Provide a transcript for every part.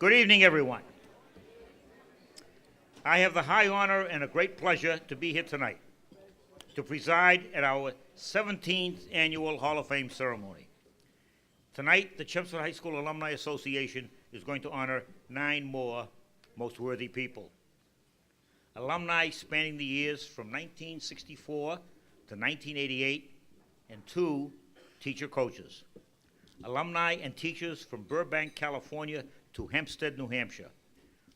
Good evening, everyone. I have the high honor and a great pleasure to be here tonight to preside at our 17th annual Hall of Fame ceremony. Tonight, the Chelmsford High School Alumni Association is going to honor 9 more most worthy people. Alumni spanning the years from 1964 to 1988, and 2 teacher coaches. Alumni and teachers from Burbank, California to Hempstead, New Hampshire,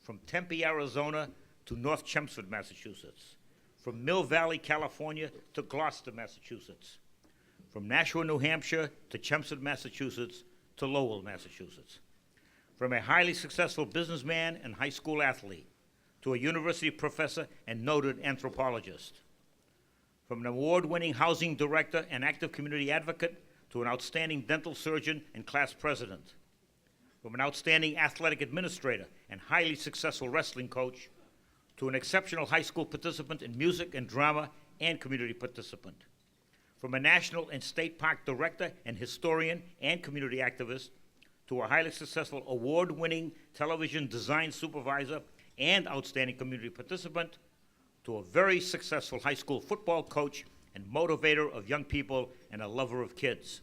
from Tempe, Arizona to North Chelmsford, Massachusetts, from Mill Valley, California to Gloucester, Massachusetts, from Nashua, New Hampshire to Chelmsford, Massachusetts to Lowell, Massachusetts, from a highly successful businessman and high school athlete to a university professor and noted anthropologist, from an award-winning housing director and active community advocate to an outstanding dental surgeon and class president, from an outstanding athletic administrator and highly successful wrestling coach to an exceptional high school participant in music and drama and community participant, from a national and state park director and historian and community activist to a highly successful award-winning television design supervisor and outstanding community participant to a very successful high school football coach and motivator of young people and a lover of kids.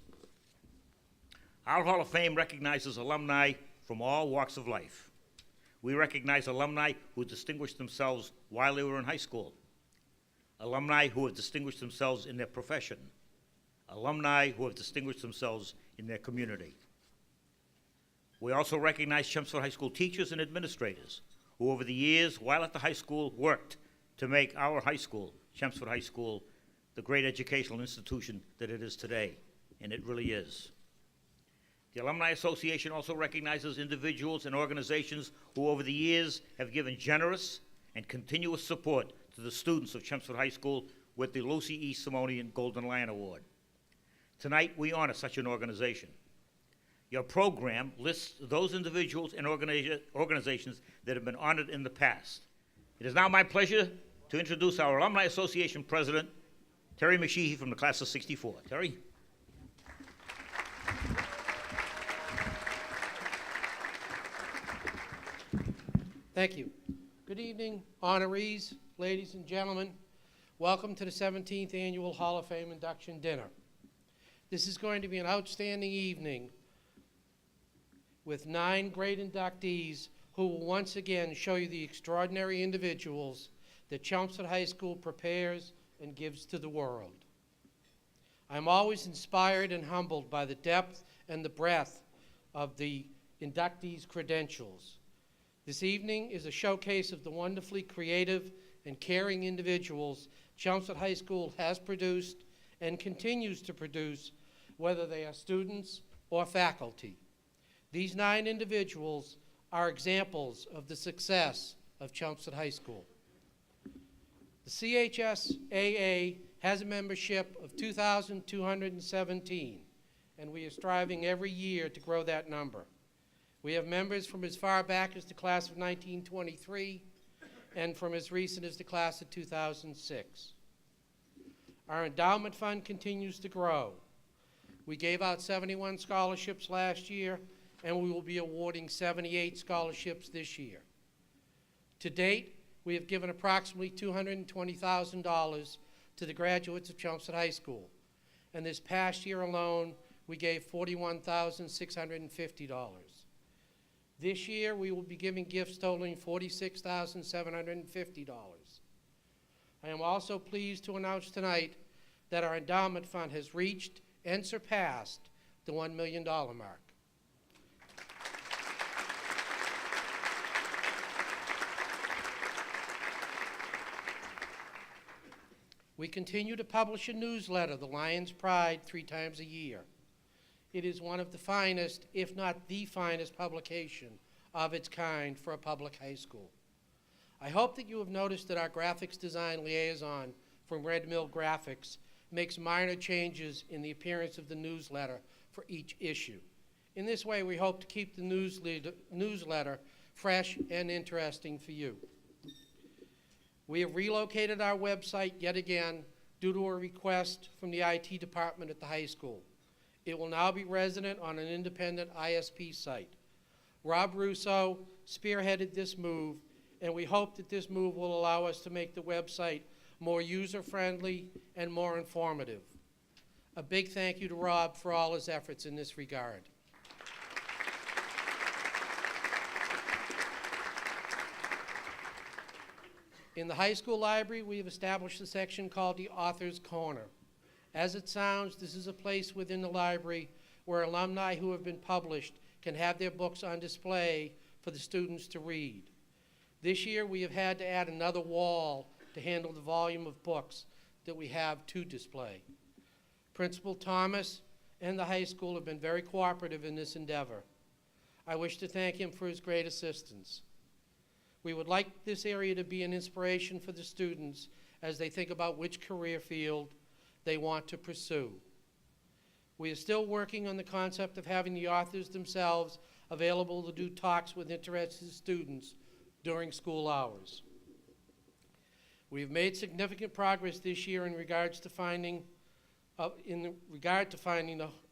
Our Hall of Fame recognizes alumni from all walks of life. We recognize alumni who distinguished themselves while they were in high school, alumni who have distinguished themselves in their profession, alumni who have distinguished themselves in their community. We also recognize Chelmsford High School teachers and administrators who over the years, while at the high school, worked to make our high school, Chelmsford High School, the great educational institution that it is today, and it really is. The Alumni Association also recognizes individuals and organizations who over the years have given generous and continuous support to the students of Chelmsford High School with the Lucy E. Simonian Golden Lion Award. Tonight, we honor such an organization. Your program lists those individuals and organizations that have been honored in the past. It is now my pleasure to introduce our Alumni Association President, Terry McSheehy from the class of '64. Terry? Thank you. Good evening, honorees, ladies and gentlemen. Welcome to the 17th Annual Hall of Fame Induction Dinner. This is going to be an outstanding evening with 9 great inductees who will once again show you the extraordinary individuals that Chelmsford High School prepares and gives to the world. I'm always inspired and humbled by the depth and the breadth of the inductees' credentials. This evening is a showcase of the wonderfully creative and caring individuals Chelmsford High School has produced and continues to produce, whether they are students or faculty. These 9 individuals are examples of the success of Chelmsford High School. The CHSAA has a membership of 2,217, and we are striving every year to grow that number. We have members from as far back as the class of 1923 and from as recent as the class of 2006. Our endowment fund continues to grow. We gave out 71 scholarships last year, and we will be awarding 78 scholarships this year. To date, we have given approximately $220,000 to the graduates of Chelmsford High School, and this past year alone, we gave $41,650. This year, we will be giving gifts totaling $46,750. I am also pleased to announce tonight that our endowment fund has reached and surpassed the $1 million mark. We continue to publish a newsletter, The Lion's Pride, 3 times a year. It is one of the finest, if not the finest, publication of its kind for a public high school. I hope that you have noticed that our graphics design liaison from Red Mill Graphics makes minor changes in the appearance of the newsletter for each issue. In this way, we hope to keep the newsletter fresh and interesting for you. We have relocated our website yet again due to a request from the IT department at the high school. It will now be resident on an independent ISP site. Rob Russo spearheaded this move, and we hope that this move will allow us to make the website more user-friendly and more informative. A big thank you to Rob for all his efforts in this regard. In the high school library, we have established a section called the Author's Corner. As it sounds, this is a place within the library where alumni who have been published can have their books on display for the students to read. This year, we have had to add another wall to handle the volume of books that we have to display. Principal Thomas and the high school have been very cooperative in this endeavor. I wish to thank him for his great assistance. We would like this area to be an inspiration for the students as they think about which career field they want to pursue. We are still working on the concept of having the authors themselves available to do talks with interested students during school hours. We have made significant progress this year in regard to finding of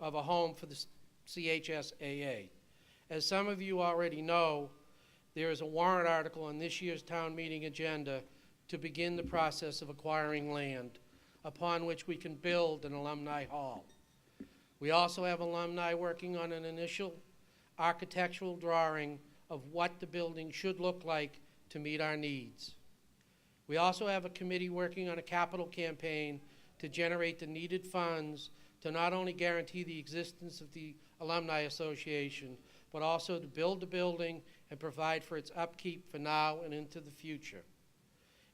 a home for the CHSAA. As some of you already know, there is a warrant article on this year's town meeting agenda to begin the process of acquiring land upon which we can build an alumni hall. We also have alumni working on an initial architectural drawing of what the building should look like to meet our needs. We also have a committee working on a capital campaign to generate the needed funds to not only guarantee the existence of the Alumni Association, but also to build the building and provide for its upkeep for now and into the future.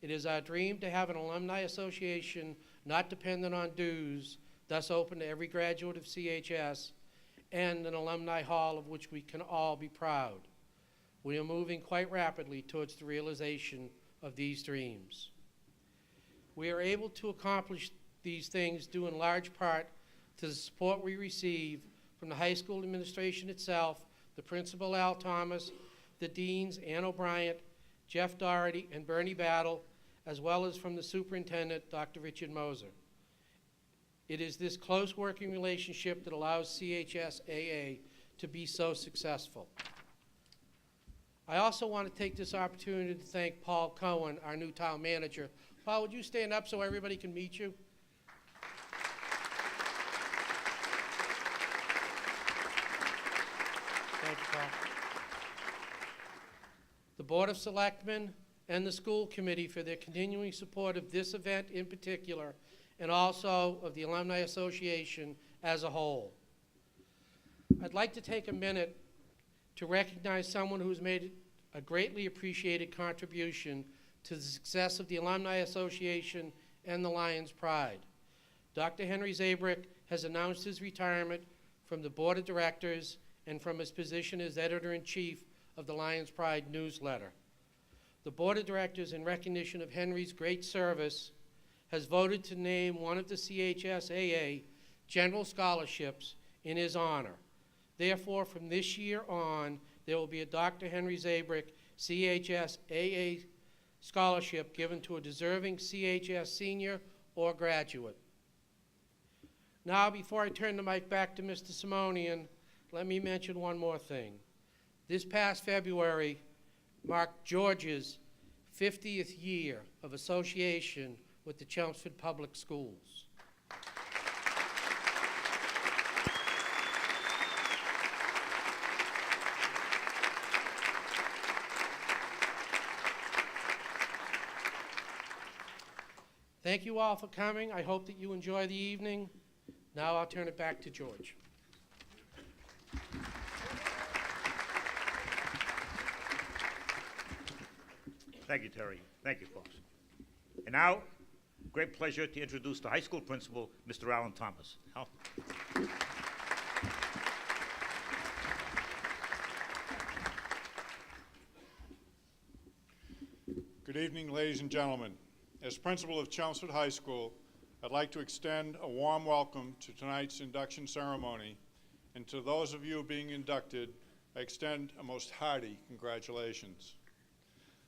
It is our dream to have an alumni association not dependent on dues, thus open to every graduate of CHS, and an alumni hall of which we can all be proud. We are moving quite rapidly towards the realization of these dreams. We are able to accomplish these things due in large part to the support we receive from the high school administration itself, the principal Al Thomas, the deans Ann O'Brien, Jeff Doherty, and Bernie Battle, as well as from the superintendent, Dr. Richard Moser. It is this close working relationship that allows CHSAA to be so successful. I also want to take this opportunity to thank Paul Cohen, our new town manager. Paul, would you stand up so everybody can meet you? Thank you, Paul. The Board of Selectmen and the school committee for their continuing support of this event in particular, and also of the Alumni Association as a whole. I'd like to take a minute to recognize someone who's made a greatly appreciated contribution to the success of the Alumni Association and the Lions Pride. Dr. Henry Zabrick has announced his retirement from the Board of Directors and from his position as Editor-in-Chief of the Lions Pride newsletter. The Board of Directors, in recognition of Henry's great service, has voted to name one of the CHSAA general scholarships in his honor. Therefore, from this year on, there will be a Dr. Henry Zabrick CHSAA scholarship given to a deserving CHS senior or graduate. Now, before I turn the mic back to Mr. Simonian, let me mention one more thing. This past February marked George's 50th year of association with the Chelmsford Public Schools. Thank you all for coming. I hope that you enjoy the evening. Now I'll turn it back to George. Thank you, Terry. Thank you, folks. And now, great pleasure to introduce the high school principal, Mr. Alan Thomas. Al. Good evening, ladies and gentlemen. As principal of Chelmsford High School, I'd like to extend a warm welcome to tonight's induction ceremony, and to those of you being inducted, I extend a most hearty congratulations.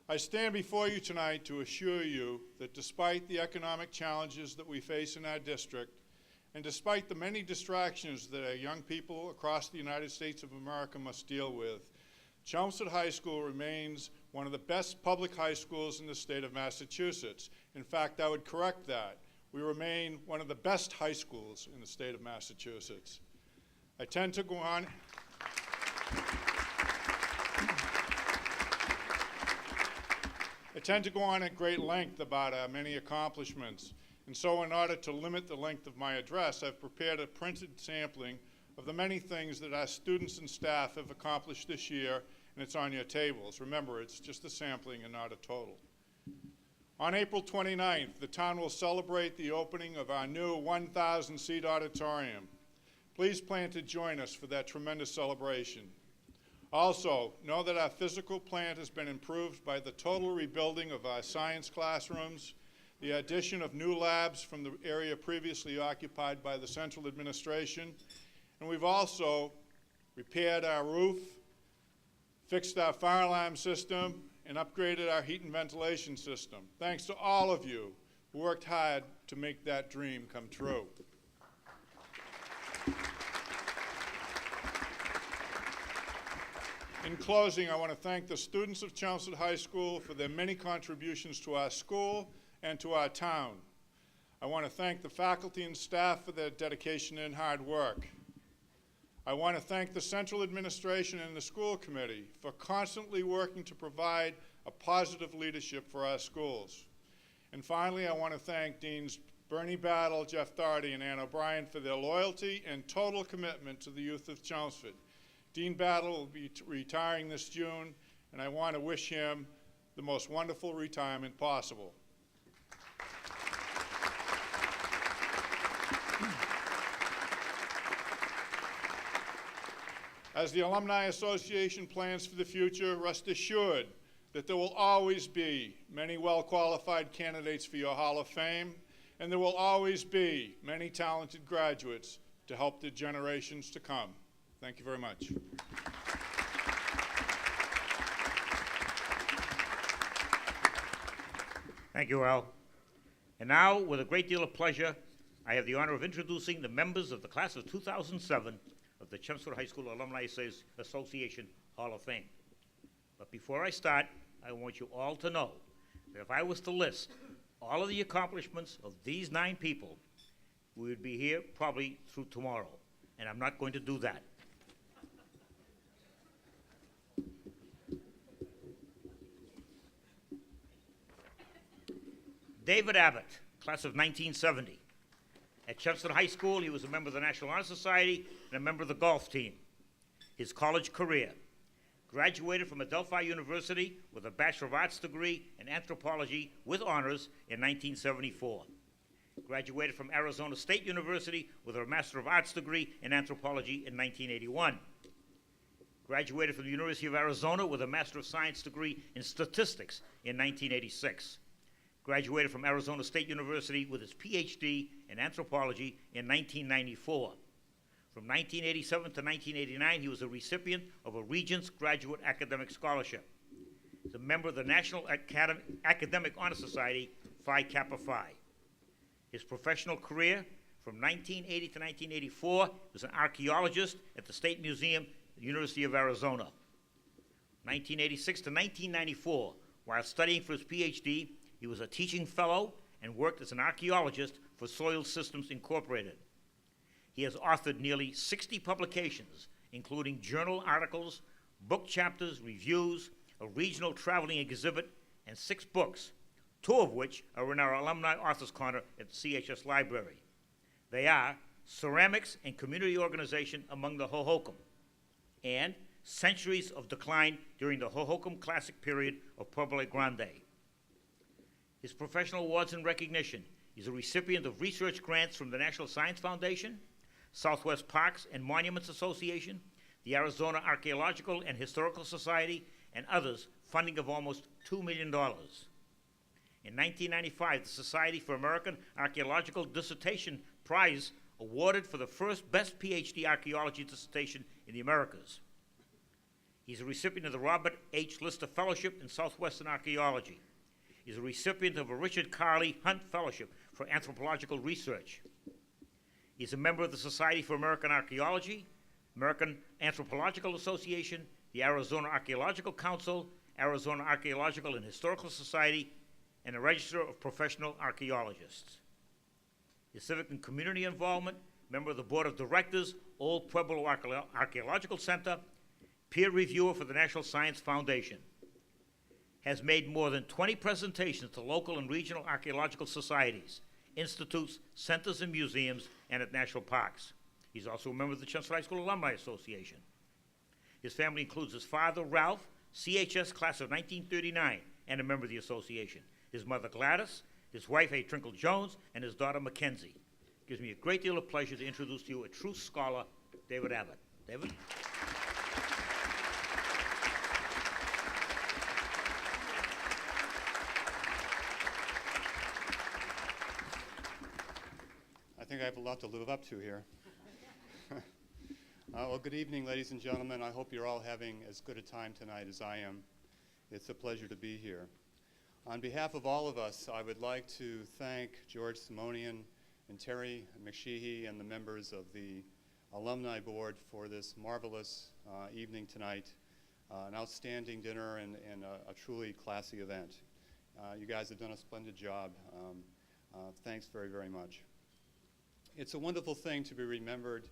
I stand before you tonight to assure you that despite the economic challenges that we face in our district, and despite the many distractions that our young people across the United States of America must deal with, Chelmsford High School remains one of the best public high schools in the state of Massachusetts. In fact, I would correct that. We remain one of the best high schools in the state of Massachusetts. I tend to go on at great length about our many accomplishments, and so in order to limit the length of my address, I've prepared a printed sampling of the many things that our students and staff have accomplished this year, and it's on your tables. Remember, it's just a sampling and not a total. On April 29th, the town will celebrate the opening of our new 1,000-seat auditorium. Please plan to join us for that tremendous celebration. Also, know that our physical plant has been improved by the total rebuilding of our science classrooms, the addition of new labs from the area previously occupied by the central administration, and we've also repaired our roof, fixed our fire alarm system, and upgraded our heat and ventilation system. Thanks to all of you who worked hard to make that dream come true. In closing, I want to thank the students of Chelmsford High School for their many contributions to our school and to our town. I want to thank the faculty and staff for their dedication and hard work. I want to thank the central administration and the school committee for constantly working to provide a positive leadership for our schools. And finally, I want to thank Deans Bernie Battle, Jeff Doherty, and Ann O'Brien for their loyalty and total commitment to the youth of Chelmsford. Dean Battle will be retiring this June, and I want to wish him the most wonderful retirement possible. As the Alumni Association plans for the future, rest assured that there will always be many well-qualified candidates for your Hall of Fame, and there will always be many talented graduates to help the generations to come. Thank you very much. Thank you, Al. And now, with a great deal of pleasure, I have the honor of introducing the members of the class of 2007 of the Chelmsford High School Alumni Association Hall of Fame. But before I start, I want you all to know that if I was to list all of the accomplishments of these 9 people, we would be here probably through tomorrow, and I'm not going to do that. David Abbott, class of 1970. At Chelmsford High School, he was a member of the National Honor Society and a member of the golf team. His college career: graduated from Adelphi University with a Bachelor of Arts degree in anthropology with honors in 1974. Graduated from Arizona State University with a Master of Arts degree in anthropology in 1981. Graduated from the University of Arizona with a Master of Science degree in statistics in 1986. Graduated from Arizona State University with his PhD in anthropology in 1994. From 1987 to 1989, he was a recipient of a Regents Graduate Academic Scholarship. He's a member of the National Academic Honor Society, Phi Kappa Phi. His professional career, from 1980 to 1984, he was an archaeologist at the State Museum at the University of Arizona. 1986 to 1994, while studying for his PhD, he was a teaching fellow and worked as an archaeologist for Soil Systems Incorporated. He has authored nearly 60 publications, including journal articles, book chapters, reviews, a regional traveling exhibit, and 6 books, 2 of which are in our Alumni Authors Corner at the CHS Library. They are Ceramics and Community Organization Among the Hohokam and Centuries of Decline During the Hohokam Classic Period of Pueblo Grande. His professional awards and recognition: he's a recipient of research grants from the National Science Foundation, Southwest Parks and Monuments Association, the Arizona Archaeological and Historical Society, and others, funding of almost $2 million. In 1995, the Society for American Archaeological Dissertation Prize awarded for the first Best PhD Archaeology Dissertation in the Americas. He's a recipient of the Robert H. Lister Fellowship in Southwestern Archaeology. He's a recipient of a Richard Carley Hunt Fellowship for Anthropological Research. He's a member of the Society for American Archaeology, American Anthropological Association, the Arizona Archaeological Council, Arizona Archaeological and Historical Society, and the Register of Professional Archaeologists. His civic and community involvement, member of the Board of Directors, Old Pueblo Archaeological Center, peer reviewer for the National Science Foundation. Has made more than 20 presentations to local and regional archaeological societies, institutes, centers, and museums, and at national parks. He's also a member of the Chelmsford High School Alumni Association. His family includes his father, Ralph, CHS class of 1939, and a member of the association. His mother, Gladys, his wife, A. Trinkle Jones, and his daughter, Mackenzie. It gives me a great deal of pleasure to introduce to you a true scholar, David Abbott. David? I think I have a lot to live up to here. Well, good evening, ladies and gentlemen. I hope you're all having as good a time tonight as I am. It's a pleasure to be here. On behalf of all of us, I would like to thank George Simonian and Terry McSheehy and the members of the Alumni Board for this marvelous evening tonight, an outstanding dinner and a truly classy event. You guys have done a splendid job. Thanks very, very much. It's a wonderful thing to be remembered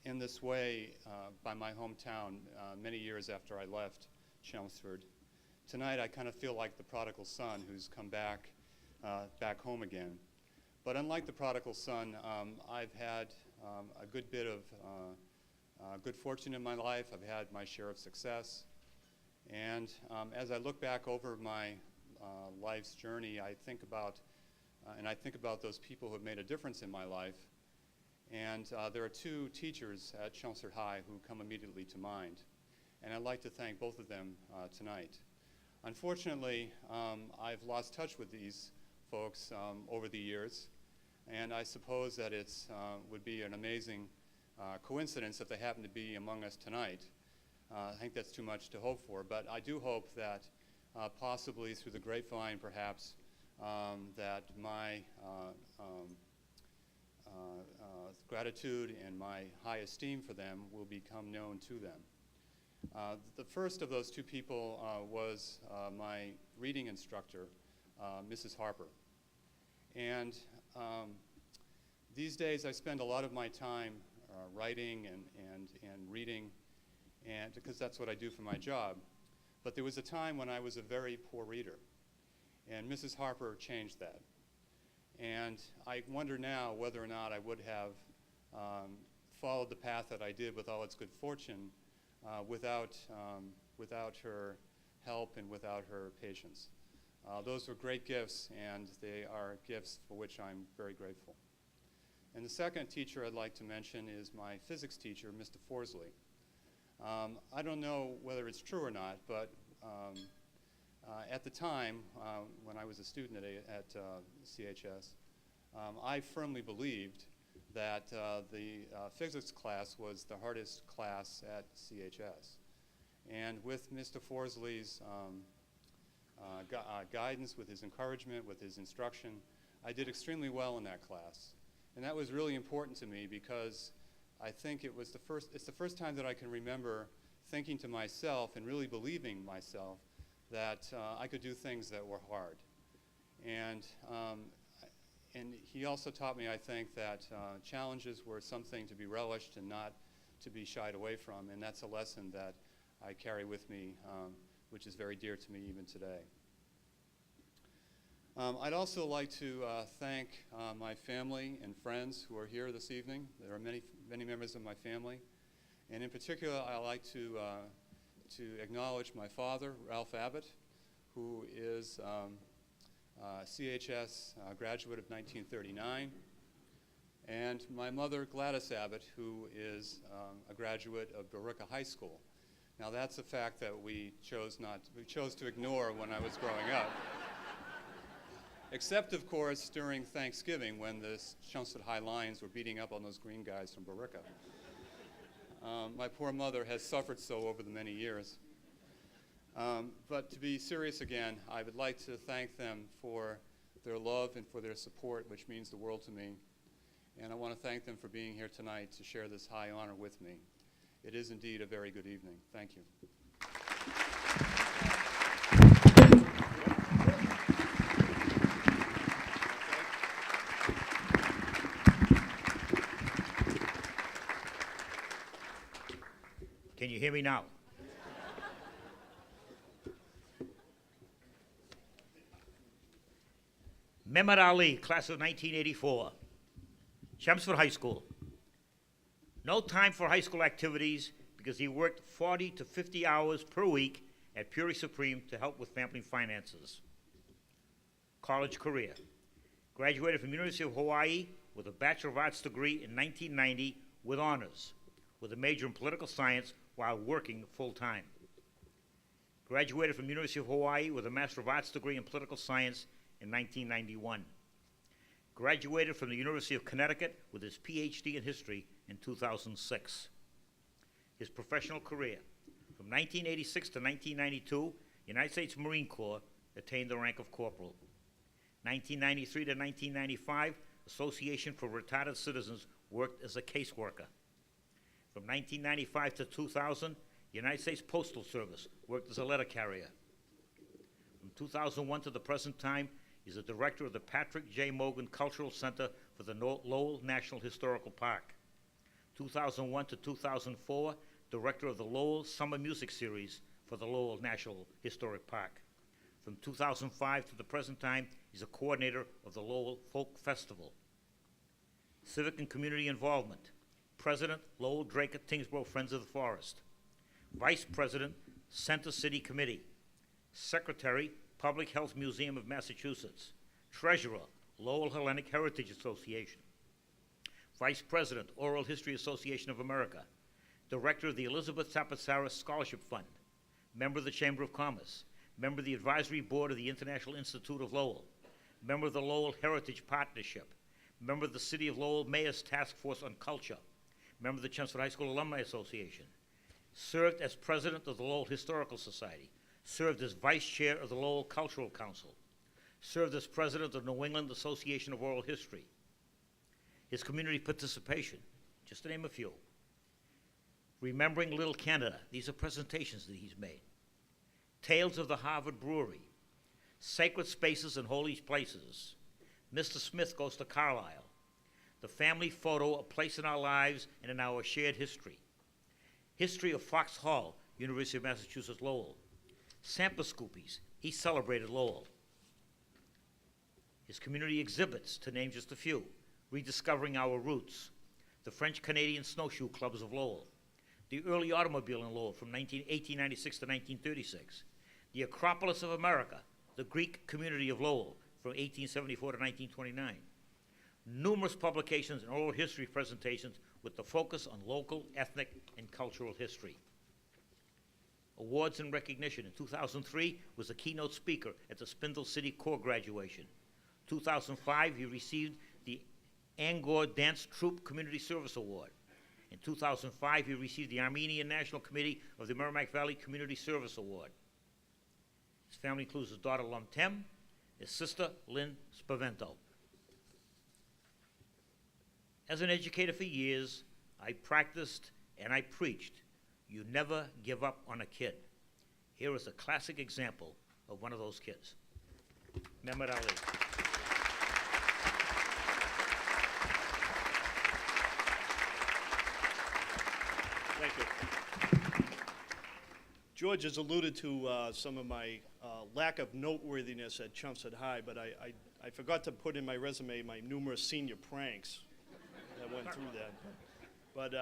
in this way by my hometown many years after I left Chelmsford. Tonight I kind of feel like the prodigal son who's come back home again. But unlike the prodigal son, I've had a good bit of good fortune in my life. I've had my share of success. And as I look back over my life's journey, I think about those people who have made a difference in my life. And there are two teachers at Chelmsford High who come immediately to mind. And I'd like to thank both of them tonight. Unfortunately, I've lost touch with these folks over the years. And I suppose that it would be an amazing coincidence if they happen to be among us tonight. I think that's too much to hope for. But I do hope that possibly through the grapevine, perhaps, that my gratitude and my high esteem for them will become known to them. The first of those two people was my reading instructor, Mrs. Harper. And these days I spend a lot of my time writing and reading, and because that's what I do for my job. But there was a time when I was a very poor reader. And Mrs. Harper changed that. And I wonder now whether or not I would have followed the path that I did with all its good fortune without her help and without her patience. Those were great gifts, and they are gifts for which I'm very grateful. And the second teacher I'd like to mention is my physics teacher, Mr. Forsley. I don't know whether it's true or not, but at the time, when I was a student at CHS, I firmly believed that the physics class was the hardest class at CHS. And with Mr. Forsley's guidance, with his encouragement, with his instruction, I did extremely well in that class. And that was really important to me because I think it's the first time that I can remember thinking to myself and really believing myself that I could do things that were hard. And he also taught me, I think, that challenges were something to be relished and not to be shied away from. And that's a lesson that I carry with me, which is very dear to me even today. I'd also like to thank my family and friends who are here this evening. There are many members of my family. And in particular, I'd like to acknowledge my father, Ralph Abbott, who is a CHS graduate of 1939, and my mother, Gladys Abbott, who is a graduate of Billerica High School. Now that's a fact that we chose to ignore when I was growing up. Except, of course, during Thanksgiving when the Chelmsford High Lions were beating up on those green guys from Billerica. My poor mother has suffered so over the many years. But to be serious again, I would like to thank them for their love and for their support, which means the world to me. And I want to thank them for being here tonight to share this high honor with me. It is indeed a very good evening. Thank you. Can you hear me now? Mehmed Ali, class of 1984, Chelmsford High School. No time for high school activities because he worked 40 to 50 hours per week at Puri Supreme to help with family finances. College career. Graduated from University of Hawaii with a Bachelor of Arts degree in 1990 with honors, with a major in political science while working full-time. Graduated from University of Hawaii with a Master of Arts degree in political science in 1991. Graduated from the University of Connecticut with his PhD in history in 2006. His professional career, from 1986 to 1992, United States Marine Corps, attained the rank of corporal. 1993 to 1995, Association for Retired Citizens, worked as a caseworker. From 1995 to 2000, United States Postal Service, worked as a letter carrier. From 2001 to the present time, he's the director of the Patrick J. Morgan Cultural Center for the Lowell National Historical Park. 2001 to 2004, director of the Lowell Summer Music Series for the Lowell National Historic Park. From 2005 to the present time, he's a coordinator of the Lowell Folk Festival. Civic and community involvement. President, Lowell Draker Tingsboro Friends of the Forest. Vice President, Center City Committee. Secretary, Public Health Museum of Massachusetts. Treasurer, Lowell Hellenic Heritage Association. Vice President, Oral History Association of America. Director of the Elizabeth Tapasaris Scholarship Fund. Member of the Chamber of Commerce. Member of the Advisory Board of the International Institute of Lowell. Member of the Lowell Heritage Partnership. Member of the City of Lowell Mayor's Task Force on Culture. Member of the Chelmsford High School Alumni Association. Served as President of the Lowell Historical Society. Served as Vice Chair of the Lowell Cultural Council. Served as President of the New England Association of Oral History. His community participation, just to name a few. Remembering Little Canada, these are presentations that he's made. Tales of the Harvard Brewery. Sacred Spaces and Holy Places. Mr. Smith Goes to Carlisle. The Family Photo, A Place in Our Lives and in Our Shared History. History of Fox Hall, University of Massachusetts Lowell. Sampa Scoopies, he celebrated Lowell. His community exhibits, to name just a few. Rediscovering Our Roots. The French-Canadian Snowshoe Clubs of Lowell. The Early Automobile in Lowell from 1896 to 1936. The Acropolis of America, the Greek community of Lowell from 1874 to 1929. Numerous publications and oral history presentations with the focus on local, ethnic, and cultural history. Awards and recognition. In 2003, was a keynote speaker at the Spindle City Corps graduation. 2005, he received the Angkor Dance Troupe Community Service Award. In 2005, he received the Armenian National Committee of the Merrimack Valley Community Service Award. His family includes his daughter, Lum Tem, his sister, Lynne Spavento. As an educator for years, I practiced and I preached, you never give up on a kid. Here is a classic example of one of those kids, Mehmed Ali. Thank you. George has alluded to some of my lack of noteworthiness at Chelmsford High, but I forgot to put in my resume my numerous senior pranks that went through that. But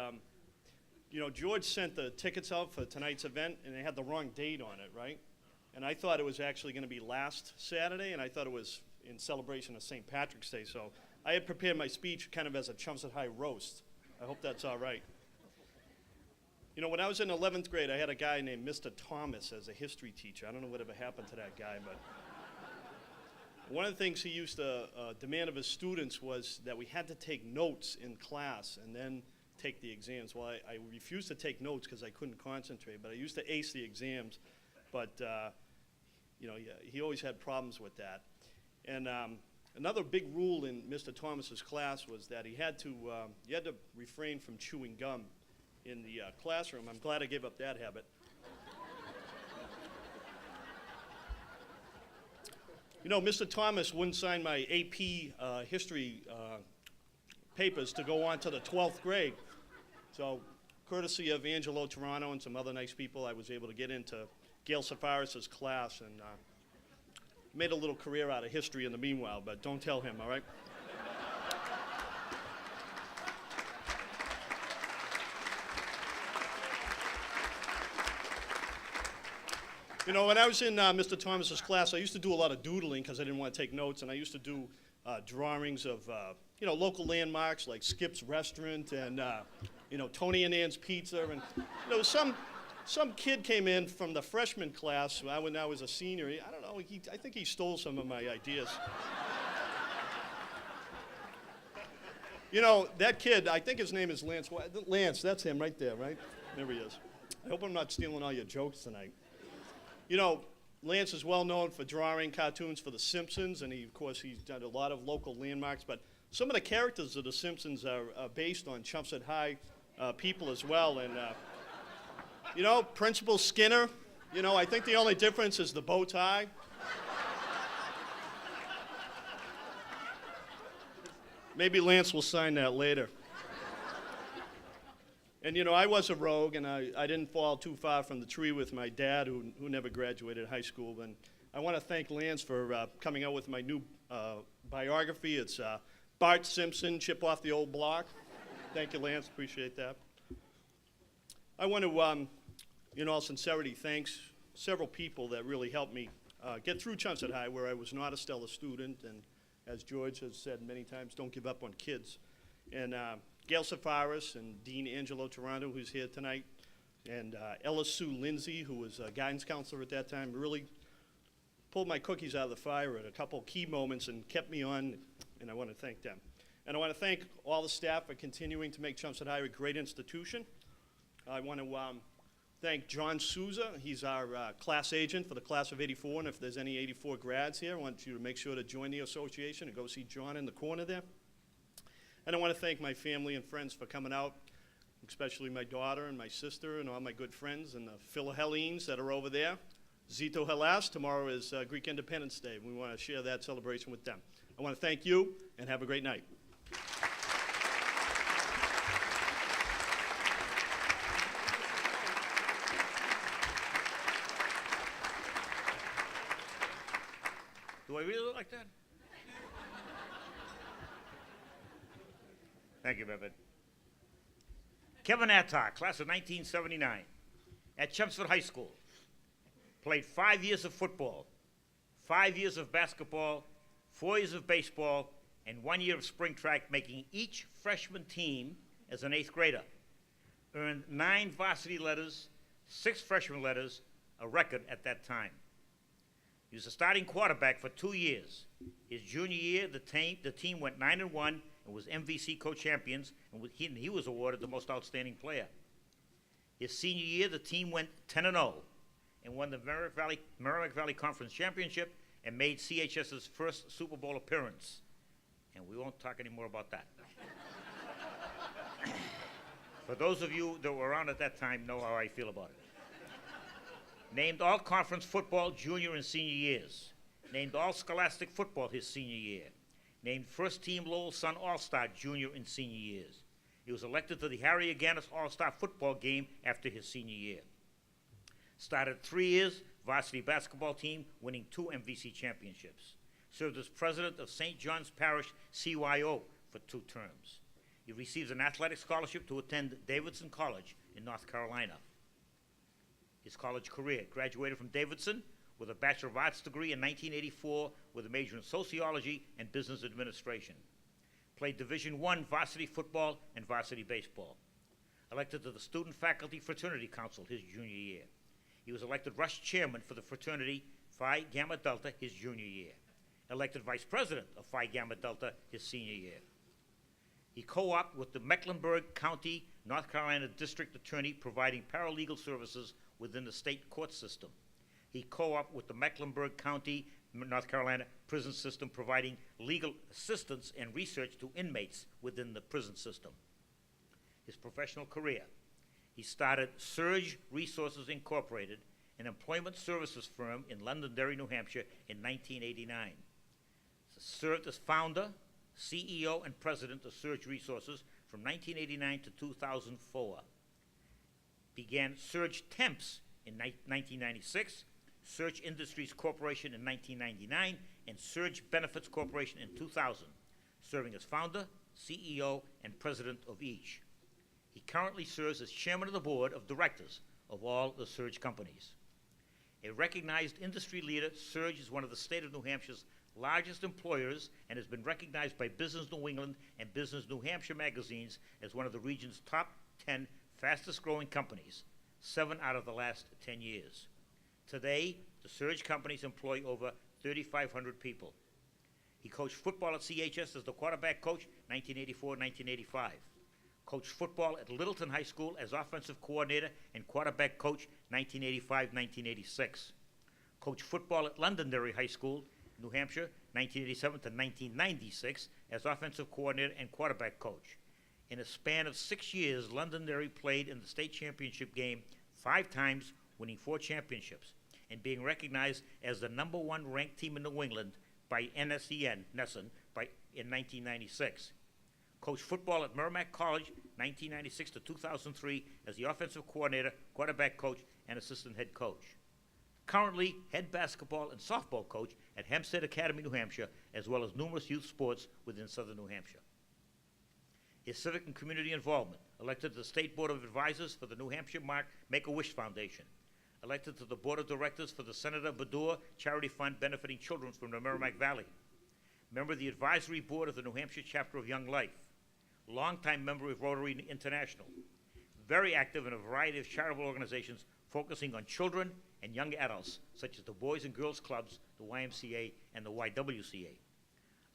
you know, George sent the tickets out for tonight's event, and they had the wrong date on it, right? And I thought it was actually going to be last Saturday, and I thought it was in celebration of St. Patrick's Day. So I had prepared my speech kind of as a Chelmsford High roast. I hope that's all right. You know, when I was in 11th grade, I had a guy named Mr. Thomas as a history teacher. I don't know whatever happened to that guy, but one of the things he used to demand of his students was that we had to take notes in class and then take the exams. Well, I refused to take notes because I couldn't concentrate, but I used to ace the exams. But, you know, he always had problems with that. And another big rule in Mr. Thomas's class was that you had to refrain from chewing gum in the classroom. I'm glad I gave up that habit. You know, Mr. Thomas wouldn't sign my AP history papers to go on to the 12th grade. So, courtesy of Angelo Toronto and some other nice people, I was able to get into Gail Safaris' class and made a little career out of history in the meanwhile, but don't tell him, all right? You know, when I was in Mr. Thomas's class, I used to do a lot of doodling because I didn't want to take notes, and I used to do drawings of, you know, local landmarks like Skip's Restaurant and, you know, Tony and Ann's Pizza. And, you know, some kid came in from the freshman class when I was a senior. I don't know, I think he stole some of my ideas. You know, that kid, I think his name is Lance. Lance, that's him right there, right? There he is. I hope I'm not stealing all your jokes tonight. You know, Lance is well known for drawing cartoons for The Simpsons, and of course, he's done a lot of local landmarks, but some of the characters of The Simpsons are based on Chelmsford High people as well, and, you know, Principal Skinner, you know, I think the only difference is the bow tie. Maybe Lance will sign that later. And, you know, I was a rogue, and I didn't fall too far from the tree with my dad, who never graduated high school. And I want to thank Lance for coming out with my new biography. It's Bart Simpson, Chip Off the Old Block. Thank you, Lance. Appreciate that. I want to, in all sincerity, thank several people that really helped me get through Chelmsford High, where I was not a stellar student. And as George has said many times, don't give up on kids. And Gail Safaris and Dean Angelo Toronto, who's here tonight, and Ella Sue Lindsay, who was a guidance counselor at that time, really pulled my cookies out of the fire at a couple key moments and kept me on, and I want to thank them. And I want to thank all the staff for continuing to make Chelmsford High a great institution. I want to thank John Souza. He's our class agent for the class of '84, and if there's any '84 grads here, I want you to make sure to join the association and go see John in the corner there. And I want to thank my family and friends for coming out, especially my daughter and my sister and all my good friends and the Philhellenes that are over there. Zito Helas, tomorrow is Greek Independence Day. We want to share that celebration with them. I want to thank you and have a great night. Do I really look like that? Thank you, Mehmed. Kevin Attar, class of 1979, at Chelmsford High School. Played 5 years of football, 5 years of basketball, 4 years of baseball, and 1 year of spring track, making each freshman team as an 8th grader. Earned 9 varsity letters, 6 freshman letters, a record at that time. He was a starting quarterback for 2 years. His junior year, the team went 9-1 and was MVC co-champions, and he was awarded the most outstanding player. His senior year, the team went 10-0 and won the Merrimack Valley Conference Championship and made CHS's first Super Bowl appearance. And we won't talk any more about that. For those of you that were around at that time know how I feel about it. Named all-conference football junior and senior years. Named all-scholastic football his senior year. Named first-team Lowell Sun All-Star junior and senior years. He was elected to the Harry Aganis All-Star football game after his senior year. Started 3 years varsity basketball team, winning 2 MVC championships. Served as president of St. John's Parish CYO for 2 terms. He receives an athletic scholarship to attend Davidson College in North Carolina. His college career: graduated from Davidson with a Bachelor of Arts degree in 1984 with a major in sociology and business administration. Played Division I varsity football and varsity baseball. Elected to the Student Faculty Fraternity Council his junior year. He was elected Rush Chairman for the fraternity Phi Gamma Delta his junior year. Elected Vice President of Phi Gamma Delta his senior year. He co-opted with the Mecklenburg County, North Carolina District Attorney, providing paralegal services within the state court system. He co-opted with the Mecklenburg County, North Carolina prison system, providing legal assistance and research to inmates within the prison system. His professional career: He started Surge Resources Incorporated, an employment services firm in Londonderry, New Hampshire, in 1989. Served as founder, CEO, and president of Surge Resources from 1989 to 2004. Began Surge Temps in 1996, Surge Industries Corporation in 1999, and Surge Benefits Corporation in 2000, serving as founder, CEO, and president of each. He currently serves as chairman of the board of directors of all the Surge companies. A recognized industry leader, Surge is one of the state of New Hampshire's largest employers and has been recognized by Business New England and Business New Hampshire magazines as one of the region's top 10 fastest growing companies, 7 out of the last 10 years. Today, the Surge companies employ over 3,500 people. He coached football at CHS as the quarterback coach, 1984-1985. Coached football at Littleton High School as offensive coordinator and quarterback coach, 1985-1986. Coached football at Londonderry High School, New Hampshire, 1987 to 1996, as offensive coordinator and quarterback coach. In a span of 6 years, Londonderry played in the state championship game 5 times, winning 4 championships, and being recognized as the #1 ranked team in New England by NSEN, in 1996. Coached football at Merrimack College, 1996 to 2003, as the offensive coordinator, quarterback coach, and assistant head coach. Currently, head basketball and softball coach at Hempstead Academy, New Hampshire, as well as numerous youth sports within southern New Hampshire. His civic and community involvement: elected to the State Board of Advisors for the New Hampshire Make-A-Wish Foundation, elected to the Board of Directors for the Senator Bedour Charity Fund benefiting children from the Merrimack Valley, member of the Advisory Board of the New Hampshire Chapter of Young Life, longtime member of Rotary International, very active in a variety of charitable organizations focusing on children and young adults, such as the Boys and Girls Clubs, the YMCA, and the YWCA.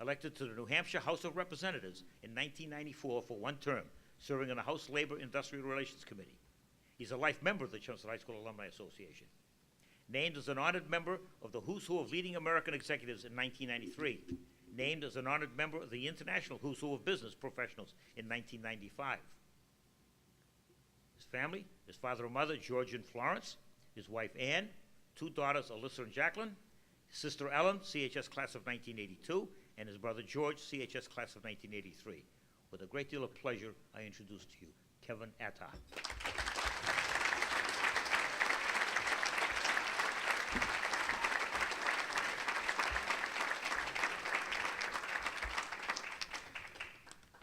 Elected to the New Hampshire House of Representatives in 1994 for 1 term, serving on the House Labor Industrial Relations Committee. He's a life member of the Chelmsford High School Alumni Association. Named as an honored member of the Who's Who of Leading American Executives in 1993. Named as an honored member of the International Who's Who of Business Professionals in 1995. His family: his father and mother, George and Florence, his wife Ann, 2 daughters, Alyssa and Jacqueline, his sister Ellen, CHS class of 1982, and his brother George, CHS class of 1983. With a great deal of pleasure, I introduce to you Kevin Attar.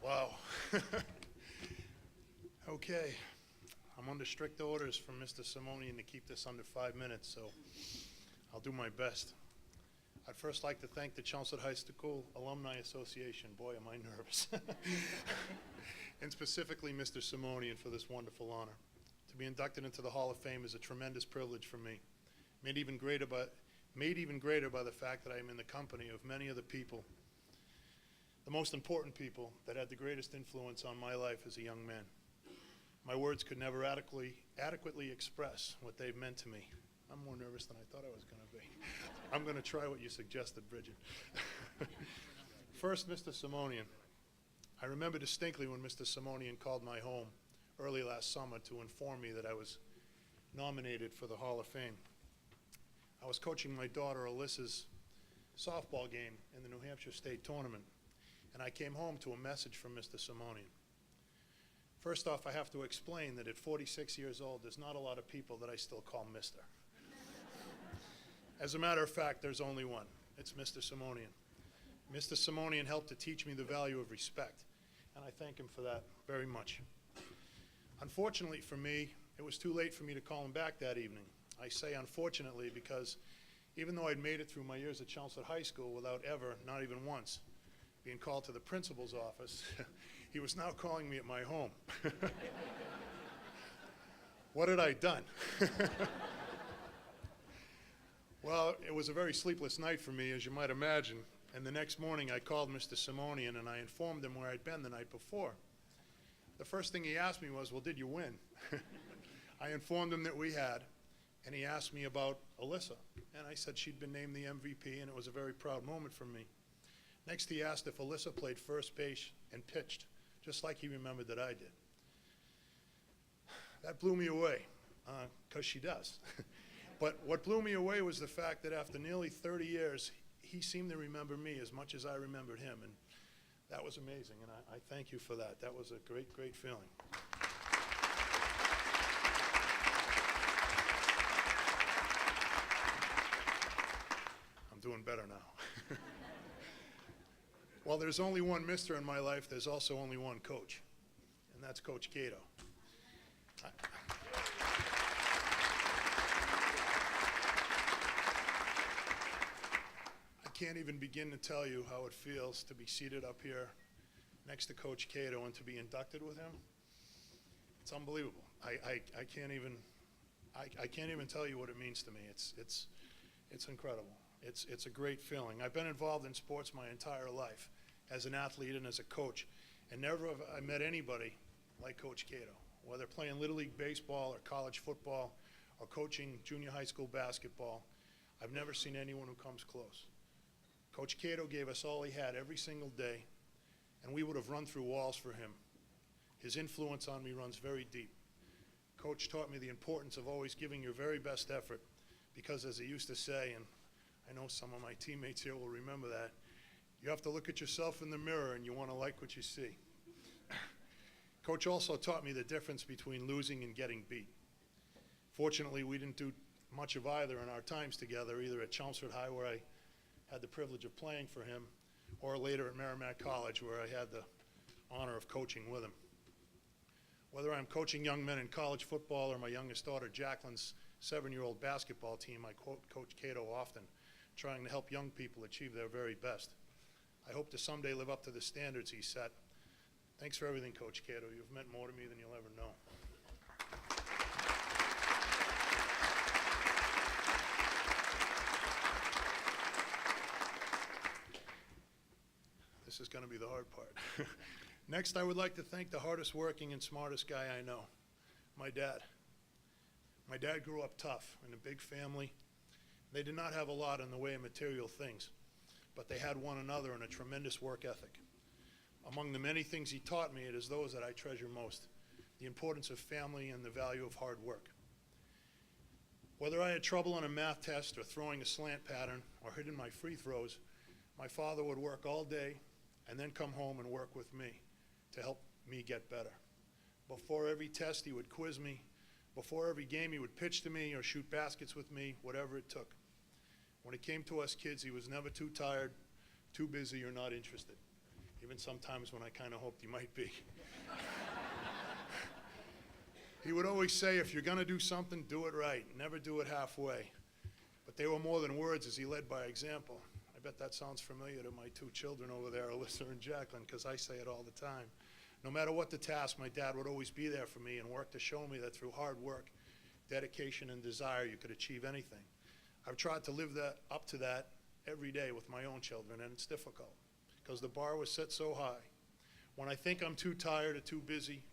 Wow. Okay. I'm under strict orders from Mr. Simonian to keep this under 5 minutes, so I'll do my best. I'd first like to thank the Chelmsford High School Alumni Association. Boy, am I nervous. And specifically Mr. Simonian for this wonderful honor. To be inducted into the Hall of Fame is a tremendous privilege for me. Made even greater by the fact that I am in the company of many of the people, the most important people that had the greatest influence on my life as a young man. My words could never adequately express what they've meant to me. I'm more nervous than I thought I was going to be. I'm going to try what you suggested, Bridget. First, Mr. Simonian. I remember distinctly when Mr. Simonian called my home early last summer to inform me that I was nominated for the Hall of Fame. I was coaching my daughter Alyssa's softball game in the New Hampshire State Tournament, and I came home to a message from Mr. Simonian. First off, I have to explain that at 46 years old, there's not a lot of people that I still call Mr. As a matter of fact, there's only one. It's Mr. Simonian. Mr. Simonian helped to teach me the value of respect, and I thank him for that very much. Unfortunately for me, it was too late for me to call him back that evening. I say unfortunately because even though I'd made it through my years at Chelmsford High School without ever, not even once, being called to the principal's office, he was now calling me at my home. What had I done? Well, it was a very sleepless night for me, as you might imagine, and the next morning I called Mr. Simonian and I informed him where I'd been the night before. The first thing he asked me was, well, did you win? I informed him that we had, and he asked me about Alyssa, and I said she'd been named the MVP, and it was a very proud moment for me. Next, he asked if Alyssa played first base and pitched, just like he remembered that I did. That blew me away, because she does. But what blew me away was the fact that after nearly 30 years, he seemed to remember me as much as I remembered him, and that was amazing, and I thank you for that. That was a great, great feeling. I'm doing better now. While there's only one mister in my life, there's also only one coach, and that's Coach Caito. I can't even begin to tell you how it feels to be seated up here next to Coach Caito and to be inducted with him. It's unbelievable. I can't even tell you what it means to me. It's incredible. It's a great feeling. I've been involved in sports my entire life as an athlete and as a coach, and never have I met anybody like Coach Caito, whether playing Little League baseball or college football or coaching junior high school basketball. I've never seen anyone who comes close. Coach Caito gave us all he had every single day, and we would have run through walls for him. His influence on me runs very deep. Coach taught me the importance of always giving your very best effort, because as he used to say, and I know some of my teammates here will remember that, you have to look at yourself in the mirror and you want to like what you see. Coach also taught me the difference between losing and getting beat. Fortunately, we didn't do much of either in our times together, either at Chelmsford High, where I had the privilege of playing for him, or later at Merrimack College, where I had the honor of coaching with him. Whether I'm coaching young men in college football or my youngest daughter Jacqueline's 7-year-old basketball team, I quote Coach Caito often, trying to help young people achieve their very best. I hope to someday live up to the standards he set. Thanks for everything, Coach Caito. You've meant more to me than you'll ever know. This is going to be the hard part. Next, I would like to thank the hardest working and smartest guy I know, my dad. My dad grew up tough in a big family. They did not have a lot in the way of material things, but they had one another and a tremendous work ethic. Among the many things he taught me, it is those that I treasure most: the importance of family and the value of hard work. Whether I had trouble on a math test or throwing a slant pattern or hitting my free throws, my father would work all day and then come home and work with me to help me get better. Before every test, he would quiz me. Before every game, he would pitch to me or shoot baskets with me, whatever it took. When it came to us kids, he was never too tired, too busy, or not interested, even sometimes when I kind of hoped he might be. He would always say, if you're going to do something, do it right. Never do it halfway. But they were more than words as he led by example. I bet that sounds familiar to my two children over there, Alyssa and Jacqueline, because I say it all the time. No matter what the task, my dad would always be there for me and work to show me that through hard work, dedication, and desire, you could achieve anything. I've tried to live up to that every day with my own children, and it's difficult because the bar was set so high. When I think I'm too tired or too busy,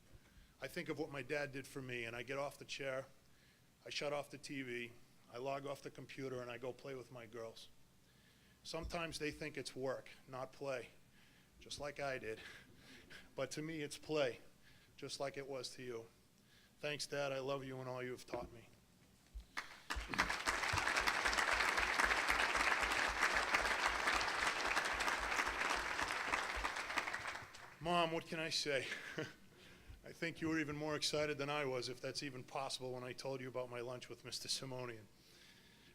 I think of what my dad did for me, and I get off the chair, I shut off the TV, I log off the computer, and I go play with my girls. Sometimes they think it's work, not play, just like I did. But to me, it's play, just like it was to you. Thanks, Dad. I love you and all you have taught me. Mom, what can I say? I think you were even more excited than I was, if that's even possible, when I told you about my lunch with Mr. Simonian.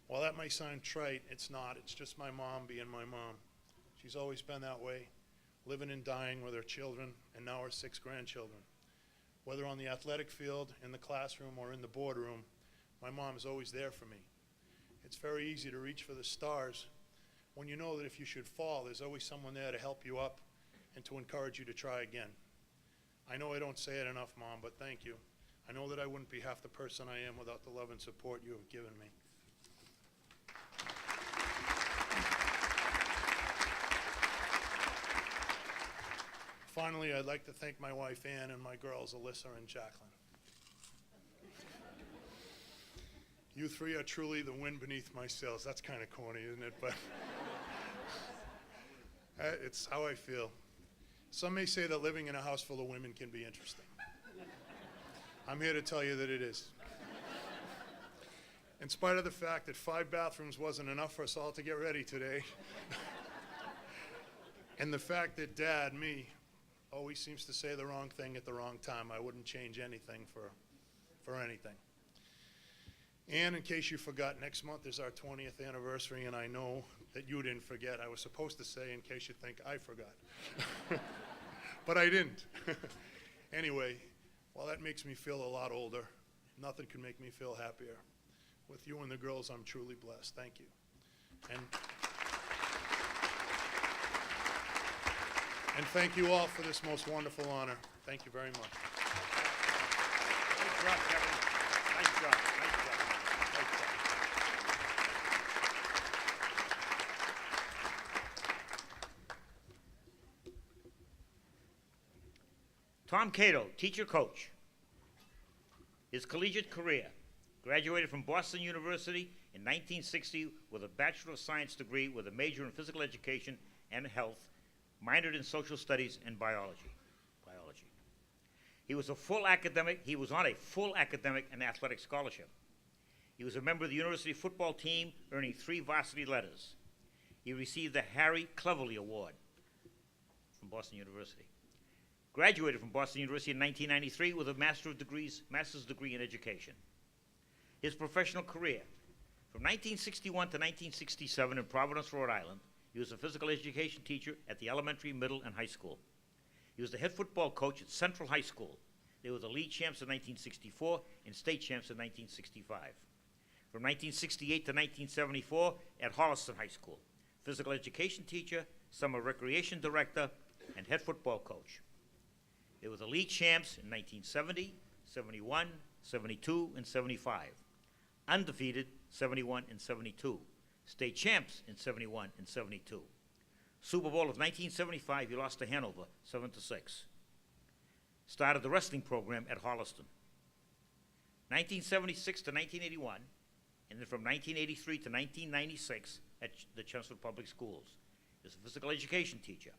While that may sound trite, it's not. It's just my mom being my mom. She's always been that way, living and dying with her children and now her 6 grandchildren. Whether on the athletic field, in the classroom, or in the boardroom, my mom is always there for me. It's very easy to reach for the stars when you know that if you should fall, there's always someone there to help you up and to encourage you to try again. I know I don't say it enough, Mom, but thank you. I know that I wouldn't be half the person I am without the love and support you have given me. Finally, I'd like to thank my wife, Ann, and my girls, Alyssa and Jacqueline. You 3 are truly the wind beneath my sails. That's kind of corny, isn't it? But it's how I feel. Some may say that living in a house full of women can be interesting. I'm here to tell you that it is. In spite of the fact that 5 bathrooms wasn't enough for us all to get ready today, and the fact that Dad, me, always seems to say the wrong thing at the wrong time, I wouldn't change anything for anything. And in case you forgot, next month is our 20th anniversary, and I know that you didn't forget. I was supposed to say in case you think I forgot. But I didn't. Anyway, while that makes me feel a lot older, nothing can make me feel happier. With you and the girls, I'm truly blessed. Thank you. And thank you all for this most wonderful honor. Thank you very much. Nice job, Kevin. Nice job, nice job, nice job. Tom Caito, teacher coach. His collegiate career: graduated from Boston University in 1960 with a Bachelor of Science degree with a major in physical education and health, minored in social studies and biology. He was on a full academic and athletic scholarship. He was a member of the university football team, earning 3 varsity letters. He received the Harry Cleverly Award from Boston University. Graduated from Boston University in 1993 with a master's degree in education. His professional career: from 1961 to 1967 in Providence, Rhode Island, he was a physical education teacher at the elementary, middle, and high school. He was the head football coach at Central High School. They were the league champs in 1964 and state champs in 1965. From 1968 to 1974 at Holliston High School, physical education teacher, summer recreation director, and head football coach. They were the league champs in 1970, 71, 72, and 75. Undefeated 71 and 72. State champs in 71 and 72. Super Bowl of 1975, he lost to Hanover 7-6. Started the wrestling program at Holliston. 1976 to 1981, and then from 1983 to 1996 at the Chelmsford Public Schools. He was a physical education teacher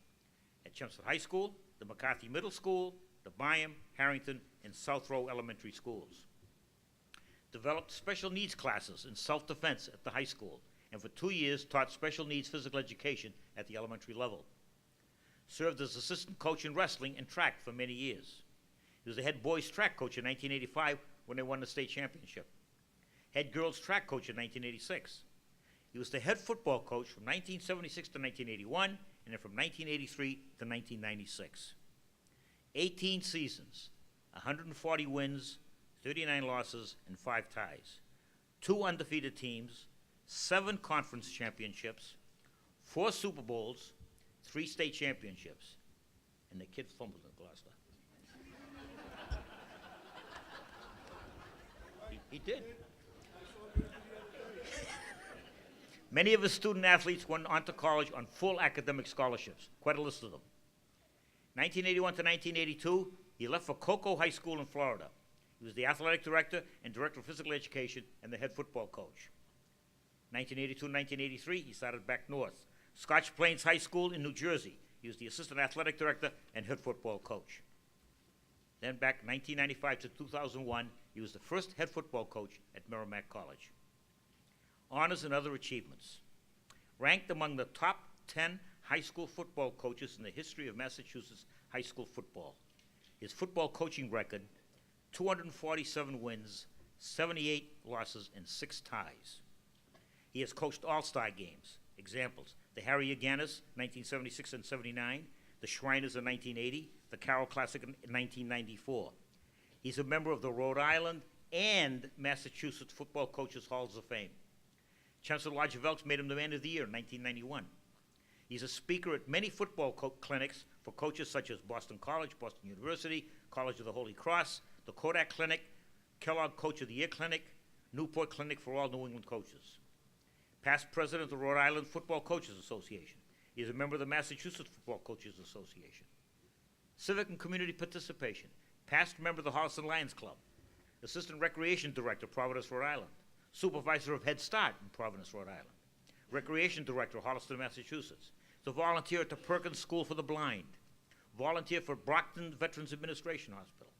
at Chelmsford High School, the McCarthy Middle School, the Byam, Harrington, and South Row Elementary Schools. Developed special needs classes in self-defense at the high school, and for 2 years taught special needs physical education at the elementary level. Served as assistant coach in wrestling and track for many years. He was the head boys track coach in 1985 when they won the state championship. Head girls track coach in 1986. He was the head football coach from 1976 to 1981, and then from 1983 to 1996. 18 seasons, 140 wins, 39 losses, and 5 ties. 2 undefeated teams, 7 conference championships, 4 Super Bowls, 3 state championships. And the kid fumbled in Gloucester. He did. Many of his student athletes went on to college on full academic scholarships, quite a list of them. 1981 to 1982, he left for Cocoa High School in Florida. He was the athletic director and director of physical education and the head football coach. 1982-1983, he started back north. Scotch Plains High School in New Jersey. He was the assistant athletic director and head football coach. Then back 1995 to 2001, he was the first head football coach at Merrimack College. Honors and other achievements. Ranked among the top 10 high school football coaches in the history of Massachusetts high school football. His football coaching record: 247 wins, 78 losses, and 6 ties. He has coached all-star games. Examples: the Harry Yaganis, 1976 and 79, the Shriners in 1980, the Carroll Classic in 1994. He's a member of the Rhode Island and Massachusetts Football Coaches Halls of Fame. Chancellor Lodge of Elks made him the Man of the Year in 1991. He's a speaker at many football clinics for coaches such as Boston College, Boston University, College of the Holy Cross, the Kodak Clinic, Kellogg Coach of the Year Clinic, Newport Clinic for all New England coaches. Past president of the Rhode Island Football Coaches Association. He is a member of the Massachusetts Football Coaches Association. Civic and community participation. Past member of the Holliston Lions Club. Assistant Recreation Director, Providence, Rhode Island. Supervisor of Head Start in Providence, Rhode Island. Recreation Director, Holliston, Massachusetts. He's a volunteer at the Perkins School for the Blind. Volunteer for Brockton Veterans Administration Hospital.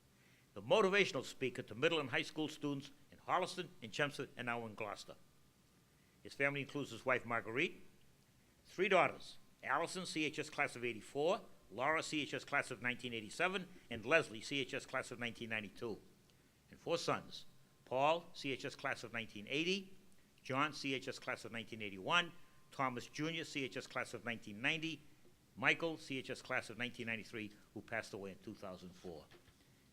the motivational speaker to middle and high school students in Holliston, in Chelmsford, and now in Gloucester. His family includes his wife, Marguerite, 3 daughters, Allison, CHS class of '84, Laura, CHS class of 1987, and Leslie, CHS class of 1992. And 4 sons, Paul, CHS class of 1980, John, CHS class of 1981, Thomas Jr., CHS class of 1990, Michael, CHS class of 1993, who passed away in 2004.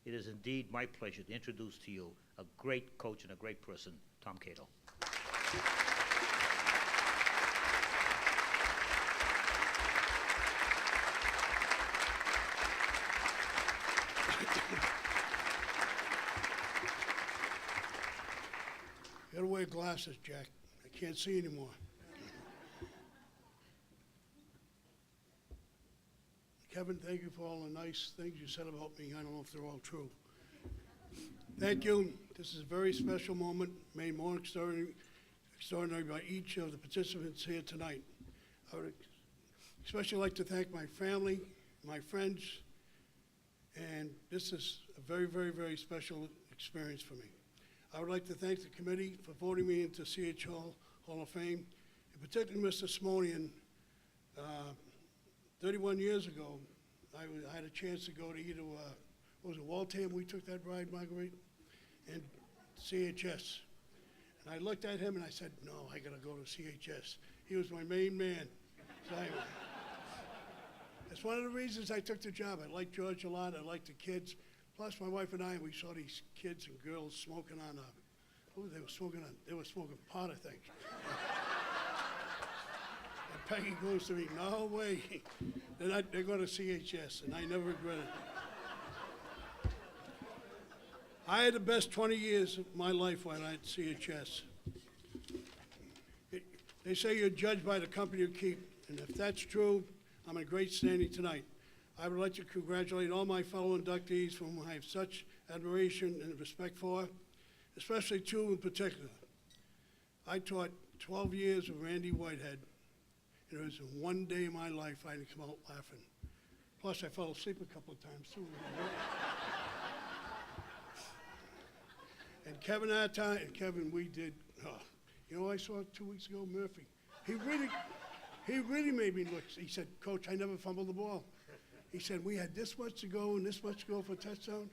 It is indeed my pleasure to introduce to you a great coach and a great person, Tom Caito. You gotta wear glasses, Jack. I can't see anymore. Kevin, thank you for all the nice things you said about me. I don't know if they're all true. Thank you. This is a very special moment, made more extraordinary by each of the participants here tonight. I would especially like to thank my family, my friends, and this is a very, very, very special experience for me. I would like to thank the committee for voting me into CHL Hall of Fame, and particularly Mr. Simonian. 31 years ago, I had a chance to go to either, what was it, Waltham, we took that ride, Marguerite, and CHS. And I looked at him and I said, no, I gotta go to CHS. He was my main man. So anyway, that's one of the reasons I took the job. I liked George a lot, I liked the kids. Plus, my wife and I, we saw these kids and girls smoking on, what were they smoking on? They were smoking pot, I think. And Peggy goes to me, no way, they're going to CHS, and I never regret it. I had the best 20 years of my life while I at CHS. They say you're judged by the company you keep, and if that's true, I'm in great standing tonight. I would like to congratulate all my fellow inductees for whom I have such admiration and respect for, especially 2 in particular. I taught 12 years with Randy Whitehead, and it was one day in my life I didn't come out laughing. Plus, I fell asleep a couple of times, too. And Kevin Attar, and Kevin, we did, you know, I saw 2 weeks ago, Murphy. He really made me look. He said, Coach, I never fumbled the ball. He said, we had this much to go and this much to go for a touchdown.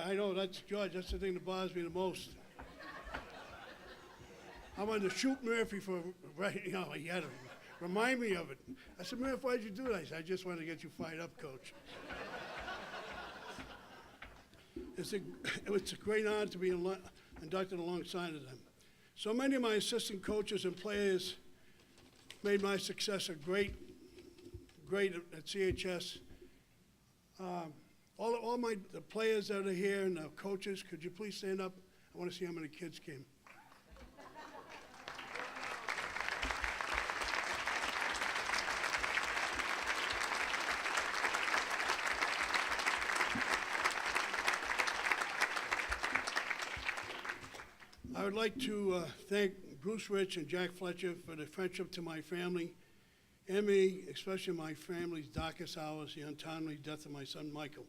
I know, that's George, that's the thing that bothers me the most. I wanted to shoot Murphy for, right, you know, he had to remind me of it. I said, Murphy, why'd you do that? He said, I just wanted to get you fired up, Coach. It's a great honor to be inducted alongside of them. So many of my assistant coaches and players made my success a great at CHS. All the players that are here and the coaches, could you please stand up? I want to see how many kids came. I would like to thank Bruce Rich and Jack Fletcher for their friendship to my family and me, especially my family's darkest hours, the untimely death of my son, Michael.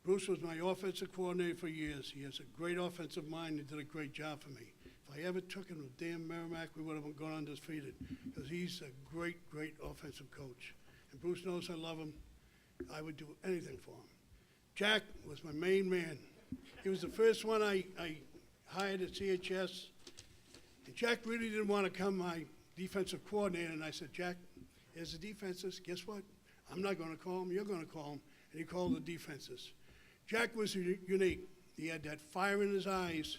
Bruce was my offensive coordinator for years. He has a great offensive mind and did a great job for me. If I ever took him to damn Merrimack, we would have gone undefeated because he's a great, great offensive coach. And Bruce knows I love him. I would do anything for him. Jack was my main man. He was the first one I hired at CHS. And Jack really didn't want to become my defensive coordinator. And I said, Jack, here's the defenses. Guess what? I'm not going to call them. You're going to call them. And he called the defenses. Jack was unique. He had that fire in his eyes.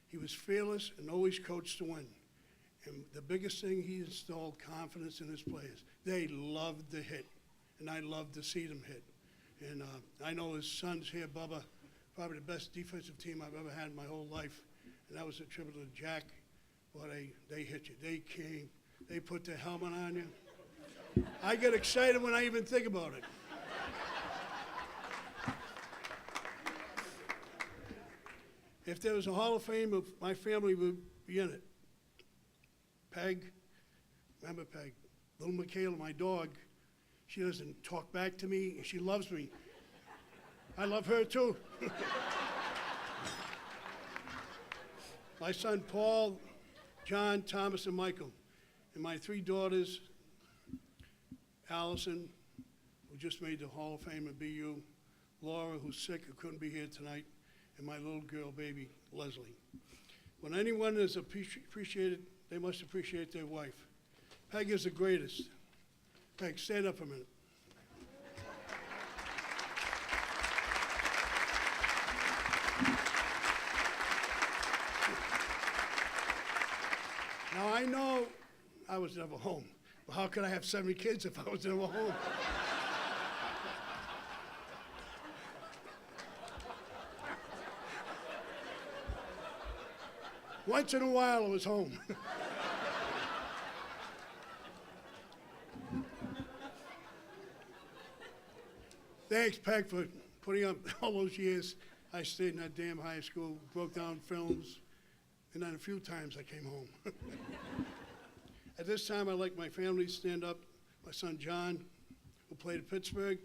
He was fearless and always coached to win. And the biggest thing, he installed confidence in his players. They loved to hit, and I loved to see them hit. And I know his son's here, Bubba, probably the best defensive team I've ever had in my whole life. And that was attributed to Jack. Well, they hit you. They came. They put their helmet on you. I get excited when I even think about it. If there was a Hall of Fame, my family would be in it. Peg, remember Peg, little Michaela, my dog, she doesn't talk back to me, and she loves me. I love her too. My son Paul, John, Thomas, and Michael. And my 3 daughters, Allison, who just made the Hall of Fame at BU, Laura, who's sick, who couldn't be here tonight, and my little girl baby, Leslie. When anyone is appreciated, they must appreciate their wife. Peg is the greatest. Peg, stand up a minute. Now, I know I was never home. But how could I have 7 kids if I was never home? Once in a while, I was home. Thanks, Peg, for putting up all those years. I stayed in that damn high school, broke down films, and then a few times I came home. At this time, I'd like my family to stand up. My son John, who played at Pittsburgh.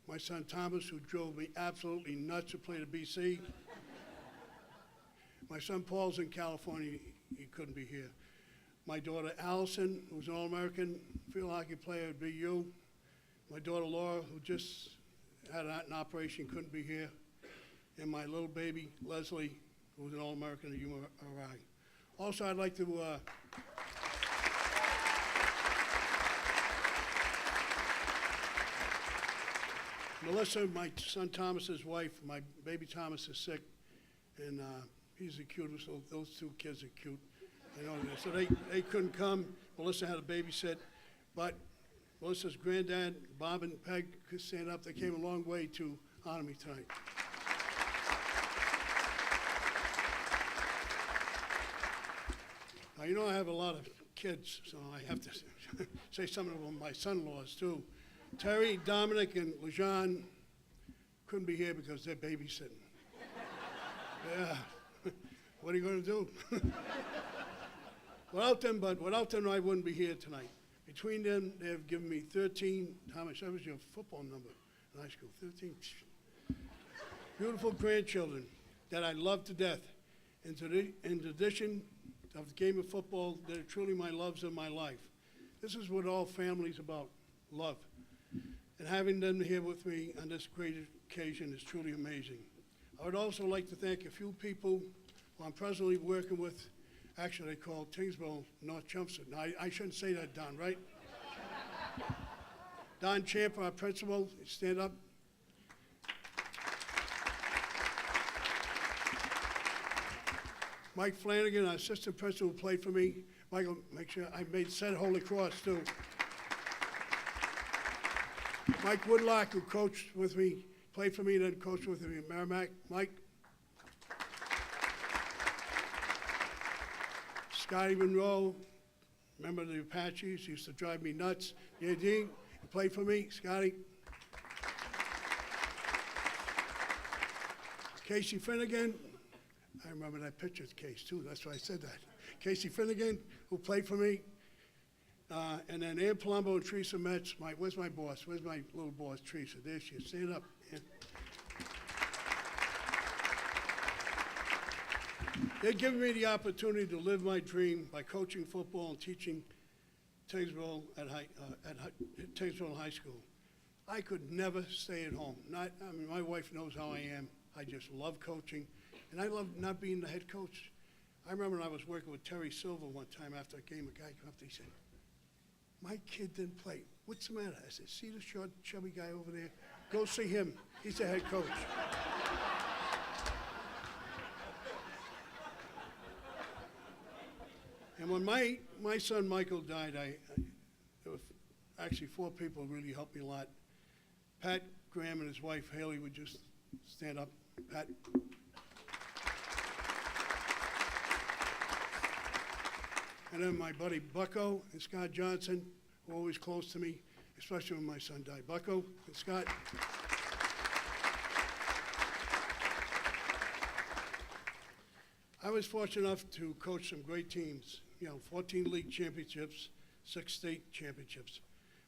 My son Thomas, who drove me absolutely nuts, who played at BC. My son Paul's in California, he couldn't be here. My daughter Allison, who's an All-American field hockey player at BU. My daughter Laura, who just had an operation, couldn't be here. And my little baby, Leslie, who's an All-American at URI. Also, I'd like to Melissa, my son Thomas's wife, my baby Thomas is sick, and he's the cutest. So those 2 kids are cute. You know, so they couldn't come. Melissa had a babysit, but Melissa's granddad, Bob and Peg, could stand up. They came a long way to honor me tonight. Now, you know I have a lot of kids, so I have to say something about my son-in-laws, too. Terry, Dominic, and LeJean couldn't be here because they're babysitting. Yeah, what are you going to do? Without them, I wouldn't be here tonight. Between them, they have given me 13, how much? That was your football number in high school, 13. Beautiful grandchildren that I love to death. In addition of the game of football, they're truly my loves of my life. This is what all family's about, love. And having them here with me on this great occasion is truly amazing. I would also like to thank a few people who I'm presently working with. Actually, they call Tingsboro, North Chelmsford. Now, I shouldn't say that, Don, right? Don Champ, our principal, stand up. Mike Flanagan, our assistant principal, who played for me. Michael, make sure I made said Holy Cross, too. Mike Woodlock, who coached with me, played for me, then coached with me at Merrimack. Mike. Scotty Monroe, member of the Apaches, used to drive me nuts. Yeah, Dean, he played for me. Scotty. Casey Finnegan. I remember that picture of Case, too. That's why I said that. Casey Finnegan, who played for me. And then Ann Palumbo and Teresa Metz. Where's my boss? Where's my little boss, Teresa? There she is. Stand up. Yeah. They've given me the opportunity to live my dream by coaching football and teaching Tingsboro at Tingsboro High School. I could never stay at home. My wife knows how I am. I just love coaching, and I love not being the head coach. I remember when I was working with Terry Silver one time after a game, a guy came up to me and said, "My kid didn't play. What's the matter?" I said, "See the short, chubby guy over there? Go see him. He's the head coach." And when my son Michael died, there were actually 4 people who really helped me a lot. Pat Graham and his wife Haley would just stand up. Pat. And then my buddy Bucko and Scott Johnson, who were always close to me, especially when my son died. Bucko and Scott. I was fortunate enough to coach some great teams, 14 league championships, 6 state championships.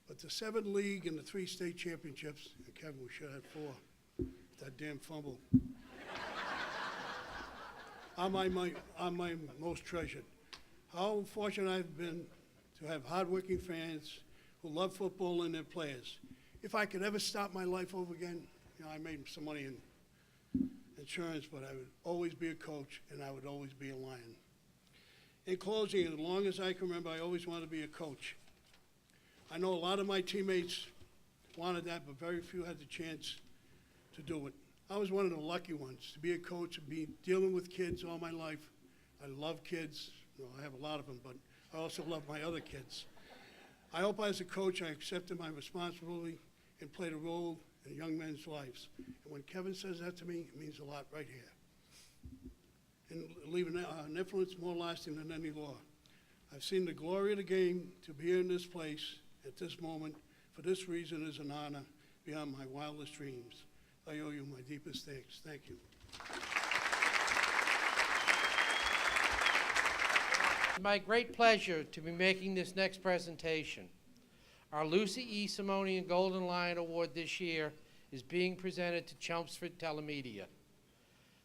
But the 7 league and the 3 state championships, and Kevin, we should have 4. That damn fumble. are my most treasured. How fortunate I've been to have hardworking fans who love football and their players. If I could ever start my life over again, I made some money in insurance, but I would always be a coach, and I would always be a Lion. In closing, as long as I can remember, I always wanted to be a coach. I know a lot of my teammates wanted that, but very few had the chance to do it. I was one of the lucky ones to be a coach and be dealing with kids all my life. I love kids. Well, I have a lot of them, but I also love my other kids. I hope as a coach I accepted my responsibility and played a role in young men's lives. And when Kevin says that to me, it means a lot right here. And leaving an influence more lasting than any law. I've seen the glory of the game. To be here in this place at this moment for this reason is an honor beyond my wildest dreams. I owe you my deepest thanks. Thank you. It's my great pleasure to be making this next presentation. Our Lucy E. Simonian Golden Lion Award this year is being presented to Chelmsford Telemedia.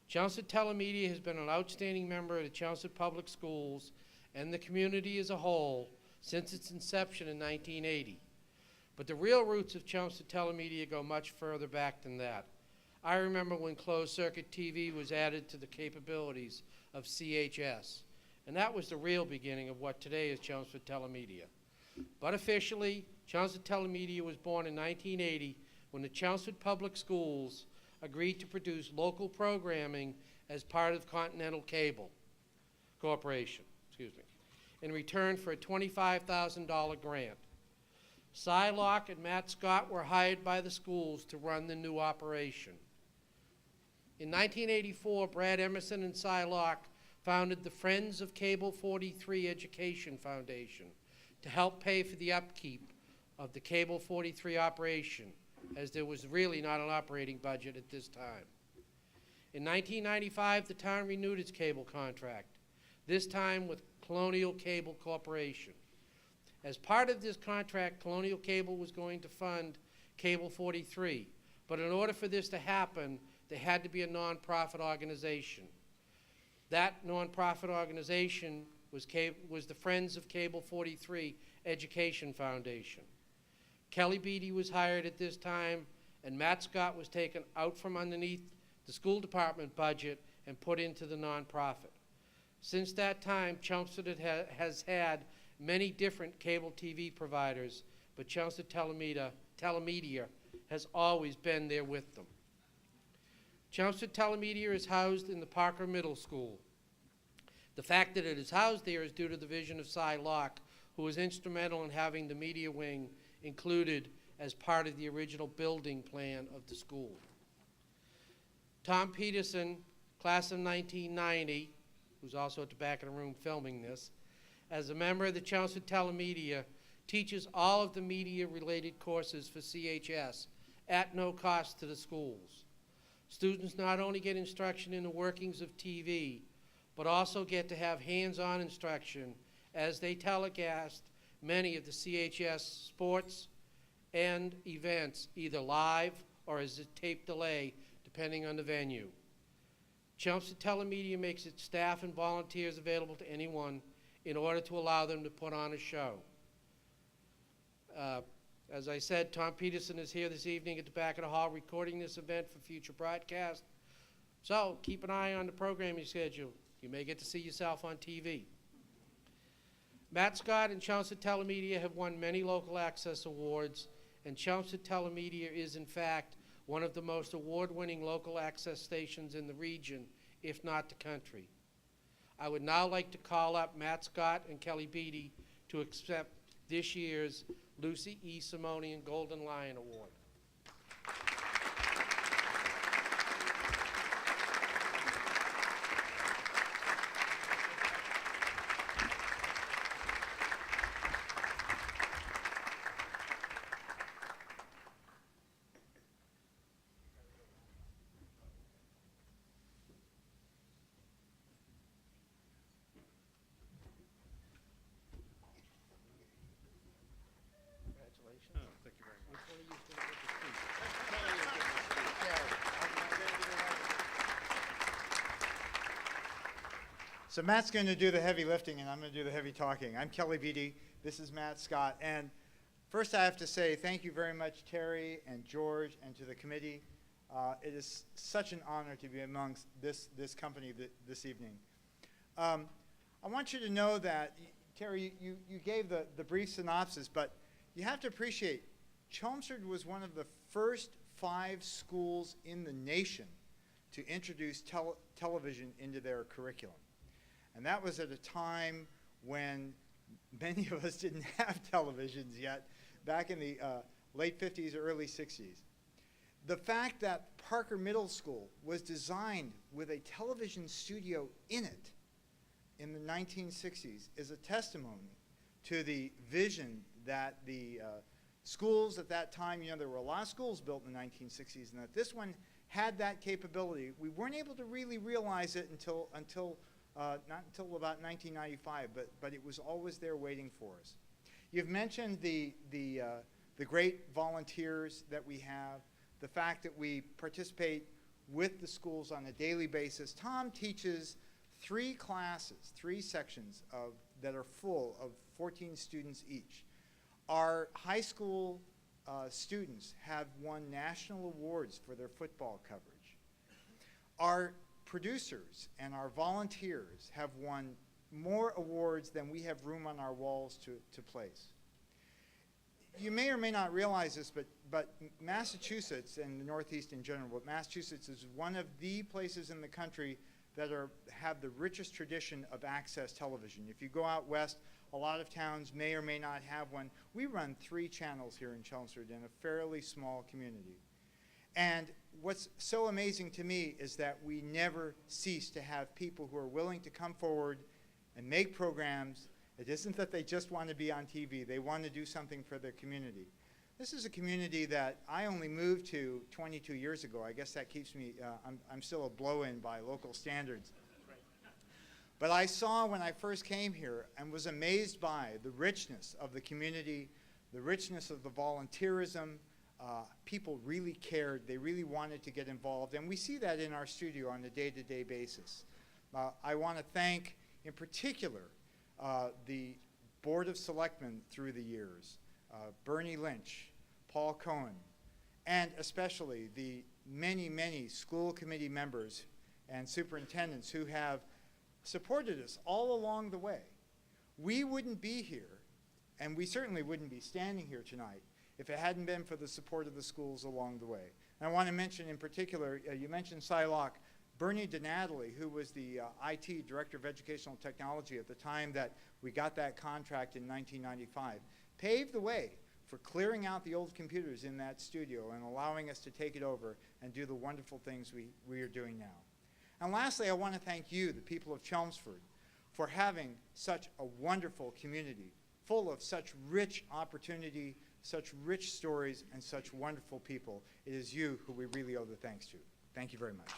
Chelmsford Telemedia has been an outstanding member of the Chelmsford Public Schools and the community as a whole since its inception in 1980. But the real roots of Chelmsford Telemedia go much further back than that. I remember when closed-circuit TV was added to the capabilities of CHS, and that was the real beginning of what today is Chelmsford Telemedia. But officially, Chelmsford Telemedia was born in 1980 when the Chelmsford Public Schools agreed to produce local programming as part of Continental Cable Corporation, in return for a $25,000 grant. Cy Locke and Matt Scott were hired by the schools to run the new operation. In 1984, Brad Emerson and Cy Locke founded the Friends of Cable 43 Education Foundation to help pay for the upkeep of the Cable 43 operation, as there was really not an operating budget at this time. In 1995, the town renewed its cable contract, this time with Colonial Cable Corporation. As part of this contract, Colonial Cable was going to fund Cable 43, but in order for this to happen, there had to be a nonprofit organization. That nonprofit organization was the Friends of Cable 43 Education Foundation. Kelly Beatty was hired at this time, and Matt Scott was taken out from underneath the school department budget and put into the nonprofit. Since that time, Chelmsford has had many different cable TV providers, but Chelmsford Telemedia has always been there with them. Chelmsford Telemedia is housed in the Parker Middle School. The fact that it is housed there is due to the vision of Cy Locke, who was instrumental in having the media wing included as part of the original building plan of the school. Tom Peterson, class of 1990, who's also at the back of the room filming this, as a member of the Chelmsford Telemedia, teaches all of the media-related courses for CHS at no cost to the schools. Students not only get instruction in the workings of TV, but also get to have hands-on instruction as they telecast many of the CHS sports and events, either live or as a tape delay, depending on the venue. Chelmsford Telemedia makes its staff and volunteers available to anyone in order to allow them to put on a show. As I said, Tom Peterson is here this evening at the back of the hall recording this event for future broadcast. So keep an eye on the programming schedule. You may get to see yourself on TV. Matt Scott and Chelmsford Telemedia have won many local access awards, and Chelmsford Telemedia is, in fact, one of the most award-winning local access stations in the region, if not the country. I would now like to call up Matt Scott and Kelly Beatty to accept this year's Lucy E. Simonian Golden Lion Award. Congratulations. Oh, thank you very much. Which one of you is gonna get So Matt's going to do the heavy lifting, and I'm going to do the heavy talking. I'm Kelly Beatty. This is Matt Scott. And first I have to say thank you very much, Terry and George, and to the committee. It is such an honor to be amongst this company this evening. I want you to know that, Terry, you gave the brief synopsis, but you have to appreciate Chelmsford was one of the first 5 schools in the nation to introduce television into their curriculum. And that was at a time when many of us didn't have televisions yet, back in the late 50s or early 60s. The fact that Parker Middle School was designed with a television studio in it in the 1960s is a testimony to the vision that the schools at that time, there were a lot of schools built in the 1960s, and that this one had that capability. We weren't able to really realize it until not until about 1995, but it was always there waiting for us. You've mentioned the great volunteers that we have, the fact that we participate with the schools on a daily basis. Tom teaches 3 classes, 3 sections that are full of 14 students each. Our high school students have won national awards for their football coverage. Our producers and our volunteers have won more awards than we have room on our walls to place. You may or may not realize this, but Massachusetts and the Northeast in general, but Massachusetts is one of the places in the country that have the richest tradition of access television. If you go out west, a lot of towns may or may not have one. We run 3 channels here in Chelmsford in a fairly small community. And what's so amazing to me is that we never cease to have people who are willing to come forward and make programs. It isn't that they just want to be on TV. They want to do something for their community. This is a community that I only moved to 22 years ago. I guess that keeps me, I'm still a blow-in by local standards. But I saw when I first came here and was amazed by the richness of the community, the richness of the volunteerism. People really cared. They really wanted to get involved. And we see that in our studio on a day-to-day basis. I want to thank, in particular, the Board of Selectmen through the years, Bernie Lynch, Paul Cohen, and especially the many, many school committee members and superintendents who have supported us all along the way. We wouldn't be here, and we certainly wouldn't be standing here tonight if it hadn't been for the support of the schools along the way. And I want to mention in particular, you mentioned Silock, Bernie DiNatale, who was the IT Director of Educational Technology at the time that we got that contract in 1995, paved the way for clearing out the old computers in that studio and allowing us to take it over and do the wonderful things we are doing now. And lastly, I want to thank you, the people of Chelmsford, for having such a wonderful community, full of such rich opportunity, such rich stories, and such wonderful people. It is you who we really owe the thanks to. Thank you very much.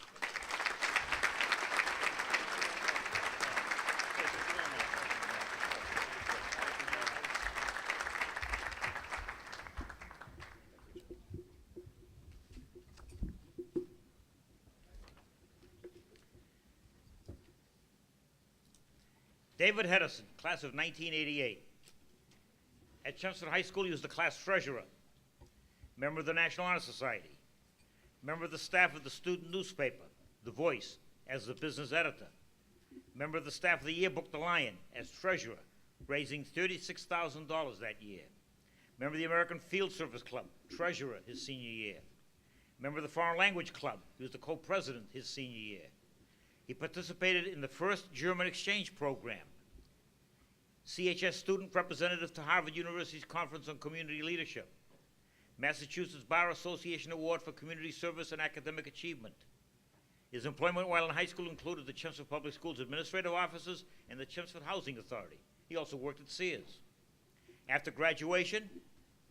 David Hedison, class of 1988. At Chelmsford High School, he was the class treasurer, member of the National Honor Society, member of the staff of the student newspaper, The Voice, as the business editor, member of the staff of the yearbook, The Lion, as treasurer, raising $36,000 that year, member of the American Field Service Club, treasurer his senior year, member of the Foreign Language Club, he was the co-president his senior year. He participated in the first German exchange program, CHS student representative to Harvard University's Conference on Community Leadership, Massachusetts Bar Association Award for Community Service and Academic Achievement. His employment while in high school included the Chelmsford Public Schools Administrative Offices and the Chelmsford Housing Authority. He also worked at Sears. After graduation,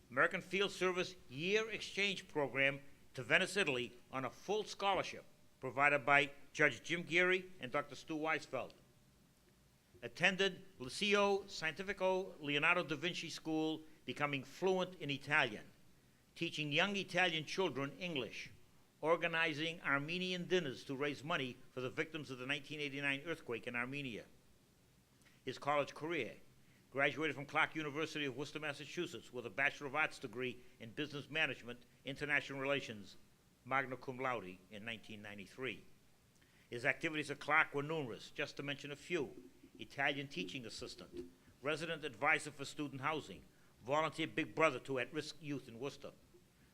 American Field Service Year Exchange Program to Venice, Italy on a full scholarship provided by Judge Jim Geary and Dr. Stu Weisfeld. Attended Liceo Scientifico Leonardo da Vinci School, becoming fluent in Italian, teaching young Italian children English, organizing Armenian dinners to raise money for the victims of the 1989 earthquake in Armenia. His college career: graduated from Clark University of Worcester, Massachusetts, with a Bachelor of Arts degree in Business Management, International Relations, magna cum laude, in 1993. His activities at Clark were numerous, just to mention a few: Italian teaching assistant, resident advisor for student housing, volunteer big brother to at-risk youth in Worcester,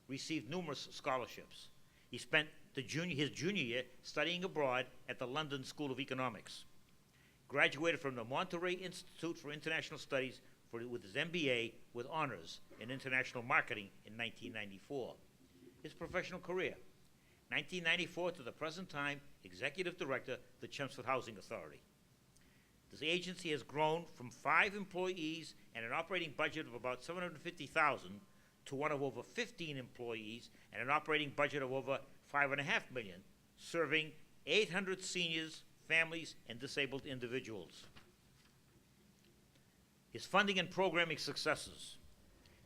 received numerous scholarships. He spent his junior year studying abroad at the London School of Economics. Graduated from the Monterey Institute for International Studies with his MBA with honors in international marketing in 1994. His professional career: 1994 to the present time, Executive Director, the Chelmsford Housing Authority. This agency has grown from 5 employees and an operating budget of about $750,000 to one of over 15 employees and an operating budget of over $5.5 million, serving 800 seniors, families, and disabled individuals. His funding and programming successes: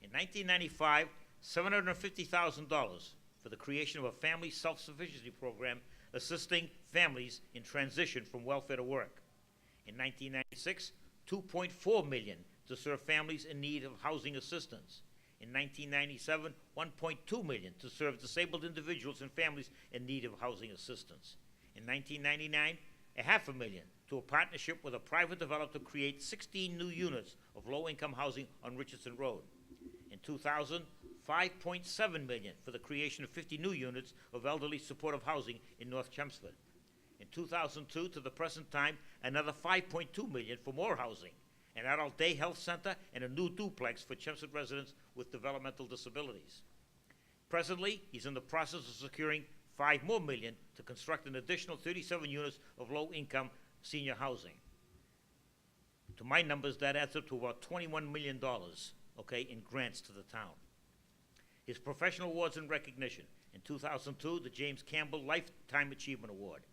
in 1995, $750,000 for the creation of a family self-sufficiency program assisting families in transition from welfare to work. In 1996, $2.4 million to serve families in need of housing assistance. In 1997, $1.2 million to serve disabled individuals and families in need of housing assistance. In 1999, $500,000 to a partnership with a private developer to create 16 new units of low-income housing on Richardson Road. In 2000, $5.7 million for the creation of 50 new units of elderly supportive housing in North Chelmsford. In 2002 to the present time, another $5.2 million for more housing, an adult day health center, and a new duplex for Chelmsford residents with developmental disabilities. Presently, he's in the process of securing $5 more million to construct an additional 37 units of low-income senior housing. To my numbers, that adds up to about $21 million, in grants to the town. His professional awards and recognition: in 2002, the James Campbell Lifetime Achievement Award.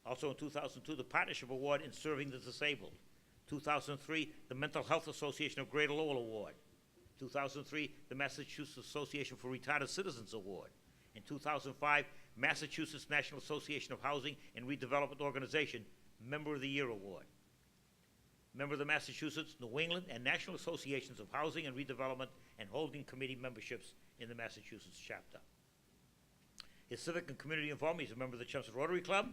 Also in 2002, the Partnership Award in Serving the Disabled. 2003, the Mental Health Association of Greater Lowell Award. 2003, the Massachusetts Association for Retired Citizens Award. In 2005, Massachusetts National Association of Housing and Redevelopment Organization Member of the Year Award. Member of the Massachusetts, New England, and National Associations of Housing and Redevelopment and Holding Committee memberships in the Massachusetts chapter. His civic and community involvement: he's a member of the Chelmsford Rotary Club,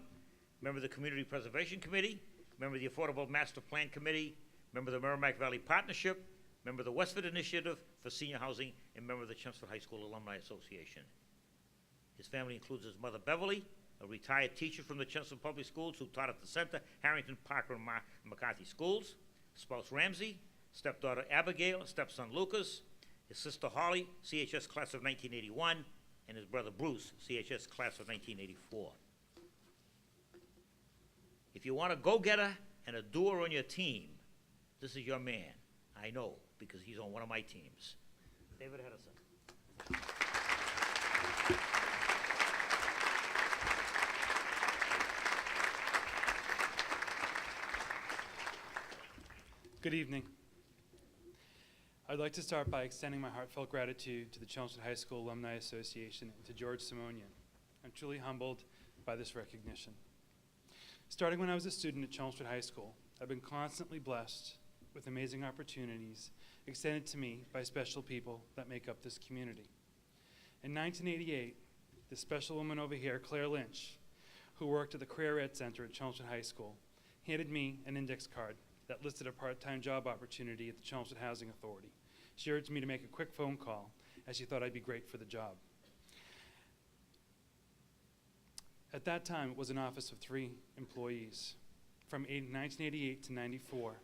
member of the Community Preservation Committee, member of the Affordable Master Plan Committee, member of the Merrimack Valley Partnership, member of the Westford Initiative for Senior Housing, and member of the Chelmsford High School Alumni Association. His family includes his mother, Beverly, a retired teacher from the Chelmsford Public Schools who taught at the Center, Harrington, Parker, and McCarthy Schools, spouse Ramsey, stepdaughter Abigail, stepson Lucas, his sister Holly, CHS class of 1981, and his brother Bruce, CHS class of 1984. If you want a go-getter and a doer on your team, this is your man. I know, because he's on one of my teams. David Hedison. Good evening. I'd like to start by extending my heartfelt gratitude to the Chelmsford High School Alumni Association and to George Simonian. I'm truly humbled by this recognition. Starting when I was a student at Chelmsford High School, I've been constantly blessed with amazing opportunities extended to me by special people that make up this community. In 1988, this special woman over here, Claire Lynch, who worked at the Career Ed Center at Chelmsford High School, handed me an index card that listed a part-time job opportunity at the Chelmsford Housing Authority. She urged me to make a quick phone call as she thought I'd be great for the job. At that time, it was an office of 3 employees. From 1988 to 94,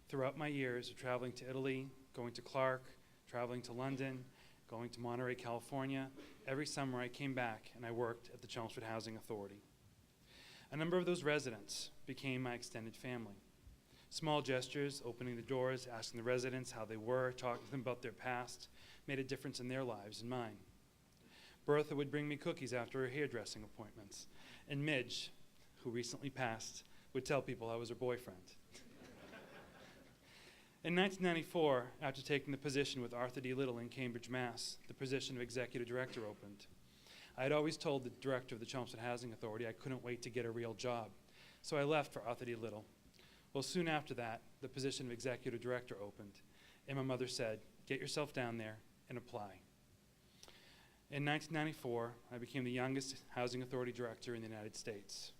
throughout my years of traveling to Italy, going to Clark, traveling to London, going to Monterey, California, every summer I came back and I worked at the Chelmsford Housing Authority. A number of those residents became my extended family. Small gestures, opening the doors, asking the residents how they were, talking to them about their past, made a difference in their lives and mine. Bertha would bring me cookies after her hairdressing appointments, and Midge, who recently passed, would tell people I was her boyfriend. In 1994, after taking the position with Arthur D. Little in Cambridge, Mass., the position of executive director opened. I had always told the director of the Chelmsford Housing Authority I couldn't wait to get a real job, so I left for Arthur D. Little. Well, soon after that, the position of executive director opened, and my mother said, "Get yourself down there and apply." In 1994, I became the youngest housing authority director in the United States.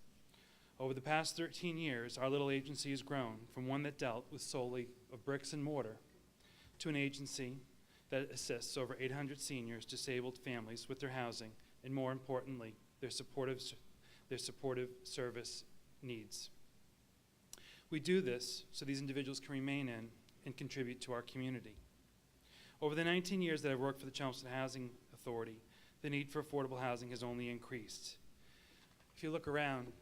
Over the past 13 years, our little agency has grown from one that dealt with solely of bricks and mortar to an agency that assists over 800 seniors, disabled families with their housing, and more importantly, their supportive service needs. We do this so these individuals can remain in and contribute to our community. Over the 19 years that I've worked for the Chelmsford Housing Authority, the need for affordable housing has only increased. If you look around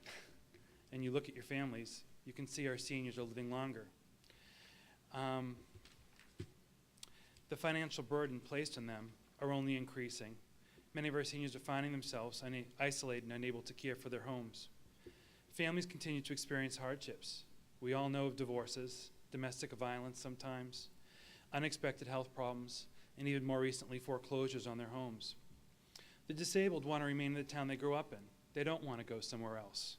and you look at your families, you can see our seniors are living longer. The financial burden placed on them are only increasing. Many of our seniors are finding themselves isolated and unable to care for their homes. Families continue to experience hardships. We all know of divorces, domestic violence sometimes, unexpected health problems, and even more recently, foreclosures on their homes. The disabled want to remain in the town they grew up in. They don't want to go somewhere else.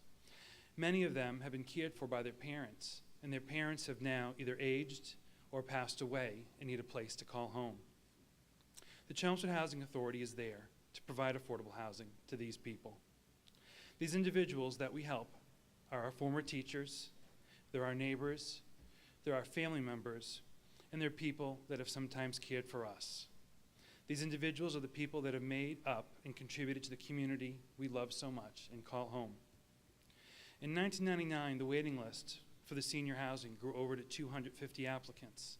Many of them have been cared for by their parents, and their parents have now either aged or passed away and need a place to call home. The Chelmsford Housing Authority is there to provide affordable housing to these people. These individuals that we help are our former teachers, they're our neighbors, they're our family members, and they're people that have sometimes cared for us. These individuals are the people that have made up and contributed to the community we love so much and call home. In 1999, the waiting list for the senior housing grew over to 250 applicants.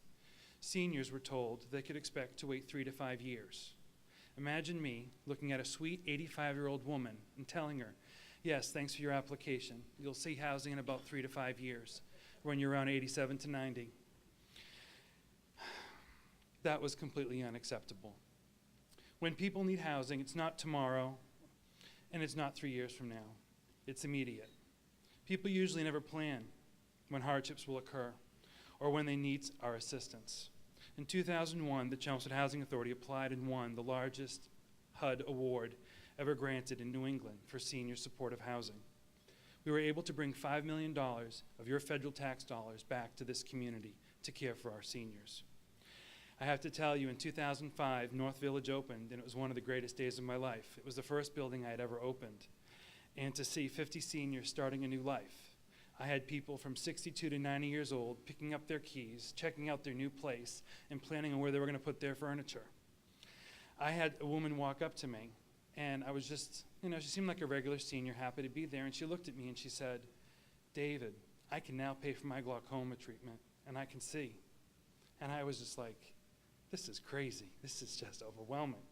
Seniors were told they could expect to wait 3 to 5 years. Imagine me looking at a sweet 85-year-old woman and telling her, "Yes, thanks for your application. You'll see housing in about 3 to 5 years," when you're around 87 to 90. That was completely unacceptable. When people need housing, it's not tomorrow, and it's not 3 years from now. It's immediate. People usually never plan when hardships will occur or when they need our assistance. In 2001, the Chelmsford Housing Authority applied and won the largest HUD award ever granted in New England for senior supportive housing. We were able to bring $5 million of your federal tax dollars back to this community to care for our seniors. I have to tell you, in 2005, North Village opened, and it was one of the greatest days of my life. It was the first building I had ever opened. And to see 50 seniors starting a new life. I had people from 62 to 90 years old picking up their keys, checking out their new place, and planning on where they were going to put their furniture. I had a woman walk up to me, and I was just, she seemed like a regular senior, happy to be there, and she looked at me and she said, "David, I can now pay for my glaucoma treatment, and I can see." And I was just like, this is crazy. This is just overwhelming.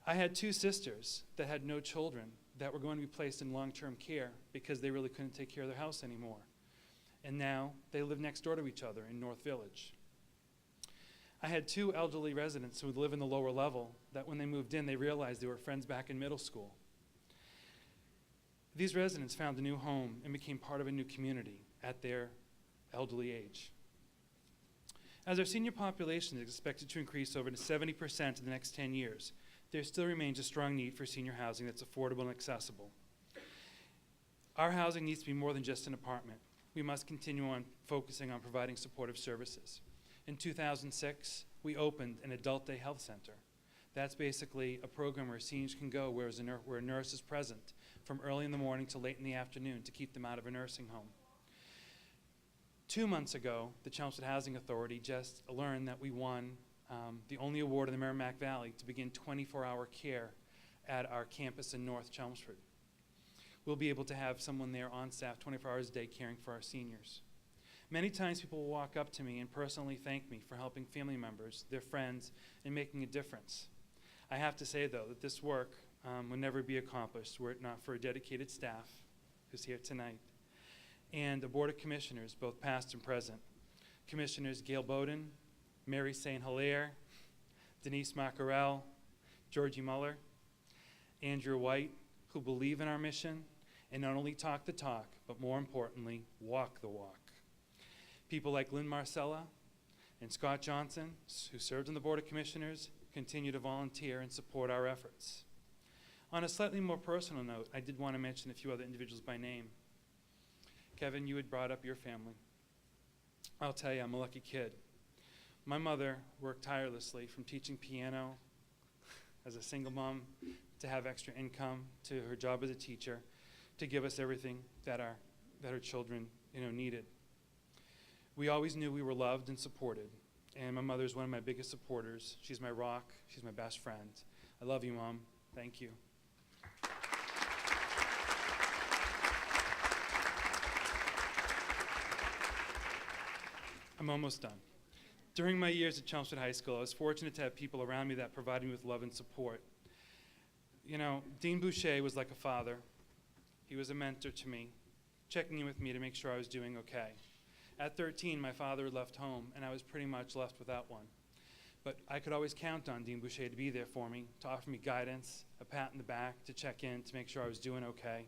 I had 2 sisters that had no children that were going to be placed in long-term care because they really couldn't take care of their house anymore. And now they live next door to each other in North Village. I had 2 elderly residents who would live in the lower level that when they moved in, they realized they were friends back in middle school. These residents found a new home and became part of a new community at their elderly age. As our senior population is expected to increase over to 70% in the next 10 years, there still remains a strong need for senior housing that's affordable and accessible. Our housing needs to be more than just an apartment. We must continue on focusing on providing supportive services. In 2006, we opened an adult day health center. That's basically a program where seniors can go where a nurse is present from early in the morning to late in the afternoon to keep them out of a nursing home. 2 months ago, the Chelmsford Housing Authority just learned that we won the only award in the Merrimack Valley to begin 24-hour care at our campus in North Chelmsford. We'll be able to have someone there on staff 24 hours a day caring for our seniors. Many times people will walk up to me and personally thank me for helping family members, their friends, and making a difference. I have to say, though, that this work would never be accomplished were it not for a dedicated staff who's here tonight and a board of commissioners, both past and present. Commissioners Gail Bowden, Mary St. Hilaire, Denise Maccarell, Georgie Muller, Andrew White, who believe in our mission and not only talk the talk, but more importantly, walk the walk. People like Lynne Marcella and Scott Johnson, who served on the Board of Commissioners, continue to volunteer and support our efforts. On a slightly more personal note, I did want to mention a few other individuals by name. Kevin, you had brought up your family. I'll tell you, I'm a lucky kid. My mother worked tirelessly from teaching piano as a single mom to have extra income to her job as a teacher to give us everything that our children needed. We always knew we were loved and supported, and my mother's one of my biggest supporters. She's my rock. She's my best friend. I love you, Mom. Thank you. I'm almost done. During my years at Chelmsford High School, I was fortunate to have people around me that provided me with love and support. Dean Boucher was like a father. He was a mentor to me, checking in with me to make sure I was doing okay. At 13, my father left home, and I was pretty much left without one. But I could always count on Dean Boucher to be there for me, to offer me guidance, a pat in the back, to check in, to make sure I was doing okay.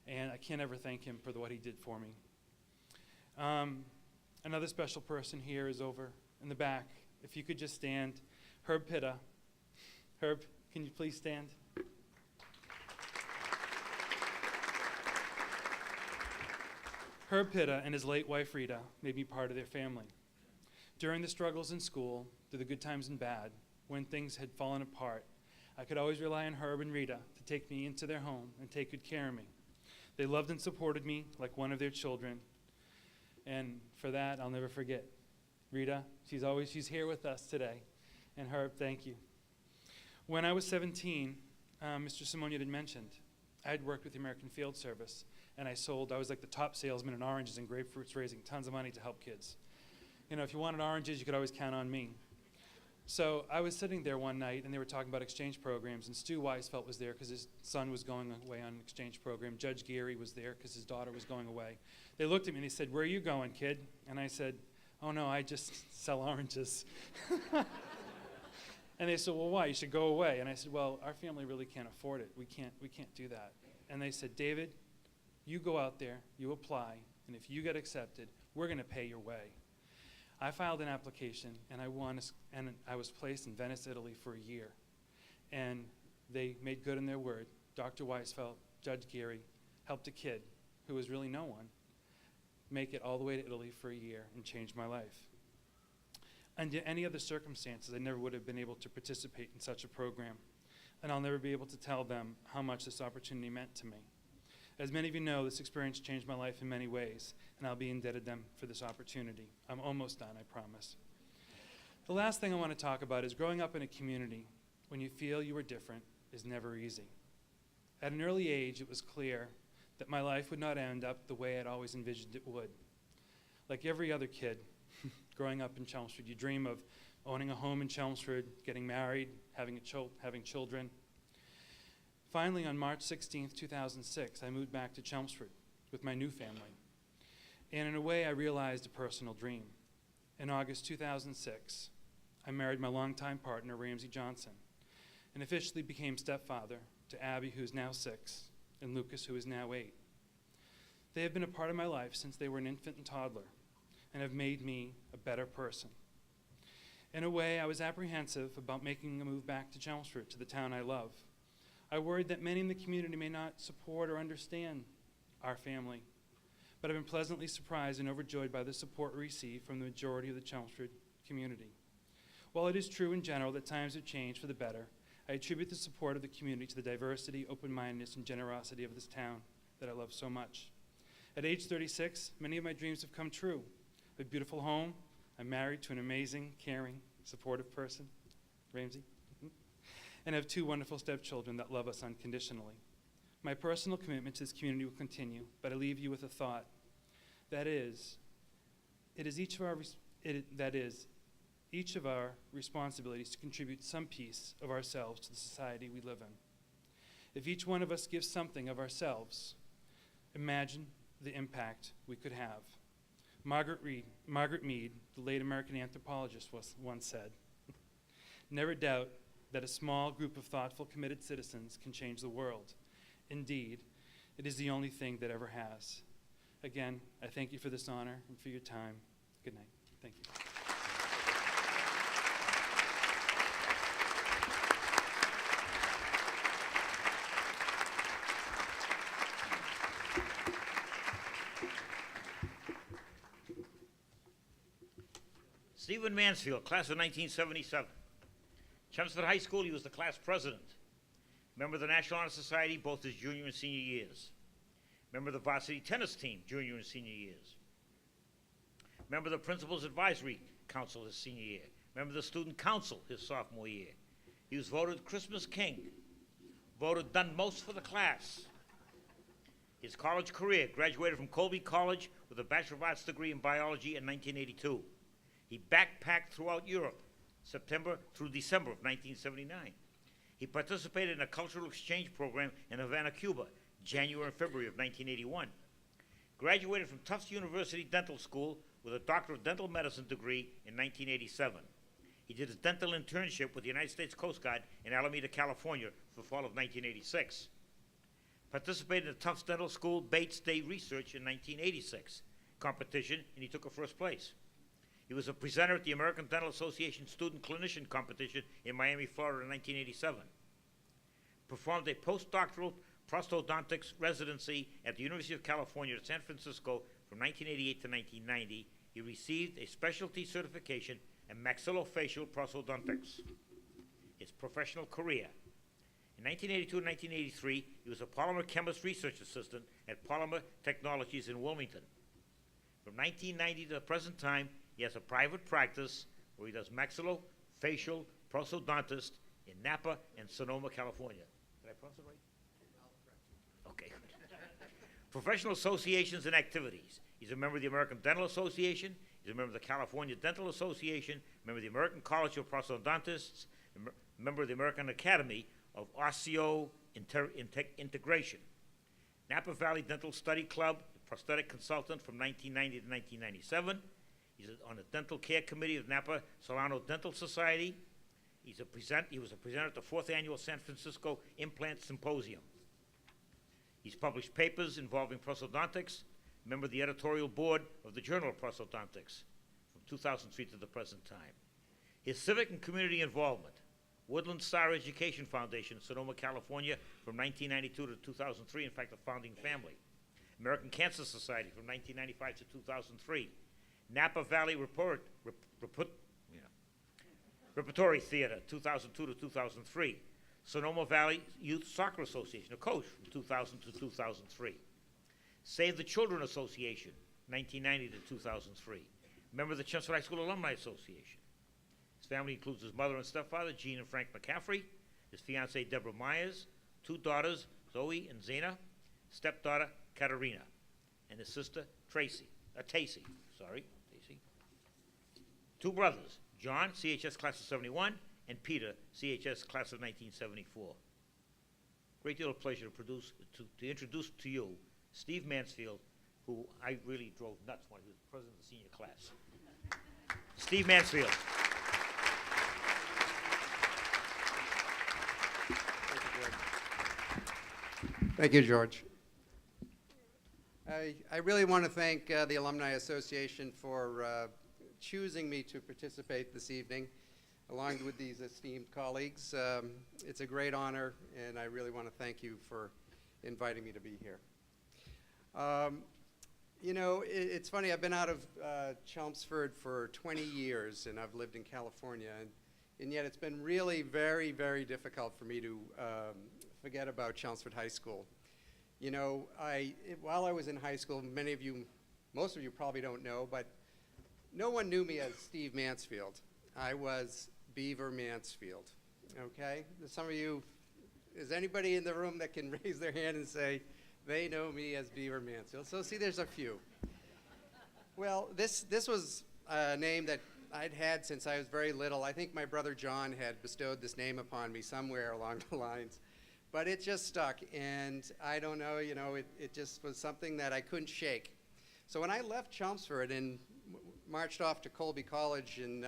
And I can't ever thank him for what he did for me. Another special person here is over in the back. If you could just stand. Herb Pitta. Herb, can you please stand? Herb Pitta and his late wife Rita made me part of their family. During the struggles in school, through the good times and bad, when things had fallen apart, I could always rely on Herb and Rita to take me into their home and take good care of me. They loved and supported me like one of their children, and for that, I'll never forget. Rita, she's here with us today, and Herb, thank you. When I was 17, Mr. Simonian had mentioned, I had worked with the American Field Service, and I was like the top salesman in oranges and grapefruits, raising tons of money to help kids. If you wanted oranges, you could always count on me. So I was sitting there one night, and they were talking about exchange programs, and Stu Weisfeld was there because his son was going away on an exchange program. Judge Geary was there because his daughter was going away. They looked at me and they said, "Where are you going, kid?" And I said, "Oh no, I just sell oranges." And they said, "Well, why? You should go away." And I said, "Well, our family really can't afford it. We can't do that." And they said, "David, you go out there, you apply, and if you get accepted, we're going to pay your way." I filed an application, and I was placed in Venice, Italy for a year. And they made good on their word. Dr. Weisfeld, Judge Geary, helped a kid who was really no one make it all the way to Italy for a year and change my life. Under any other circumstances, I never would have been able to participate in such a program. And I'll never be able to tell them how much this opportunity meant to me. As many of you know, this experience changed my life in many ways, and I'll be indebted them for this opportunity. I'm almost done, I promise. The last thing I want to talk about is growing up in a community when you feel you are different is never easy. At an early age, it was clear that my life would not end up the way I'd always envisioned it would. Like every other kid growing up in Chelmsford, you dream of owning a home in Chelmsford, getting married, having children. Finally, on March 16th, 2006, I moved back to Chelmsford with my new family. And in a way, I realized a personal dream. In August 2006, I married my longtime partner, Ramsey Johnson, and officially became stepfather to Abby, who is now 6, and Lucas, who is now 8. They have been a part of my life since they were an infant and toddler, and have made me a better person. In a way, I was apprehensive about making a move back to Chelmsford, to the town I love. I worried that many in the community may not support or understand our family, but I've been pleasantly surprised and overjoyed by the support we receive from the majority of the Chelmsford community. While it is true in general that times have changed for the better, I attribute the support of the community to the diversity, open-mindedness, and generosity of this town that I love so much. At age 36, many of my dreams have come true. I have a beautiful home. I'm married to an amazing, caring, supportive person, Ramsey, and have 2 wonderful stepchildren that love us unconditionally. My personal commitment to this community will continue, but I leave you with a thought. That is, each of our responsibilities to contribute some piece of ourselves to the society we live in. If each one of us gives something of ourselves, imagine the impact we could have. Margaret Mead, the late American anthropologist, once said, "Never doubt that a small group of thoughtful, committed citizens can change the world. Indeed, it is the only thing that ever has." Again, I thank you for this honor and for your time. Good night. Thank you. Stephen Mansfield, class of 1977. Chelmsford High School, he was the class president. Member of the National Honor Society, both his junior and senior years. Member of the varsity tennis team, junior and senior years. Member of the Principal's Advisory Council his senior year. Member of the Student Council his sophomore year. He was voted Christmas King. Voted done most for the class. His college career, graduated from Colby College with a Bachelor of Arts degree in biology in 1982. He backpacked throughout Europe, September through December of 1979. He participated in a cultural exchange program in Havana, Cuba, January and February of 1981. Graduated from Tufts University Dental School with a Doctor of Dental Medicine degree in 1987. He did his dental internship with the United States Coast Guard in Alameda, California for the fall of 1986. Participated in the Tufts Dental School Bates Day Research in 1986 competition, and he took a first place. He was a presenter at the American Dental Association Student Clinician Competition in Miami, Florida in 1987. Performed a postdoctoral prosthodontics residency at the University of California at San Francisco from 1988 to 1990. He received a specialty certification in maxillofacial prosthodontics. His professional career. In 1982 and 1983, he was a polymer chemist research assistant at Polymer Technologies in Wilmington. From 1990 to the present time, he has a private practice where he does maxillofacial prosthodontist in Napa and Sonoma, California. Did I pronounce it right? Okay, good. Professional associations and activities. He's a member of the American Dental Association. He's a member of the California Dental Association, member of the American College of Prosthodontists, member of the American Academy of Integration. Napa Valley Dental Study Club, prosthetic consultant from 1990 to 1997. He's on the Dental Care Committee of Napa Solano Dental Society. He was a presenter at the 4th Annual San Francisco Implant Symposium. He's published papers involving prosthodontics, member of the editorial board of the Journal of Prosthodontics from 2003 to the present time. His civic and community involvement, Woodland Star Education Foundation, Sonoma, California, from 1992 to 2003, in fact, a founding family. American Cancer Society from 1995 to 2003. Napa Valley Repertory Theater, 2002 to 2003. Sonoma Valley Youth Soccer Association, a coach from 2000 to 2003. Save the Children Association, 1990 to 2003. Member of the Chelmsford High School Alumni Association. His family includes his mother and stepfather, Gene and Frank McCaffrey, his fiancée, Deborah Myers, 2 daughters, Zoe and Zena, stepdaughter, Katerina, and his sister, Tacy. 2 brothers, John, CHS class of 71, and Peter, CHS class of 1974. Great deal of pleasure to introduce to you Steve Mansfield, who I really drove nuts when he was president of the senior class. Steve Mansfield. Thank you, George. I really want to thank the Alumni Association for choosing me to participate this evening, along with these esteemed colleagues. It's a great honor, and I really want to thank you for inviting me to be here. You know, it's funny, I've been out of Chelmsford for 20 years, and I've lived in California, and yet it's been really very, very difficult for me to forget about Chelmsford High School. You know, while I was in high school, most of you probably don't know, but no one knew me as Steve Mansfield. I was Beaver Mansfield, okay? Some of you, is anybody in the room that can raise their hand and say, they know me as Beaver Mansfield? So see, there's a few. Well, this was a name that I'd had since I was very little. I think my brother John had bestowed this name upon me somewhere along the lines. But it just stuck, and I don't know, you know, it just was something that I couldn't shake. So when I left Chelmsford and marched off to Colby College in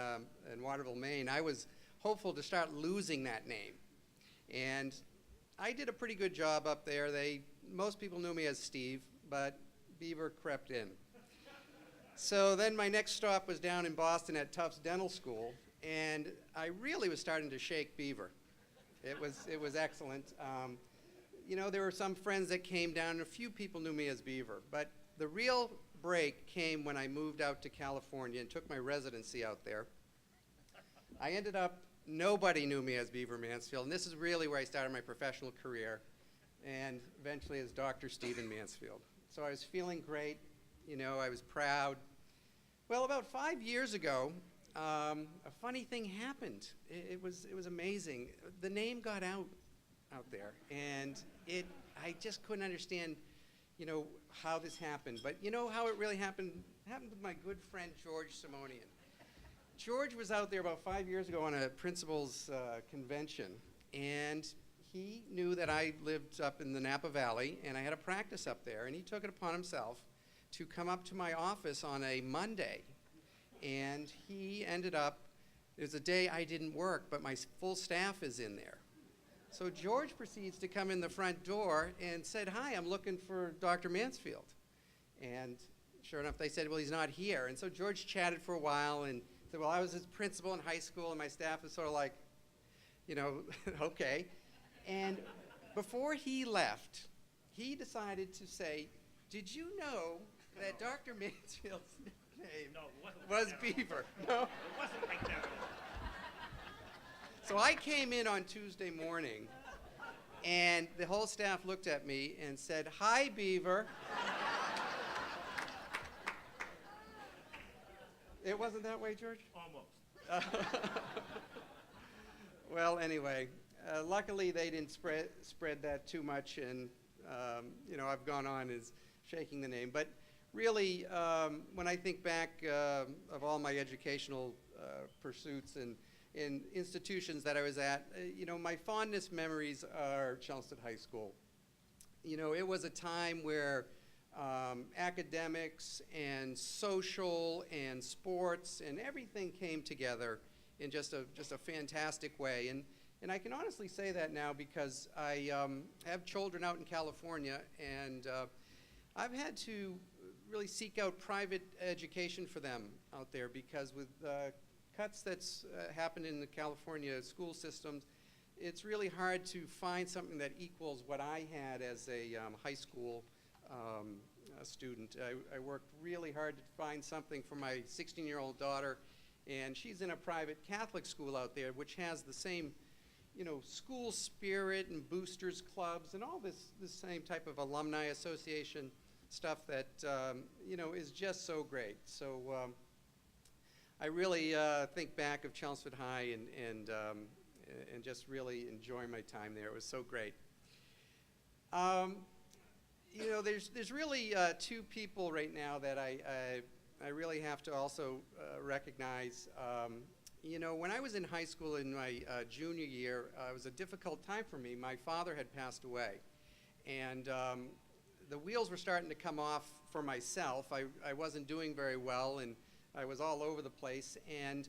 Waterville, Maine, I was hopeful to start losing that name. And I did a pretty good job up there. Most people knew me as Steve, but Beaver crept in. So then my next stop was down in Boston at Tufts Dental School, and I really was starting to shake Beaver. It was excellent. You know, there were some friends that came down, and a few people knew me as Beaver, but the real break came when I moved out to California and took my residency out there. I ended up, nobody knew me as Beaver Mansfield, and this is really where I started my professional career, and eventually as Dr. Stephen Mansfield. So I was feeling great, you know, I was proud. Well, about 5 years ago, a funny thing happened. It was amazing. The name got out there, and I just couldn't understand, you know, how this happened. But you know how it really happened? It happened with my good friend George Simonian. George was out there about 5 years ago on a principal's convention, and he knew that I lived up in the Napa Valley, and I had a practice up there, and he took it upon himself to come up to my office on a Monday, and he ended up, it was a day I didn't work, but my full staff is in there. So George proceeds to come in the front door and said, "Hi, I'm looking for Dr. Mansfield." And sure enough, they said, "Well, he's not here." And so George chatted for a while and said, "Well, I was his principal in high school, and my staff is sort of like, you know, okay." And before he left, he decided to say, "Did you know that Dr. Mansfield's name was Beaver?" No? It wasn't like that. So I came in on Tuesday morning, and the whole staff looked at me and said, "Hi, Beaver." It wasn't that way, George? Almost. Well, anyway, luckily they didn't spread that too much, and you know, I've gone on as shaking the name. But really, when I think back of all my educational pursuits and institutions that I was at, you know, my fondest memories are Chelmsford High School. You know, it was a time where academics and social and sports and everything came together in just a fantastic way. And I can honestly say that now because I have children out in California, and I've had to really seek out private education for them out there, because with cuts that's happened in the California school systems, it's really hard to find something that equals what I had as a high school student. I worked really hard to find something for my 16-year-old daughter, and she's in a private Catholic school out there, which has the same, you know, school spirit and boosters clubs and all this same type of alumni association stuff that, you know, is just so great. So I really think back of Chelmsford High and just really enjoy my time there. It was so great. You know, there's really two people right now that I really have to also recognize. You know, when I was in high school in my junior year, it was a difficult time for me. My father had passed away, and the wheels were starting to come off for myself. I wasn't doing very well, and I was all over the place. And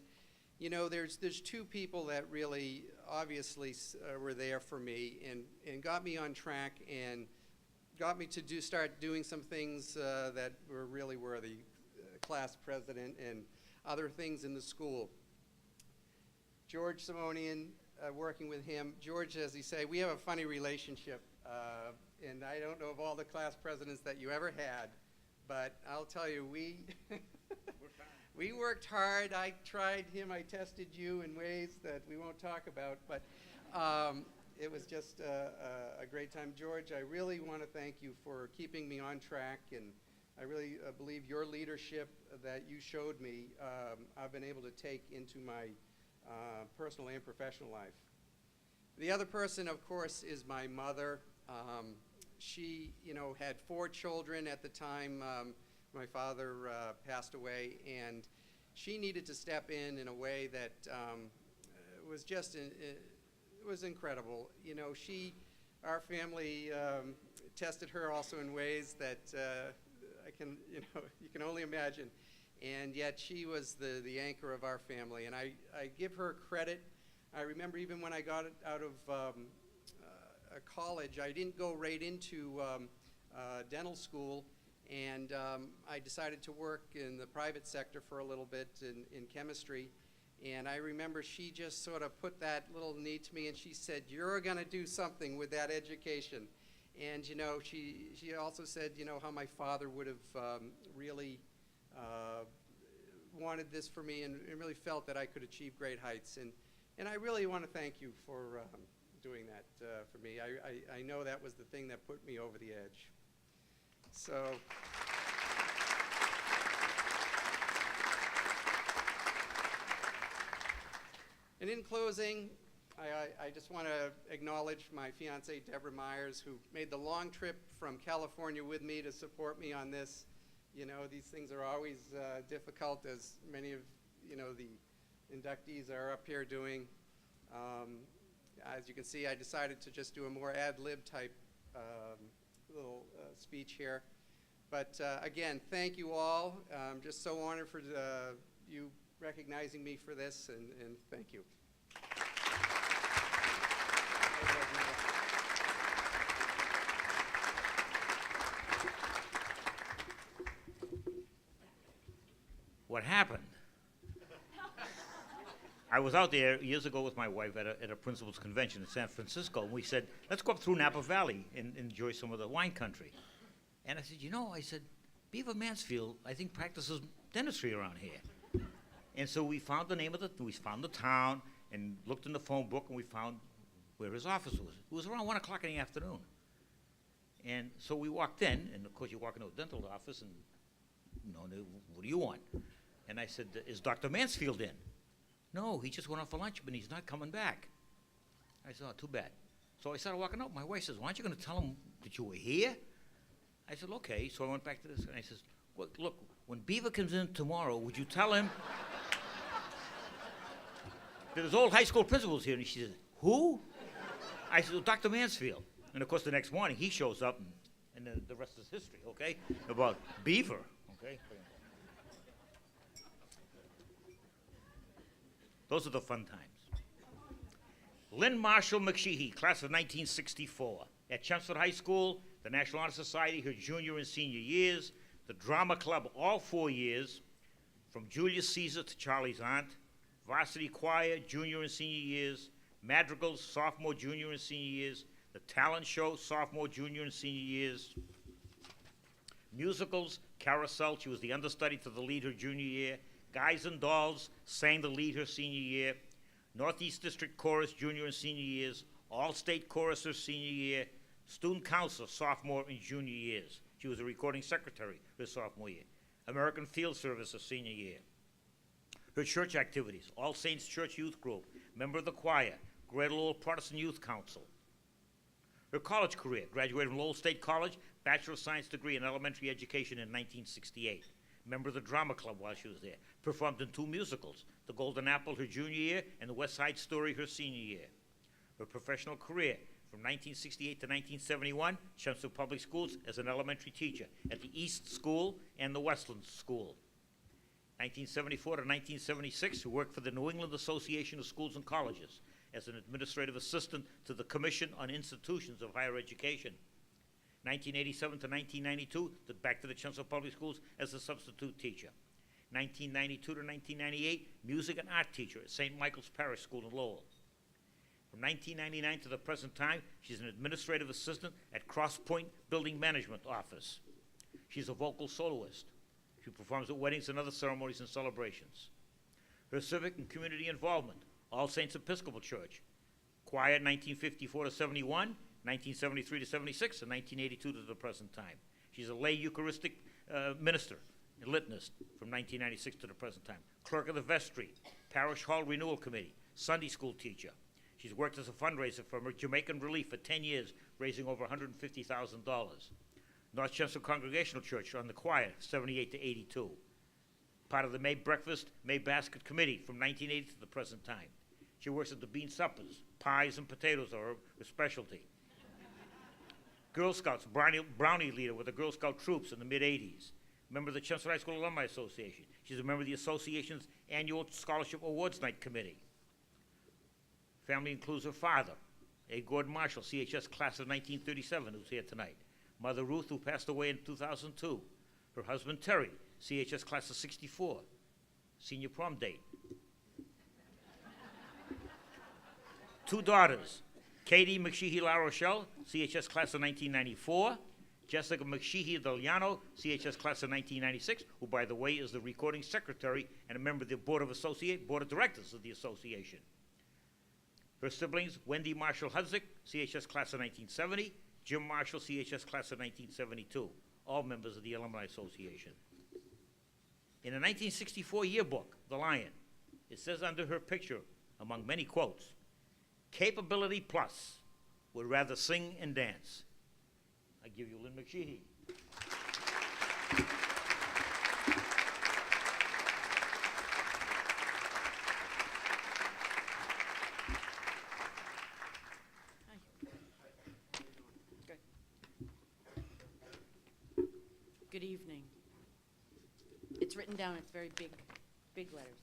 you know, there's two people that really obviously were there for me and got me on track and got me to start doing some things that were really worthy, class president and other things in the school. George Simonian, working with him. George, as he say, we have a funny relationship, and I don't know of all the class presidents that you ever had, but I'll tell you, we worked hard. I tried him, I tested you in ways that we won't talk about, but it was just a great time. George, I really want to thank you for keeping me on track, and I really believe your leadership that you showed me, I've been able to take into my personal and professional life. The other person, of course, is my mother. She, you know, had 4 children at the time my father passed away, and she needed to step in a way that was just, it was incredible. You know, our family tested her also in ways that you can only imagine. And yet she was the anchor of our family, and I give her credit. I remember even when I got out of college, I didn't go right into dental school, and I decided to work in the private sector for a little bit in chemistry. And I remember she just sort of put that little need to me, and she said, "You're going to do something with that education." And, you know, she also said, you know, how my father would have really wanted this for me and really felt that I could achieve great heights. And I really want to thank you for doing that for me. I know that was the thing that put me over the edge. So. And in closing, I just want to acknowledge my fiancée, Deborah Myers, who made the long trip from California with me to support me on this. You know, these things are always difficult, as many of, you know, the inductees are up here doing. As you can see, I decided to just do a more ad-lib type little speech here. But again, thank you all. I'm just so honored for you recognizing me for this, and thank you. What happened? I was out there years ago with my wife at a principals convention in San Francisco, and we said, let's go up through Napa Valley and enjoy some of the wine country. And I said, you know, Beaver Mansfield, I think, practices dentistry around here. And so we found the name of we found the town and looked in the phone book, and we found where his office was. It was around 1 o'clock in the afternoon. And so we walked in, and of course you walk into a dental office, and you know, what do you want? And I said, is Dr. Mansfield in? No, he just went out for lunch, but he's not coming back. I said, oh, too bad. So I started walking up. My wife says, well, aren't you going to tell him that you were here? I said, okay. So I went back to this, and I says, well, look, when Beaver comes in tomorrow, would you tell him that his old high school principal's here? And she said, who? I said, well, Dr. Mansfield. And of course, the next morning, he shows up, and then the rest is history, okay, about Beaver, okay? Those are the fun times. Lynne Marshall McSheehy, class of 1964. At Chelmsford High School, the National Honor Society, her junior and senior years, the Drama Club all 4 years, from Julius Caesar to Charlie's Aunt, varsity choir, junior and senior years, madrigals, sophomore, junior, and senior years, the talent show, sophomore, junior, and senior years, musicals, carousel, she was the understudy to the lead her junior year, Guys and Dolls, sang the lead her senior year, Northeast District Chorus, junior and senior years, All-State Chorus her senior year, Student Council, sophomore and junior years. She was a recording secretary her sophomore year, American Field Service her senior year. Her church activities, All Saints Church Youth Group, member of the choir, Greater Lowell Protestant Youth Council. Her college career, graduated from Lowell State College, Bachelor of Science degree in elementary education in 1968. Member of the Drama Club while she was there. Performed in 2 musicals, The Golden Apple her junior year and The West Side Story her senior year. Her professional career, from 1968 to 1971, Chelmsford Public Schools as an elementary teacher at the East School and the Westland School. 1974 to 1976, who worked for the New England Association of Schools and Colleges as an administrative assistant to the Commission on Institutions of Higher Education. 1987 to 1992, back to the Chelmsford Public Schools as a substitute teacher. 1992 to 1998, music and art teacher at St. Michael's Parish School in Lowell. From 1999 to the present time, she's an administrative assistant at Cross Point Building Management Office. She's a vocal soloist. She performs at weddings and other ceremonies and celebrations. Her civic and community involvement, All Saints Episcopal Church, choir 1954 to 71, 1973 to 76, and 1982 to the present time. She's a lay Eucharistic minister and litanist from 1996 to the present time. Clerk of the Vestry, Parish Hall Renewal Committee, Sunday school teacher. She's worked as a fundraiser for Jamaican Relief for 10 years, raising over $150,000. North Chelmsford Congregational Church on the choir, 78 to 82. Part of the May Breakfast, May Basket Committee from 1980 to the present time. She works at the Bean Suppers. Pies and potatoes are her specialty. Girl Scouts, brownie leader with the Girl Scout troops in the mid-'80s. Member of the Chelmsford High School Alumni Association. She's a member of the association's annual Scholarship Awards Night Committee. Family includes her father, A. Gordon Marshall, CHS class of 1937, who's here tonight. Mother Ruth, who passed away in 2002. Her husband Terry, CHS class of 64. Senior prom date. 2 daughters, Katie McSheehy La Rochelle, CHS class of 1994. Jessica McSheehy Deliano, CHS class of 1996, who, by the way, is the recording secretary and a member of the Board of Directors of the association. Her siblings, Wendy Marshall Hudzik, CHS class of 1970, Jim Marshall, CHS class of 1972, all members of the Alumni Association. In a 1964 yearbook, The Lion, it says under her picture, among many quotes, "Capability plus, would rather sing and dance." I give you Lynne McSheehy. Good evening. It's written down, it's very big letters.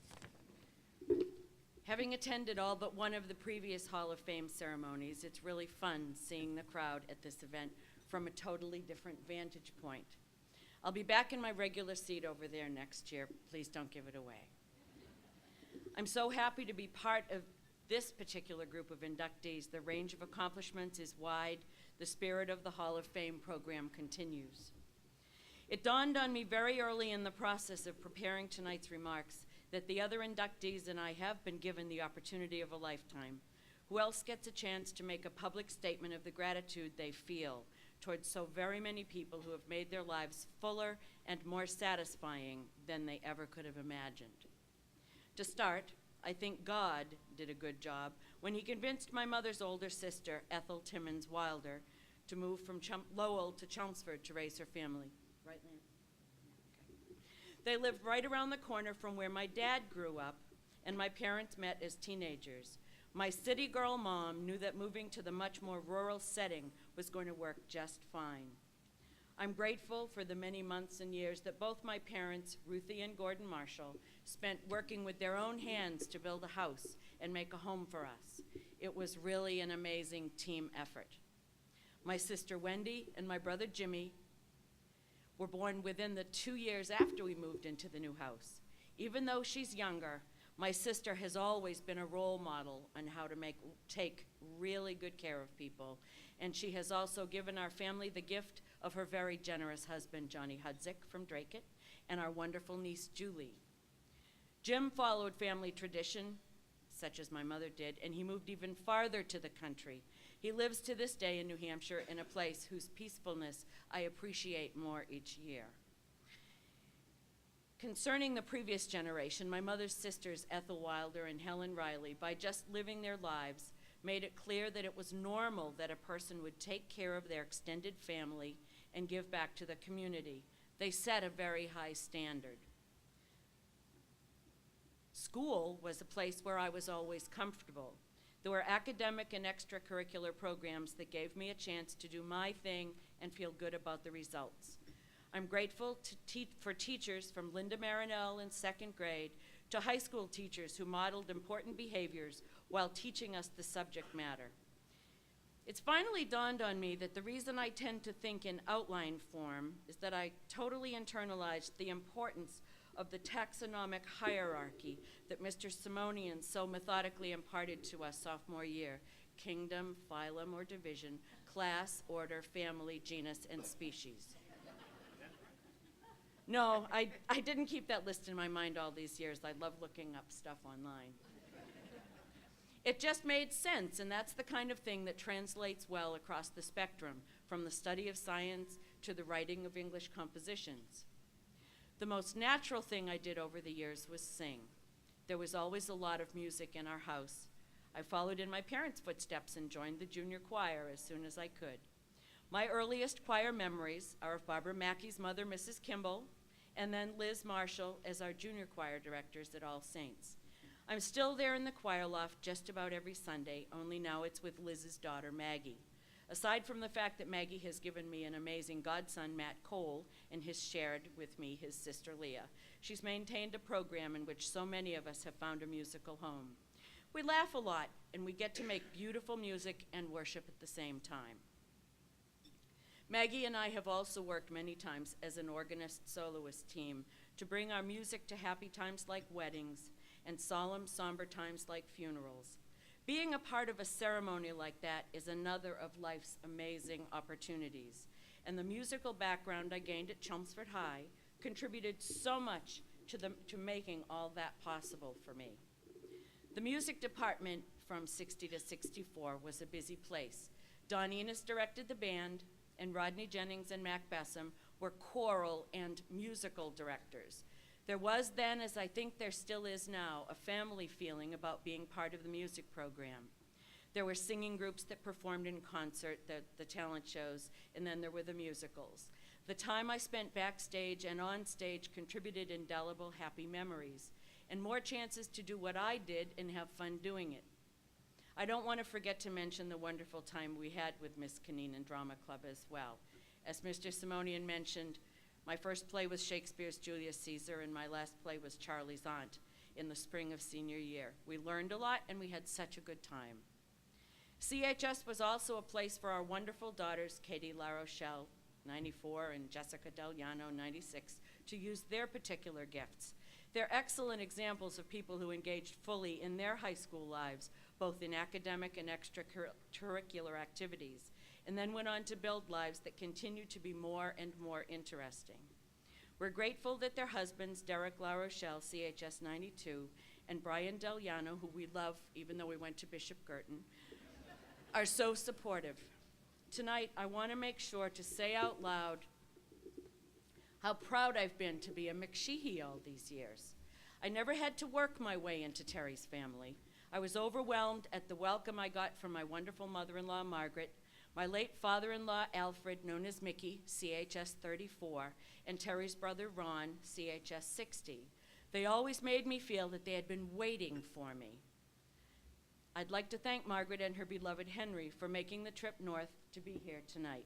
Having attended all but one of the previous Hall of Fame ceremonies, it's really fun seeing the crowd at this event from a totally different vantage point. I'll be back in my regular seat over there next year. Please don't give it away. I'm so happy to be part of this particular group of inductees. The range of accomplishments is wide. The spirit of the Hall of Fame program continues. It dawned on me very early in the process of preparing tonight's remarks that the other inductees and I have been given the opportunity of a lifetime. Who else gets a chance to make a public statement of the gratitude they feel towards so very many people who have made their lives fuller and more satisfying than they ever could have imagined? To start, I think God did a good job when he convinced my mother's older sister, Ethel Timmons Wilder, to move from Lowell to Chelmsford to raise her family. Right, Lynne? Okay. They lived right around the corner from where my dad grew up, and my parents met as teenagers. My city girl mom knew that moving to the much more rural setting was going to work just fine. I'm grateful for the many months and years that both my parents, Ruthie and Gordon Marshall, spent working with their own hands to build a house and make a home for us. It was really an amazing team effort. My sister Wendy and my brother Jimmy were born within the 2 years after we moved into the new house. Even though she's younger, my sister has always been a role model on how to take really good care of people, and she has also given our family the gift of her very generous husband, Johnny Hudzik from Dracut, and our wonderful niece, Julie. Jim followed family tradition, such as my mother did, and he moved even farther to the country. He lives to this day in New Hampshire in a place whose peacefulness I appreciate more each year. Concerning the previous generation, my mother's sisters, Ethel Wilder and Helen Riley, by just living their lives, made it clear that it was normal that a person would take care of their extended family and give back to the community. They set a very high standard. School was a place where I was always comfortable. There were academic and extracurricular programs that gave me a chance to do my thing and feel good about the results. I'm grateful for teachers from Linda Marinell in 2nd grade to high school teachers who modeled important behaviors while teaching us the subject matter. It's finally dawned on me that the reason I tend to think in outline form is that I totally internalized the importance of the taxonomic hierarchy that Mr. Simonian so methodically imparted to us sophomore year: kingdom, phylum or division, class, order, family, genus, and species. No, I didn't keep that list in my mind all these years. I love looking up stuff online. It just made sense, and that's the kind of thing that translates well across the spectrum, from the study of science to the writing of English compositions. The most natural thing I did over the years was sing. There was always a lot of music in our house. I followed in my parents' footsteps and joined the junior choir as soon as I could. My earliest choir memories are of Barbara Mackey's mother, Mrs. Kimball, and then Liz Marshall as our junior choir directors at All Saints. I'm still there in the choir loft just about every Sunday, only now it's with Liz's daughter, Maggie. Aside from the fact that Maggie has given me an amazing godson, Matt Cole, and has shared with me his sister, Leah, she's maintained a program in which so many of us have found a musical home. We laugh a lot, and we get to make beautiful music and worship at the same time. Maggie and I have also worked many times as an organist soloist team to bring our music to happy times like weddings and solemn, somber times like funerals. Being a part of a ceremony like that is another of life's amazing opportunities, and the musical background I gained at Chelmsford High contributed so much to making all that possible for me. The music department from 60 to 64 was a busy place. Don Enos directed the band, and Rodney Jennings and Mac Bessam were choral and musical directors. There was then, as I think there still is now, a family feeling about being part of the music program. There were singing groups that performed in concert, the talent shows, and then there were the musicals. The time I spent backstage and on stage contributed indelible happy memories, and more chances to do what I did and have fun doing it. I don't want to forget to mention the wonderful time we had with Miss Canaan Drama Club as well. As Mr. Simonian mentioned, my first play was Shakespeare's Julius Caesar, and my last play was Charlie's Aunt in the spring of senior year. We learned a lot, and we had such a good time. CHS was also a place for our wonderful daughters, Katie LaRochelle, 94, and Jessica Deliano, 96, to use their particular gifts. They're excellent examples of people who engaged fully in their high school lives, both in academic and extracurricular activities, and then went on to build lives that continue to be more and more interesting. We're grateful that their husbands, Derek LaRochelle, CHS 92, and Brian Deliano, who we love even though we went to Bishop Girton, are so supportive. Tonight, I want to make sure to say out loud how proud I've been to be a McSheehy all these years. I never had to work my way into Terry's family. I was overwhelmed at the welcome I got from my wonderful mother-in-law, Margaret, my late father-in-law, Alfred, known as Mickey, CHS 34, and Terry's brother, Ron, CHS 60. They always made me feel that they had been waiting for me. I'd like to thank Margaret and her beloved Henry for making the trip north to be here tonight.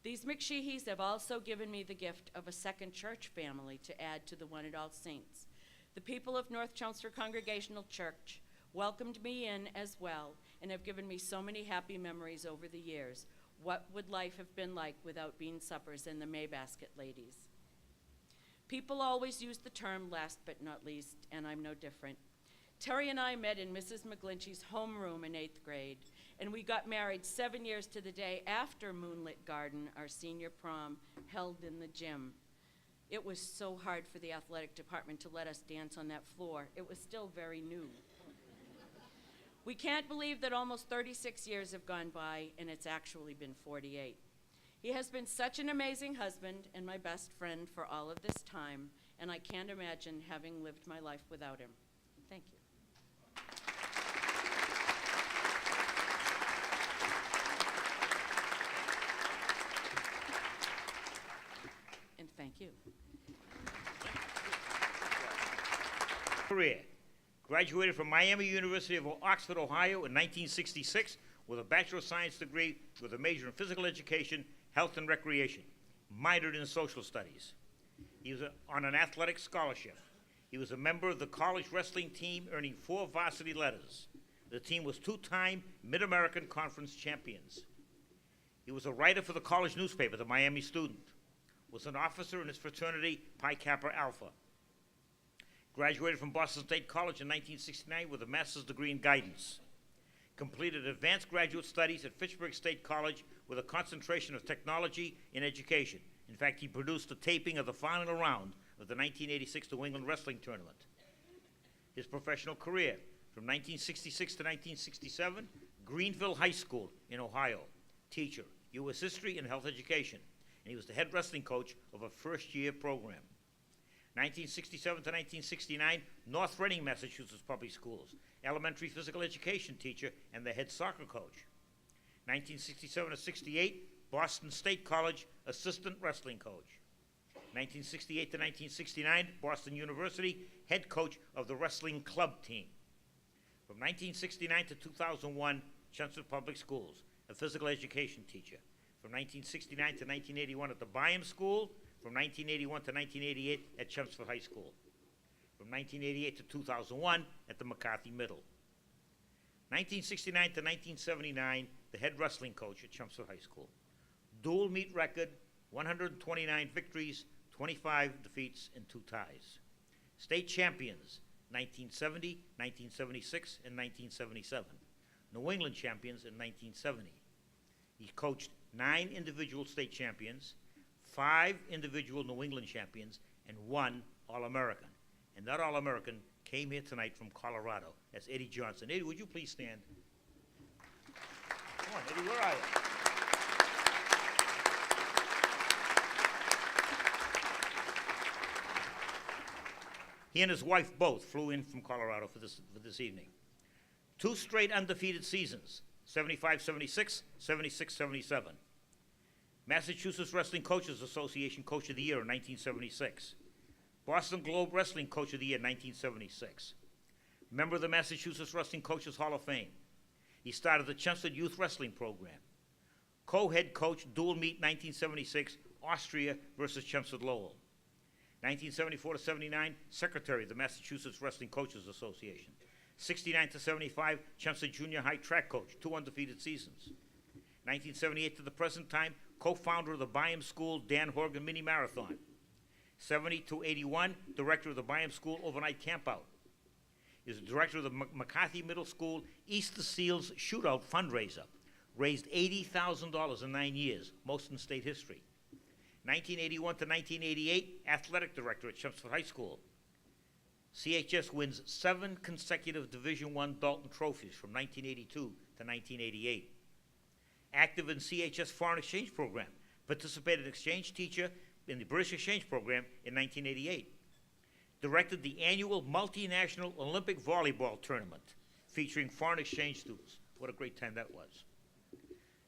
These McSheehys have also given me the gift of a second church family to add to the one at All Saints. The people of North Chelmsford Congregational Church welcomed me in as well and have given me so many happy memories over the years. What would life have been like without bean suppers and the Maybasket ladies? People always use the term last but not least, and I'm no different. Terry and I met in Mrs. McGlinchey's homeroom in 8th grade, and we got married 7 years to the day after Moonlit Garden, our senior prom, held in the gym. It was so hard for the athletic department to let us dance on that floor. It was still very new. We can't believe that almost 36 years have gone by, and it's actually been 48. He has been such an amazing husband and my best friend for all of this time, and I can't imagine having lived my life without him. Thank you. And thank you. Career. Graduated from Miami University of Oxford, Ohio in 1966 with a Bachelor of Science degree with a major in physical education, health and recreation, minored in social studies. He was on an athletic scholarship. He was a member of the college wrestling team, earning 4 varsity letters. The team was 2-time Mid-American Conference champions. He was a writer for the college newspaper, the Miami Student. Was an officer in his fraternity, Pi Kappa Alpha. Graduated from Boston State College in 1969 with a master's degree in guidance. Completed advanced graduate studies at Fitchburg State College with a concentration of technology in education. In fact, he produced a taping of the final round of the 1986 New England Wrestling Tournament. His professional career, from 1966 to 1967, Greenville High School in Ohio, teacher, U.S. History and Health Education, and he was the head wrestling coach of a first-year program. 1967 to 1969, North Reading, Massachusetts Public Schools, elementary physical education teacher and the head soccer coach. 1967 to 68, Boston State College, assistant wrestling coach. 1968 to 1969, Boston University, head coach of the wrestling club team. From 1969 to 2001, Chelmsford Public Schools, a physical education teacher. From 1969 to 1981 at the Byam School, from 1981 to 1988 at Chelmsford High School. From 1988 to 2001 at the McCarthy Middle. 1969 to 1979, the head wrestling coach at Chelmsford High School. Dual meet record, 129 victories, 25 defeats, and 2 ties. State champions, 1970, 1976, and 1977. New England champions in 1970. He coached 9 individual state champions, 5 individual New England champions, and 1 All-American. And that All-American came here tonight from Colorado. That's Eddie Johnson. Eddie, would you please stand? Come on, Eddie, where are you? He and his wife both flew in from Colorado for this evening. 2 straight undefeated seasons, 75-76, 76-77. Massachusetts Wrestling Coaches Association Coach of the Year in 1976. Boston Globe Wrestling Coach of the Year in 1976. Member of the Massachusetts Wrestling Coaches Hall of Fame. He started the Chelmsford Youth Wrestling Program. Co-head coach, dual meet 1976, Austria versus Chelmsford Lowell. 1974-79, secretary of the Massachusetts Wrestling Coaches Association. 69-75, Chelmsford Junior High track coach, 2 undefeated seasons. 1978 to the present time, co-founder of the Byam School Dan Horgan Mini Marathon. 70-81, director of the Byam School Overnight Campout. Is the director of the McCarthy Middle School Easter Seals Shootout fundraiser. Raised $80,000 in 9 years, most in state history. 1981 to 1988, athletic director at Chelmsford High School. CHS wins 7 consecutive Division I Dalton trophies from 1982 to 1988. Active in CHS Foreign Exchange Program. Participated exchange teacher in the British Exchange Program in 1988. Directed the annual multinational Olympic volleyball tournament featuring foreign exchange students. What a great time that was.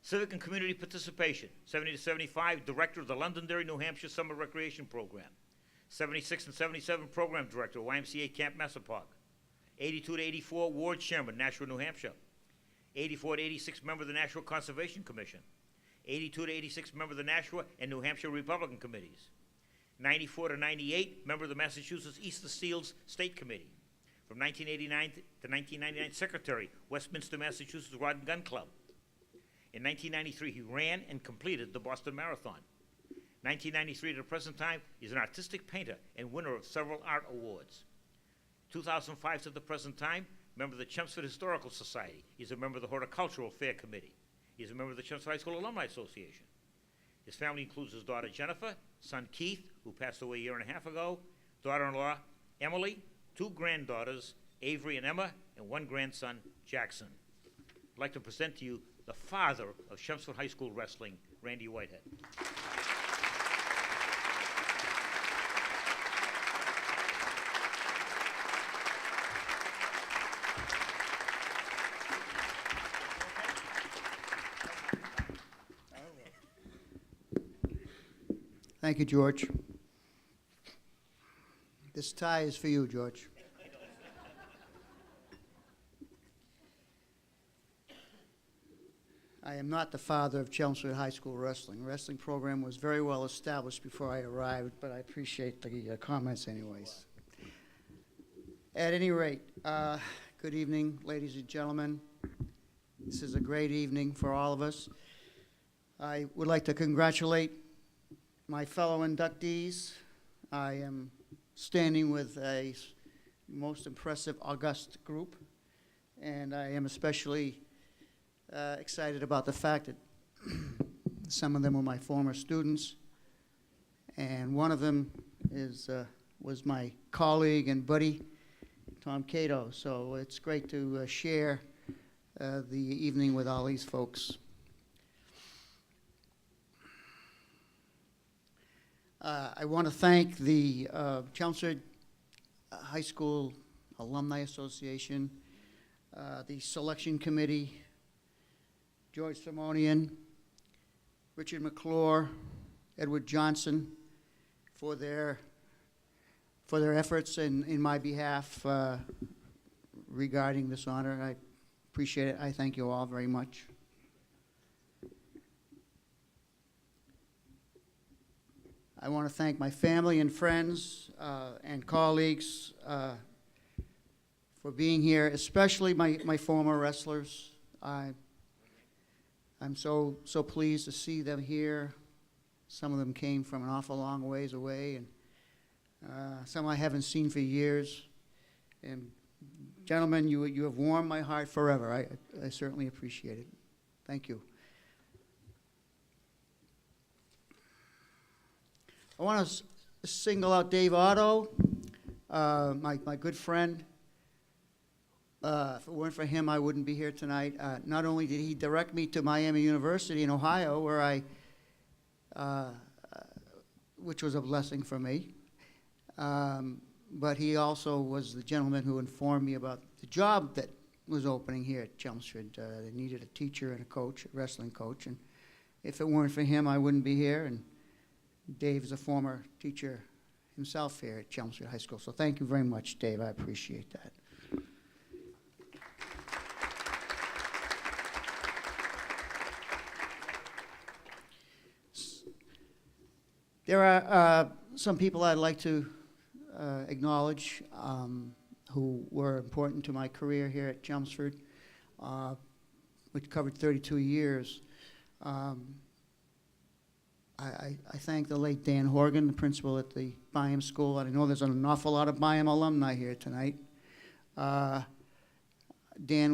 Civic and community participation, 70-75, director of the Londonderry, New Hampshire Summer Recreation Program. 76 and 77, program director, YMCA Camp Massapequa. 82-84, ward chairman, Nashua, New Hampshire. 84-86, member of the Nashua Conservation Commission. 82-86, member of the Nashua and New Hampshire Republican Committees. 94-98, member of the Massachusetts Easter Seals State Committee. From 1989 to 1999, secretary, Westminster, Massachusetts Rod and Gun Club. In 1993, he ran and completed the Boston Marathon. 1993 to the present time, he's an artistic painter and winner of several art awards. 2005 to the present time, member of the Chelmsford Historical Society. He's a member of the Horticultural Fair Committee. He's a member of the Chelmsford High School Alumni Association. His family includes his daughter Jennifer, son Keith, who passed away a year and a half ago, daughter-in-law Emily, 2 granddaughters, Avery and Emma, and 1 grandson, Jackson. I'd like to present to you the father of Chelmsford High School wrestling, Randy Whitehead. Thank you, George. This tie is for you, George. I am not the father of Chelmsford High School wrestling. Wrestling program was very well established before I arrived, but I appreciate the comments anyways. At any rate, good evening, ladies and gentlemen. This is a great evening for all of us. I would like to congratulate my fellow inductees. I am standing with a most impressive, august group, and I am especially excited about the fact that some of them were my former students, and one of them was my colleague and buddy, Tom Caito. So it's great to share the evening with all these folks. I want to thank the Chelmsford High School Alumni Association, the selection committee, George Simonian, Richard McClure, Edward Johnson, for their efforts in my behalf regarding this honor. I appreciate it. I thank you all very much. I want to thank my family and friends and colleagues for being here, especially my former wrestlers. I'm so pleased to see them here. Some of them came from an awful long ways away, and some I haven't seen for years. And gentlemen, you have warmed my heart forever. I certainly appreciate it. Thank you. I want to single out Dave Otto, my good friend. If it weren't for him, I wouldn't be here tonight. Not only did he direct me to Miami University in Ohio, where which was a blessing for me, but he also was the gentleman who informed me about the job that was opening here at Chelmsford. They needed a teacher and a coach, a wrestling coach, and if it weren't for him, I wouldn't be here. And Dave is a former teacher himself here at Chelmsford High School. So thank you very much, Dave. I appreciate that. There are some people I'd like to acknowledge who were important to my career here at Chelmsford, which covered 32 years. I thank the late Dan Horgan, the principal at the Byam School. And I know there's an awful lot of Byam alumni here tonight. Dan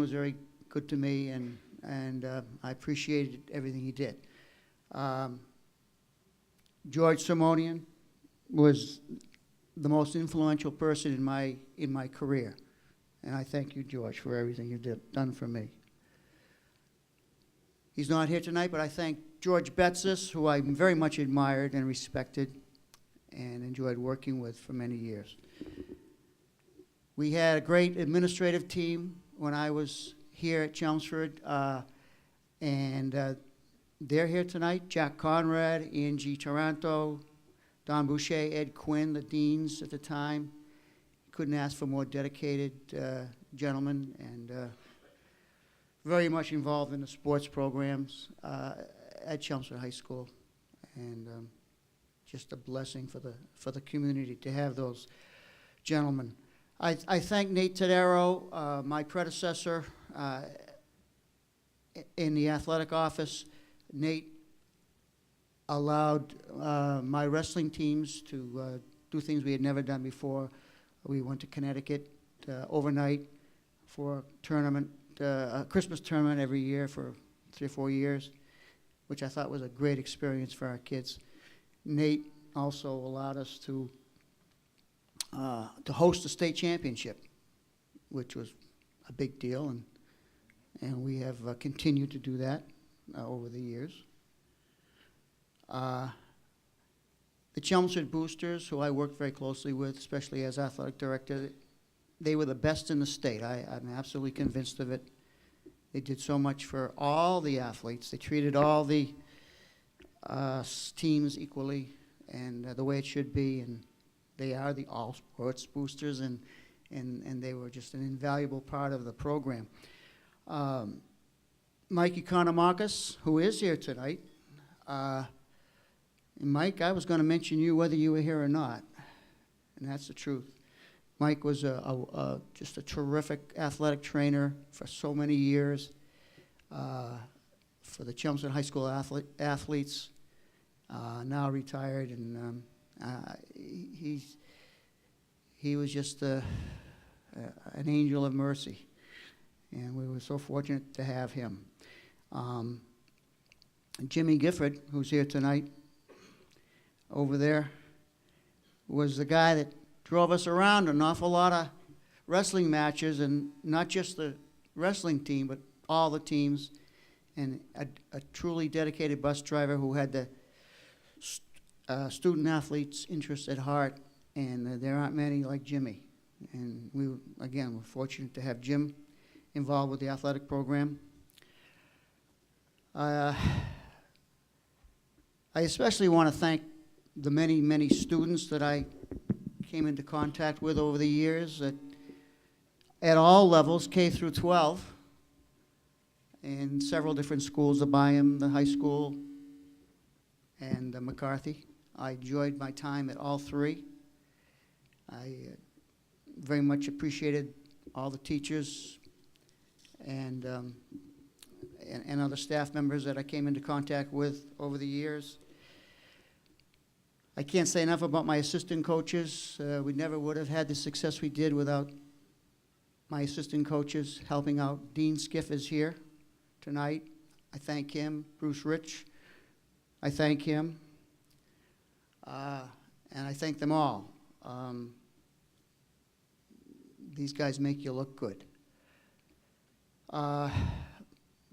was very good to me, and I appreciated everything he did. George Simonian was the most influential person in my career, and I thank you, George, for everything you've done for me. He's not here tonight, but I thank George Betsis, who I very much admired and respected and enjoyed working with for many years. We had a great administrative team when I was here at Chelmsford, and they're here tonight. Jack Conrad, Angie Taranto, Don Boucher, Ed Quinn, the deans at the time. Couldn't ask for more dedicated gentlemen, and very much involved in the sports programs at Chelmsford High School, and just a blessing for the community to have those gentlemen. I thank Nate Tadero, my predecessor in the athletic office. Nate allowed my wrestling teams to do things we had never done before. We went to Connecticut overnight for a tournament, a Christmas tournament every year for 3 or 4 years, which I thought was a great experience for our kids. Nate also allowed us to host the state championship, which was a big deal, and we have continued to do that over the years. The Chelmsford Boosters, who I worked very closely with, especially as athletic director, they were the best in the state. I'm absolutely convinced of it. They did so much for all the athletes. They treated all the teams equally and the way it should be, and they are the all-sports boosters, and they were just an invaluable part of the program. Mike Economakis, who is here tonight. Mike, I was going to mention you whether you were here or not, and that's the truth. Mike was just a terrific athletic trainer for so many years for the Chelmsford High School athletes, now retired, and he was just an angel of mercy, and we were so fortunate to have him. Jimmy Gifford, who's here tonight, over there, was the guy that drove us around an awful lot of wrestling matches, and not just the wrestling team, but all the teams, and a truly dedicated bus driver who had the student athletes' interests at heart, and there aren't many like Jimmy. And we, again, we're fortunate to have Jim involved with the athletic program. I especially want to thank the many, many students that I came into contact with over the years at all levels, K through 12, in several different schools, the Byam, the high school, and McCarthy. I enjoyed my time at all three. I very much appreciated all the teachers and other staff members that I came into contact with over the years. I can't say enough about my assistant coaches. We never would have had the success we did without my assistant coaches helping out. Dean Skiff is here tonight. I thank him. Bruce Rich, I thank him. And I thank them all. These guys make you look good.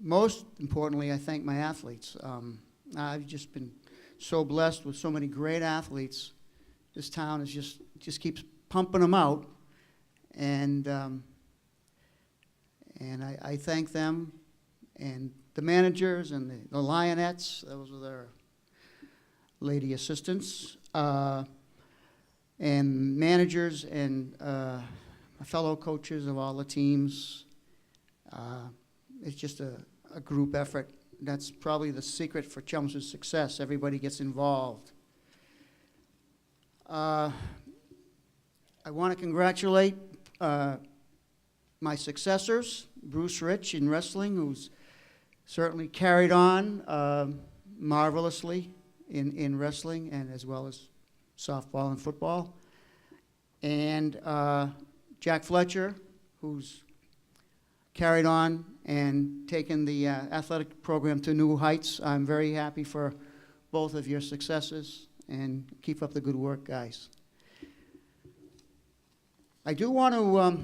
Most importantly, I thank my athletes. I've just been so blessed with so many great athletes. This town is just keeps pumping them out, and I thank them, and the managers and the Lionettes. Those are their lady assistants, and managers and my fellow coaches of all the teams. It's just a group effort. That's probably the secret for Chelmsford's success. Everybody gets involved. I want to congratulate my successors, Bruce Rich in wrestling, who's certainly carried on marvelously in wrestling and as well as softball and football. And Jack Fletcher, who's carried on and taken the athletic program to new heights. I'm very happy for both of your successes, and keep up the good work, guys. I do want to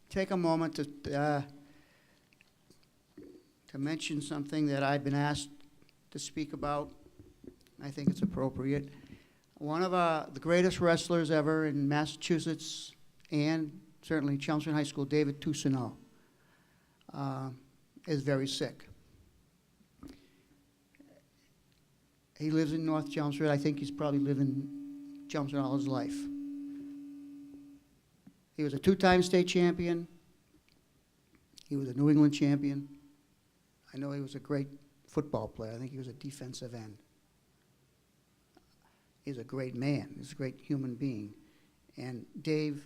take a moment to mention something that I've been asked to speak about. I think it's appropriate. One of the greatest wrestlers ever in Massachusetts and certainly Chelmsford High School, David Toussaint, is very sick. He lives in North Chelmsford. I think he's probably lived in Chelmsford all his life. He was a two-time state champion. He was a New England champion. I know he was a great football player. I think he was a defensive end. He's a great man. He's a great human being. And Dave's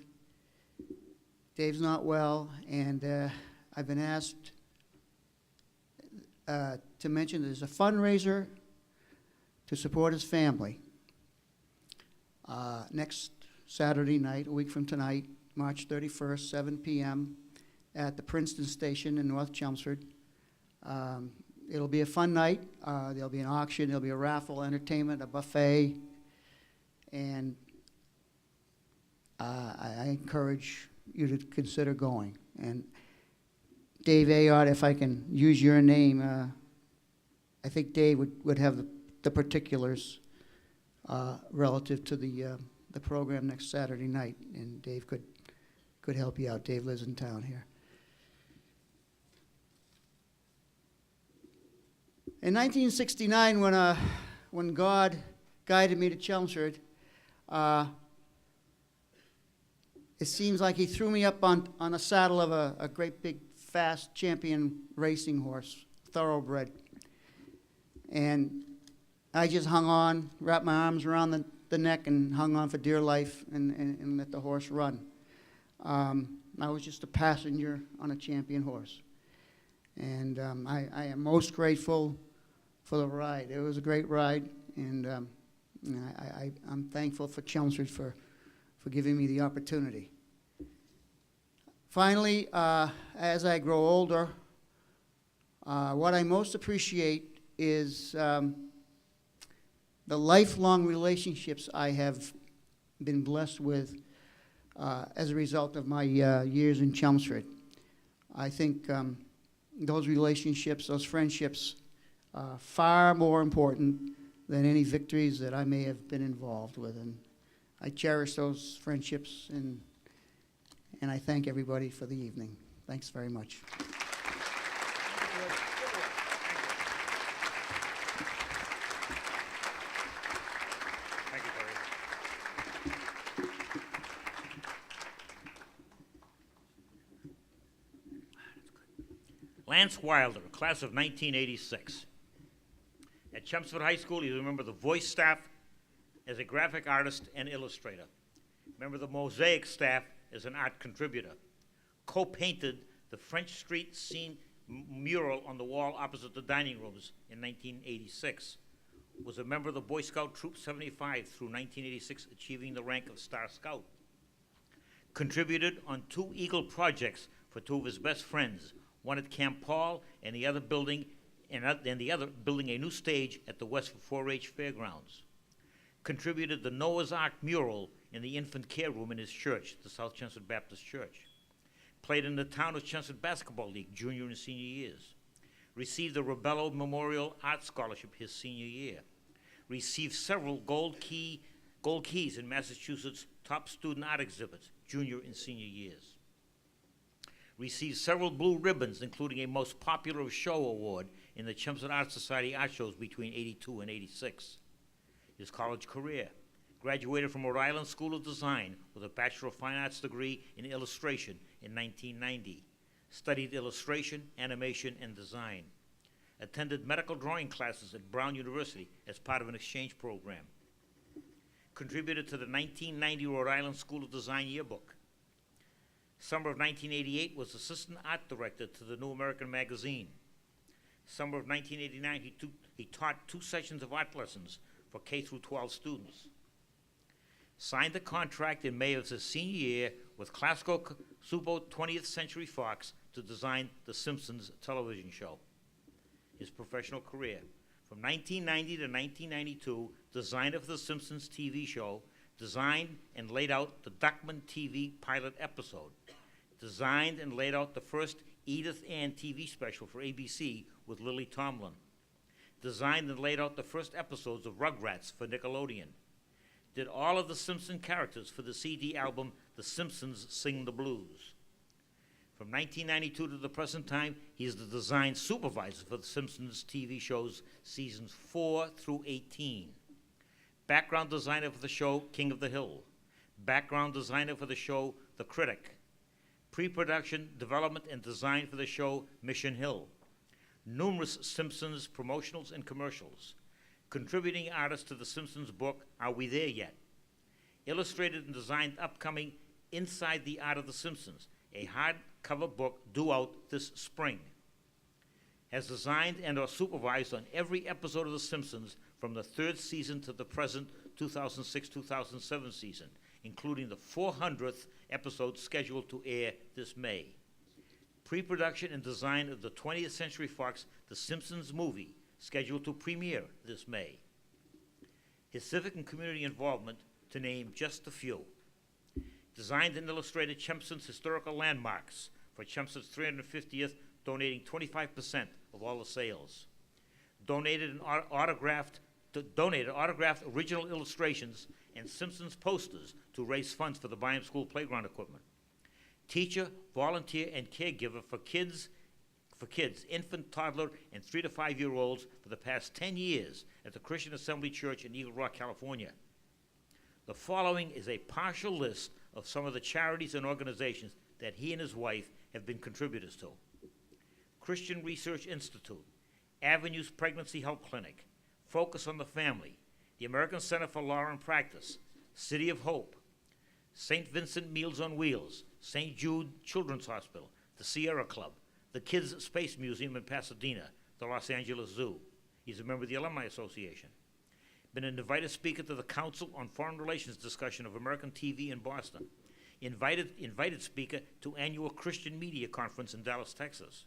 not well, and I've been asked to mention there's a fundraiser to support his family next Saturday night, a week from tonight, March 31st, 7 p.m. at the Princeton Station in North Chelmsford. It'll be a fun night. There'll be an auction, there'll be a raffle, entertainment, a buffet, and I encourage you to consider going. And Dave Ayotte, if I can use your name, I think Dave would have the particulars relative to the program next Saturday night, and Dave could help you out. Dave lives in town here. In 1969, when God guided me to Chelmsford, it seems like he threw me up on a saddle of a great big fast champion racing horse, thoroughbred. And I just hung on, wrapped my arms around the neck and hung on for dear life and let the horse run. I was just a passenger on a champion horse. And I am most grateful for the ride. It was a great ride, and I'm thankful for Chelmsford for giving me the opportunity. Finally, as I grow older, what I most appreciate is the lifelong relationships I have been blessed with as a result of my years in Chelmsford. I think those relationships, those friendships, are far more important than any victories that I may have been involved with. And I cherish those friendships, and I thank everybody for the evening. Thanks very much. Thank you, Terry. Lance Wilder, class of 1986. At Chelmsford High School, he was a member of the voice staff as a graphic artist and illustrator. Member of the mosaic staff as an art contributor. Co-painted the French Street scene mural on the wall opposite the dining rooms in 1986. Was a member of the Boy Scout Troop 75 through 1986, achieving the rank of Star Scout. Contributed on 2 Eagle projects for 2 of his best friends, one at Camp Paul and the other building a new stage at the West 4-H Fairgrounds. Contributed the Noah's Ark mural in the infant care room in his church, the South Chelmsford Baptist Church. Played in the Town of Chelmsford Basketball League junior and senior years. Received the Rebello Memorial Art Scholarship his senior year. Received several gold keys in Massachusetts top student art exhibits junior and senior years. Received several blue ribbons, including a Most Popular of Show award in the Chelmsford Art Society art shows between '82 and '86. His college career. Graduated from Rhode Island School of Design with a Bachelor of Fine Arts degree in illustration in 1990. Studied illustration, animation, and design. Attended medical drawing classes at Brown University as part of an exchange program. Contributed to the 1990 Rhode Island School of Design yearbook. Summer of 1988 was assistant art director to the New American magazine. Summer of 1989, he taught 2 sessions of art lessons for K through 12 students. Signed a contract in May of his senior year with Classico Subo 20th Century Fox to design The Simpsons television show. His professional career. From 1990 to 1992, designer for The Simpsons TV show, designed and laid out the Duckman TV pilot episode, designed and laid out the first Edith Ann TV special for ABC with Lily Tomlin, designed and laid out the first episodes of Rugrats for Nickelodeon, did all of the Simpson characters for the CD album The Simpsons Sing the Blues. From 1992 to the present time, he is the design supervisor for The Simpsons TV shows seasons 4 through 18. Background designer for the show King of the Hill. Background designer for the show The Critic. Pre-production, development, and design for the show Mission Hill. Numerous Simpsons promotionals and commercials. Contributing artist to the Simpsons book, Are We There Yet? Illustrated and designed upcoming Inside the Art of the Simpsons, a hardcover book due out this spring. Has designed and or supervised on every episode of The Simpsons from the 3rd season to the present 2006-2007 season, including the 400th episode scheduled to air this May. Pre-production and design of the 20th Century Fox The Simpsons movie, scheduled to premiere this May. His civic and community involvement, to name just a few. Designed and illustrated Chelmsford's historical landmarks for Chelmsford's 350th, donating 25% of all the sales. Donated autographed original illustrations and Simpsons posters to raise funds for the Byam School playground equipment. Teacher, volunteer, and caregiver for kids, infant, toddler, and 3 to 5 year olds for the past 10 years at the Christian Assembly Church in Eagle Rock, California. The following is a partial list of some of the charities and organizations that he and his wife have been contributors to. Christian Research Institute, Avenues Pregnancy Health Clinic, Focus on the Family, the American Center for Law and Practice, City of Hope, St. Vincent Meals on Wheels, St. Jude Children's Hospital, the Sierra Club, the Kids Space Museum in Pasadena, the Los Angeles Zoo. He's a member of the Alumni Association. Been an invited speaker to the Council on Foreign Relations discussion of American TV in Boston. Invited speaker to annual Christian Media Conference in Dallas, Texas.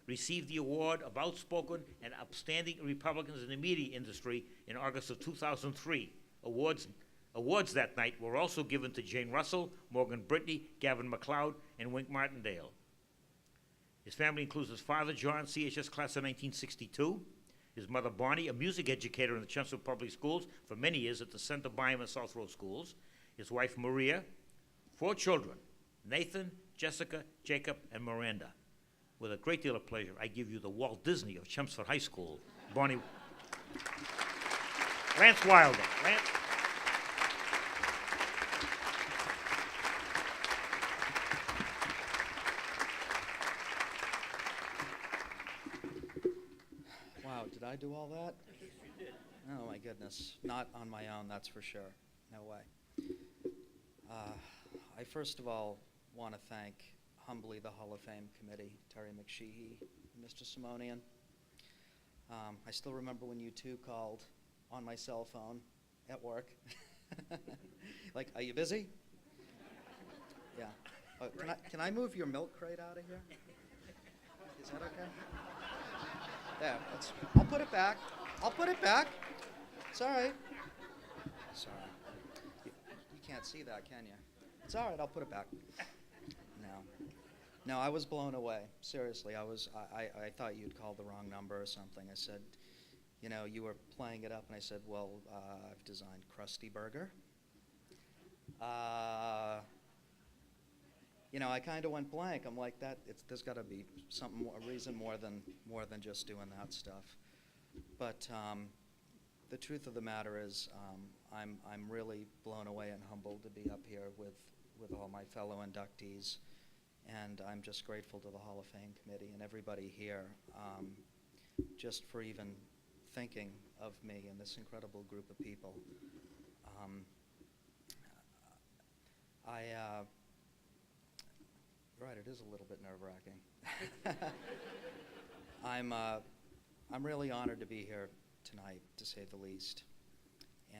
Received the award of Outspoken and Upstanding Republicans in the Media Industry in August of 2003. Awards that night were also given to Jane Russell, Morgan Brittany, Gavin MacLeod, and Wink Martindale. His family includes his father, John, CHS class of 1962, his mother, Bonnie, a music educator in the Chelmsford Public Schools for many years at the Center Byam and South Road Schools, his wife, Maria, 4 children, Nathan, Jessica, Jacob, and Miranda. With a great deal of pleasure, I give you the Walt Disney of Chelmsford High School, Bonnie. Lance Wilder. Lance. Wow, did I do all that? Oh my goodness, not on my own, that's for sure. No way. I first of all want to thank humbly the Hall of Fame committee, Terry McSheehy, and Mr. Simonian. I still remember when you two called on my cell phone at work. Like, are you busy? Yeah. Oh, can I move your milk crate out of here? Is that okay? There. I'll put it back. I'll put it back. It's all right. Sorry. You can't see that, can you? It's all right. I'll put it back. No, I was blown away. Seriously, I thought you'd called the wrong number or something. I said, you know, you were playing it up, and I said, well, I've designed Krusty Burger. You know, I kind of went blank. I'm like, there's got to be something more, a reason more than just doing that stuff. But the truth of the matter is, I'm really blown away and humbled to be up here with all my fellow inductees. And I'm just grateful to the Hall of Fame committee and everybody here just for even thinking of me and this incredible group of people. Right, it is a little bit nerve-wracking. I'm really honored to be here tonight, to say the least.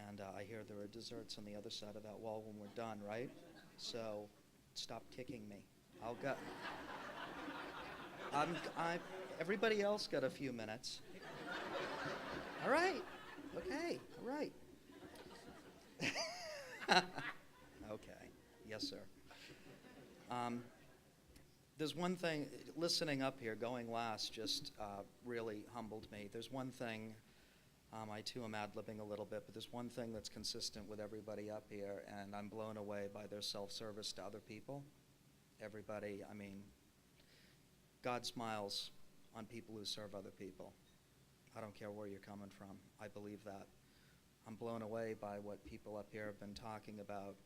And I hear there are desserts on the other side of that wall when we're done, right? So stop kicking me. I'll go. Everybody else got a few minutes. All right. Okay. All right. Okay. Yes, sir. There's one thing, listening up here, going last, just really humbled me. There's one thing, I too am ad-libbing a little bit, but there's one thing that's consistent with everybody up here, and I'm blown away by their self-service to other people. Everybody, I mean, God smiles on people who serve other people. I don't care where you're coming from. I believe that. I'm blown away by what people up here have been talking about,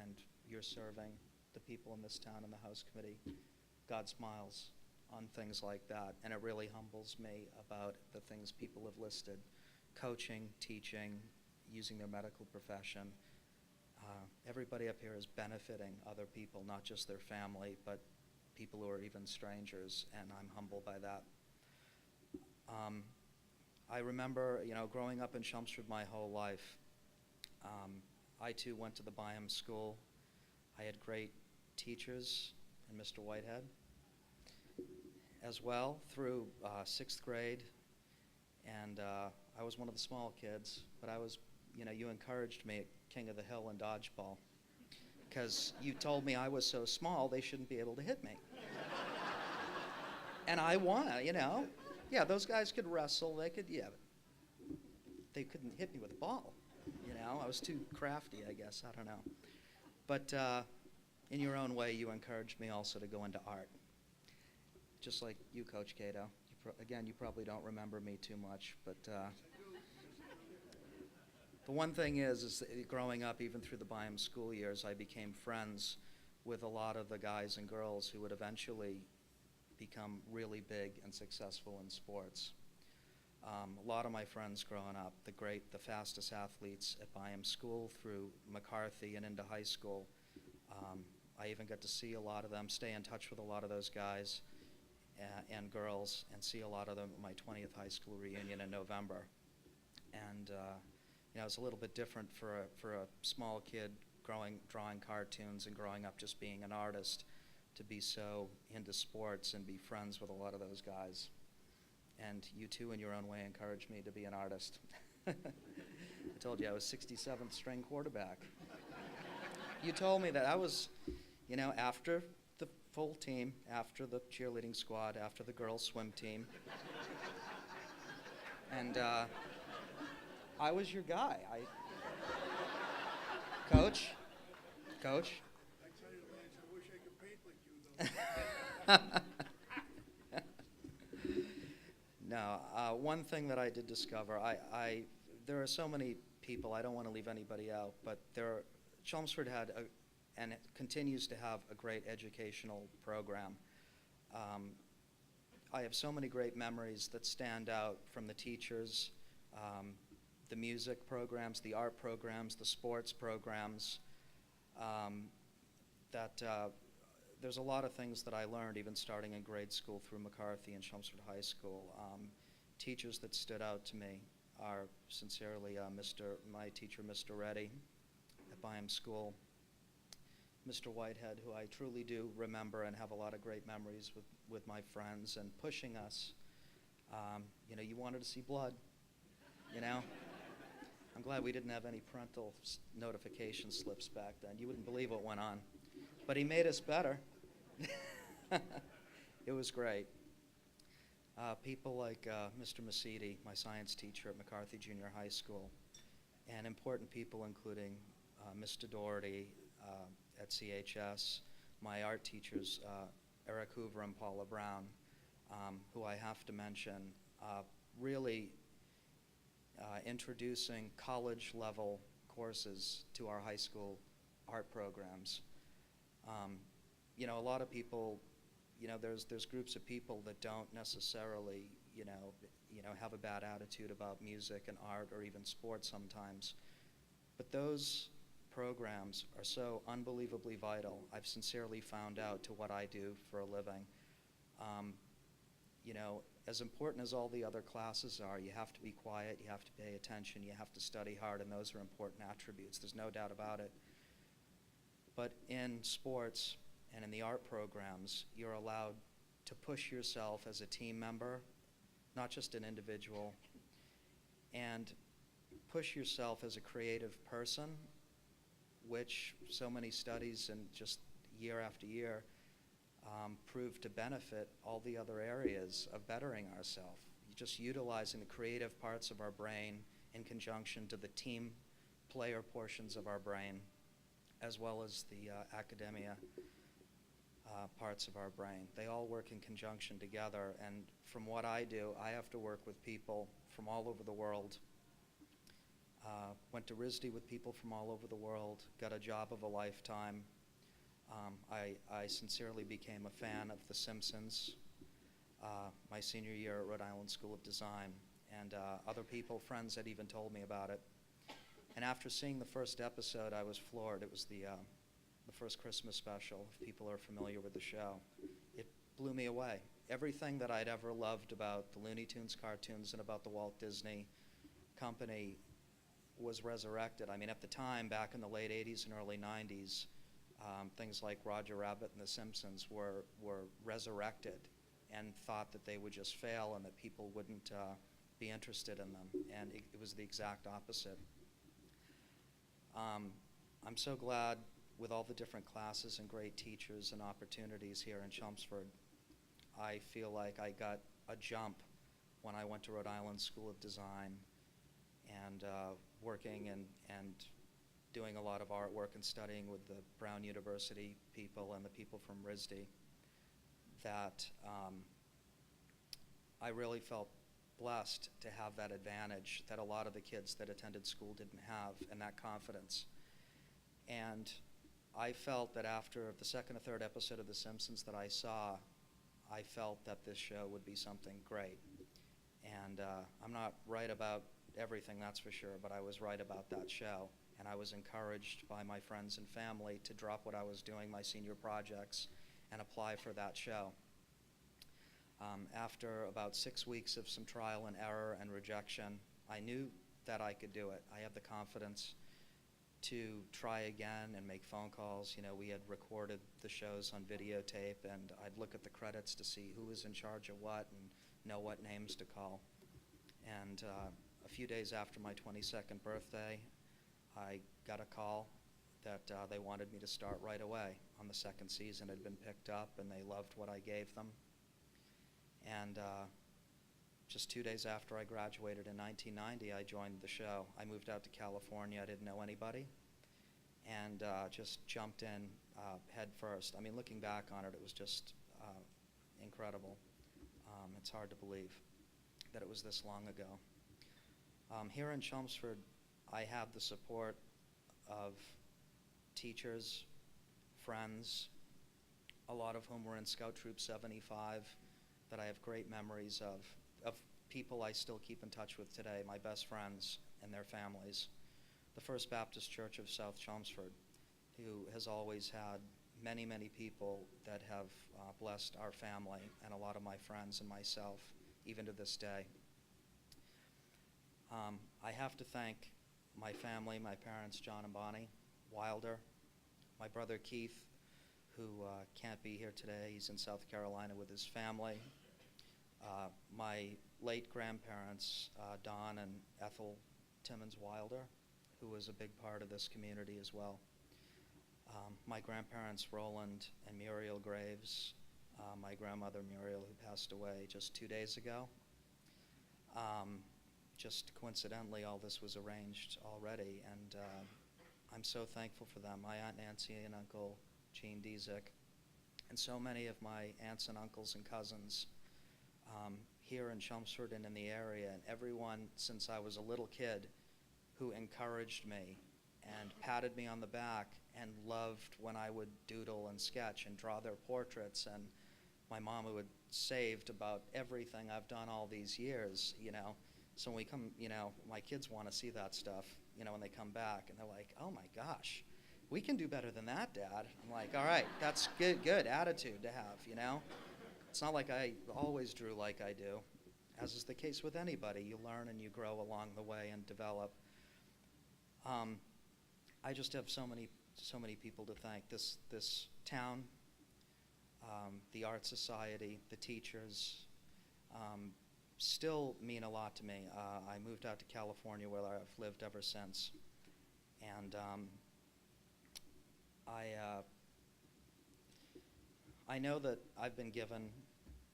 and you're serving the people in this town and the House Committee. God smiles on things like that, and it really humbles me about the things people have listed: coaching, teaching, using their medical profession. Everybody up here is benefiting other people, not just their family, but people who are even strangers, and I'm humbled by that. I remember, you know, growing up in Chelmsford my whole life. I too went to the Byam School. I had great teachers, and Mr. Whitehead as well through 6th grade, and I was one of the small kids, but I was, you know, you encouraged me at King of the Hill in dodgeball because you told me I was so small they shouldn't be able to hit me. And I won, you know. Yeah, those guys could wrestle, they could, yeah, but they couldn't hit me with a ball, you know. I was too crafty, I guess, I don't know. But in your own way, you encouraged me also to go into art. Just like you, Coach Caito. Again, you probably don't remember me too much, but the one thing is that growing up, even through the Byam school years, I became friends with a lot of the guys and girls who would eventually become really big and successful in sports. A lot of my friends growing up, the fastest athletes at Byam School through McCarthy and into high school. I even got to see a lot of them, stay in touch with a lot of those guys and girls, and see a lot of them at my 20th high school reunion in November. And you know, it's a little bit different for a small kid drawing cartoons and growing up just being an artist, to be so into sports and be friends with a lot of those guys. And you too, in your own way, encouraged me to be an artist. I told you I was 67th string quarterback. You told me that I was, you know, after the full team, after the cheerleading squad, after the girls' swim team. And I was your guy. Coach. I tell you, Lance, I wish I could paint like you, though. No, one thing that I did discover, there are so many people, I don't want to leave anybody out, but Chelmsford had and it continues to have a great educational program. I have so many great memories that stand out from the teachers, the music programs, the art programs, the sports programs, that there's a lot of things that I learned even starting in grade school through McCarthy and Chelmsford High School. Teachers that stood out to me are sincerely my teacher, Mr. Reddy, at Byam School. Mr. Whitehead, who I truly do remember and have a lot of great memories with my friends, and pushing us. You know, you wanted to see blood, you know? I'm glad we didn't have any parental notification slips back then. You wouldn't believe what went on. But he made us better. It was great. People like Mr. McSheehy, my science teacher at McCarthy Junior High School, and important people including Mr. Doherty at CHS, my art teachers, Eric Hoover and Paula Brown, who I have to mention, really introducing college-level courses to our high school art programs. You know, a lot of people, you know, there's groups of people that don't necessarily, you know, have a bad attitude about music and art or even sports sometimes. But those programs are so unbelievably vital. I've sincerely found out to what I do for a living. You know, as important as all the other classes are, you have to be quiet, you have to pay attention, you have to study hard, and those are important attributes. There's no doubt about it. But in sports and in the art programs, you're allowed to push yourself as a team member, not just an individual, and push yourself as a creative person, which so many studies and just year after year prove to benefit all the other areas of bettering ourselves. Just utilizing the creative parts of our brain in conjunction to the team player portions of our brain, as well as the academia parts of our brain. They all work in conjunction together, and from what I do, I have to work with people from all over the world. Went to RISD with people from all over the world, got a job of a lifetime. I sincerely became a fan of The Simpsons my senior year at Rhode Island School of Design, and other people, friends had even told me about it. And after seeing the first episode, I was floored. It was the first Christmas special, if people are familiar with the show. It blew me away. Everything that I'd ever loved about the Looney Tunes cartoons and about the Walt Disney Company was resurrected. I mean, at the time, back in the late 80s and early 90s, things like Roger Rabbit and The Simpsons were resurrected and thought that they would just fail and that people wouldn't be interested in them. And it was the exact opposite. I'm so glad with all the different classes and great teachers and opportunities here in Chelmsford. I feel like I got a jump when I went to Rhode Island School of Design and working and doing a lot of artwork and studying with the Brown University people and the people from RISD, that I really felt blessed to have that advantage that a lot of the kids that attended school didn't have, and that confidence. And I felt that after the second or third episode of The Simpsons that I saw, I felt that this show would be something great. And I'm not right about everything, that's for sure, but I was right about that show. And I was encouraged by my friends and family to drop what I was doing, my senior projects, and apply for that show. After about 6 weeks of some trial and error and rejection, I knew that I could do it. I have the confidence to try again and make phone calls. You know, we had recorded the shows on videotape, and I'd look at the credits to see who was in charge of what and know what names to call. And a few days after my 22nd birthday, I got a call that they wanted me to start right away on the second season. It had been picked up, and they loved what I gave them. And just 2 days after I graduated in 1990, I joined the show. I moved out to California. I didn't know anybody, and just jumped in head first. I mean, looking back on it, it was just incredible. It's hard to believe that it was this long ago. Here in Chelmsford, I have the support of teachers, friends, a lot of whom were in Scout Troop 75 that I have great memories of people I still keep in touch with today, my best friends and their families. The First Baptist Church of South Chelmsford, who has always had many, many people that have blessed our family and a lot of my friends and myself, even to this day. I have to thank my family, my parents, John and Bonnie Wilder, my brother Keith, who can't be here today. He's in South Carolina with his family. My late grandparents, Don and Ethel Timmons Wilder, who was a big part of this community as well. My grandparents, Roland and Muriel Graves, my grandmother Muriel, who passed away just 2 days ago. Just coincidentally, all this was arranged already, and I'm so thankful for them. My Aunt Nancy and Uncle Gene Dezek, and so many of my aunts and uncles and cousins here in Chelmsford and in the area, and everyone since I was a little kid who encouraged me and patted me on the back and loved when I would doodle and sketch and draw their portraits. And my mom who had saved about everything I've done all these years, you know. So when we come, you know, my kids want to see that stuff, you know, when they come back, and they're like, oh my gosh, we can do better than that, Dad. I'm like, all right, that's good attitude to have, you know. It's not like I always drew like I do. As is the case with anybody, you learn and you grow along the way and develop. I just have so many people to thank. This town, the Art Society, the teachers, still mean a lot to me. I moved out to California where I've lived ever since. And I know that I've been given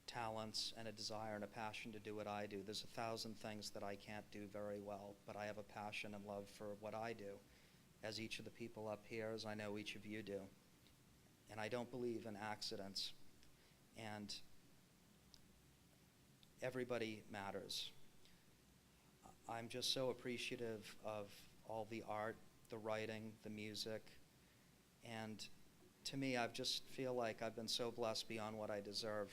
talents and a desire and a passion to do what I do. There's 1,000 things that I can't do very well, but I have a passion and love for what I do, as each of the people up here, as I know each of you do. And I don't believe in accidents. And everybody matters. I'm just so appreciative of all the art, the writing, the music, and to me, I just feel like I've been so blessed beyond what I deserve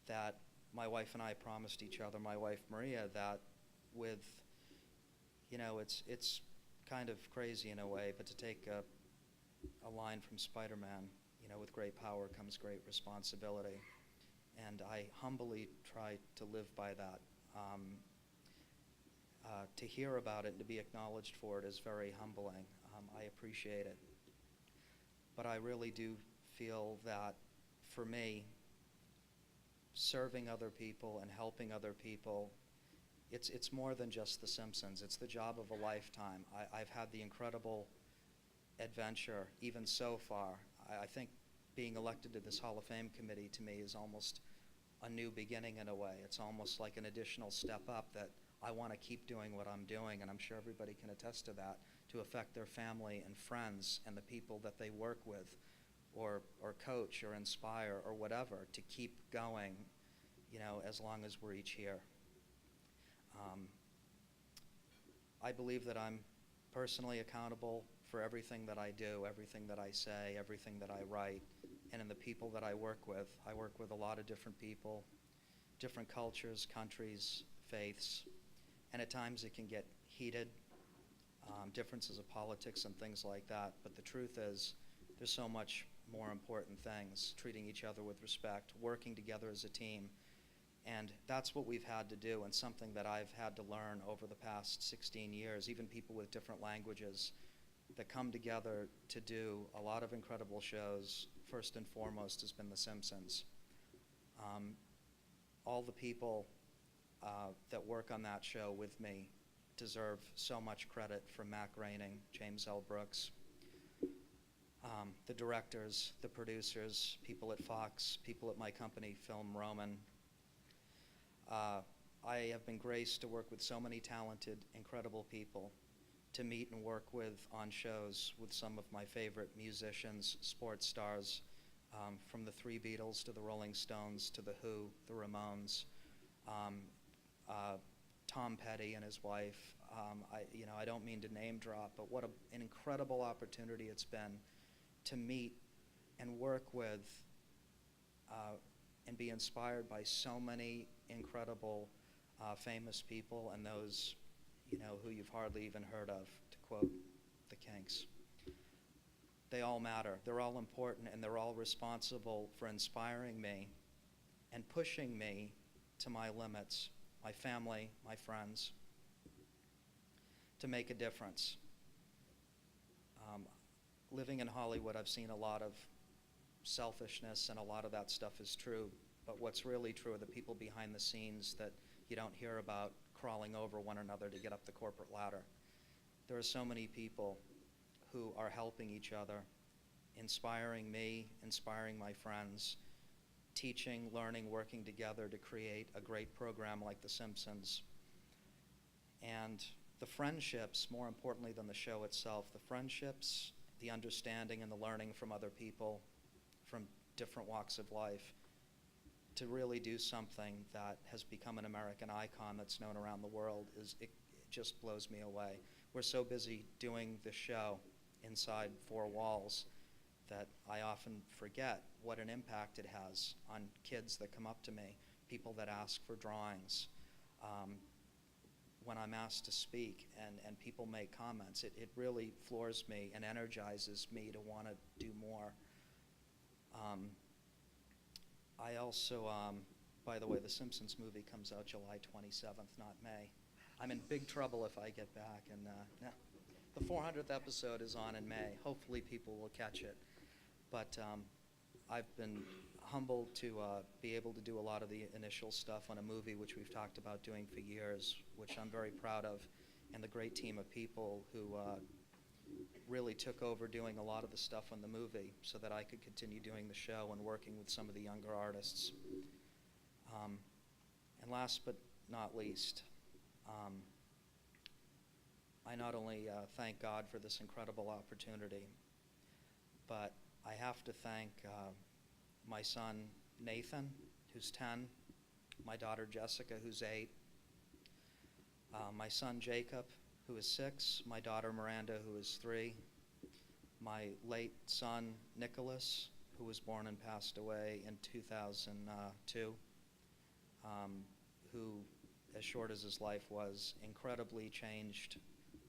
that my wife and I promised each other, my wife Maria, that with, you know, it's kind of crazy in a way, but to take a line from Spider-Man, you know, with great power comes great responsibility. And I humbly try to live by that. To hear about it and to be acknowledged for it is very humbling. I appreciate it. But I really do feel that for me, serving other people and helping other people, it's more than just The Simpsons. It's the job of a lifetime. I've had the incredible adventure, even so far. I think being elected to this Hall of Fame committee to me is almost a new beginning in a way. It's almost like an additional step up that I want to keep doing what I'm doing, and I'm sure everybody can attest to that, to affect their family and friends and the people that they work with or coach or inspire or whatever, to keep going, you know, as long as we're each here. I believe that I'm personally accountable for everything that I do, everything that I say, everything that I write, and in the people that I work with. I work with a lot of different people, different cultures, countries, faiths, and at times it can get heated, differences of politics and things like that. But the truth is, there's so much more important things, treating each other with respect, working together as a team. And that's what we've had to do, and something that I've had to learn over the past 16 years, even people with different languages that come together to do a lot of incredible shows. First and foremost has been The Simpsons. All the people that work on that show with me deserve so much credit, from Mac Raining, James L. Brooks, the directors, the producers, people at Fox, people at my company, Film Roman. I have been graced to work with so many talented, incredible people, to meet and work with on shows with some of my favorite musicians, sports stars, from the Three Beatles to the Rolling Stones to the Who, the Ramones, Tom Petty and his wife. I don't mean to name drop, but what an incredible opportunity it's been to meet and work with and be inspired by so many incredible famous people, and those, you know, who you've hardly even heard of, to quote the Kinks. They all matter. They're all important, and they're all responsible for inspiring me and pushing me to my limits, my family, my friends, to make a difference. living in Hollywood, I've seen a lot of selfishness, and a lot of that stuff is true. But what's really true are the people behind the scenes that you don't hear about, crawling over one another to get up the corporate ladder. There are so many people who are helping each other, inspiring me, inspiring my friends, teaching, learning, working together to create a great program like The Simpsons. And the friendships, more importantly than the show itself, the friendships, the understanding and the learning from other people from different walks of life to really do something that has become an American icon that's known around the world it just blows me away. We're so busy doing the show inside four walls that I often forget what an impact it has on kids that come up to me, people that ask for drawings. When I'm asked to speak and people make comments, it really floors me and energizes me to want to do more. I also, by the way, the Simpsons movie comes out July 27th, not May. I'm in big trouble if I get back. And no, the 400th episode is on in May. Hopefully people will catch it. But I've been humbled to be able to do a lot of the initial stuff on a movie which we've talked about doing for years, which I'm very proud of, and the great team of people who really took over doing a lot of the stuff on the movie so that I could continue doing the show and working with some of the younger artists. And last but not least, I not only thank God for this incredible opportunity, but I have to thank my son Nathan, who's 10, my daughter Jessica, who's 8, my son Jacob, who is 6, my daughter Miranda, who is 3, my late son Nicholas, who was born and passed away in 2002, who, as short as his life was, incredibly changed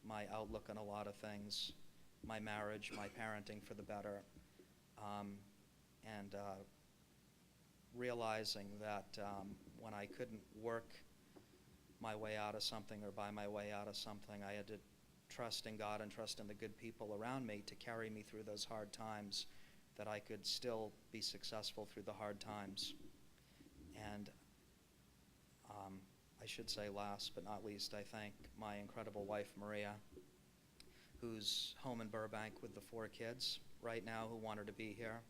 my outlook on a lot of things, my marriage, my parenting for the better, and realizing that when I couldn't work my way out of something or buy my way out of something, I had to trust in God and trust in the good people around me to carry me through those hard times, that I could still be successful through the hard times. And I should say last but not least, I thank my incredible wife, Maria, who's home in Burbank with the 4 kids right now who want her to be here.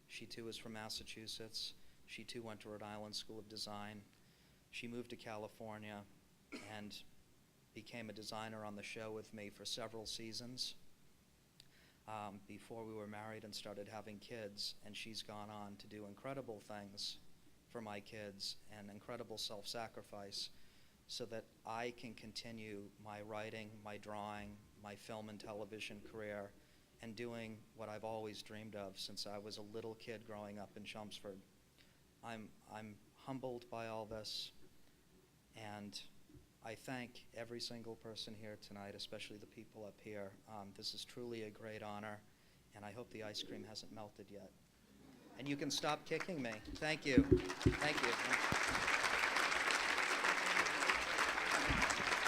She too is from Massachusetts. She too went to Rhode Island School of Design. She moved to California and became a designer on the show with me for several seasons before we were married and started having kids. And she's gone on to do incredible things for my kids and incredible self-sacrifice so that I can continue my writing, my drawing, my film and television career, and doing what I've always dreamed of since I was a little kid growing up in Chelmsford. I'm humbled by all this, and I thank every single person here tonight, especially the people up here. This is truly a great honor, and I hope the ice cream hasn't melted yet. And you can stop kicking me. Thank you. Thank you.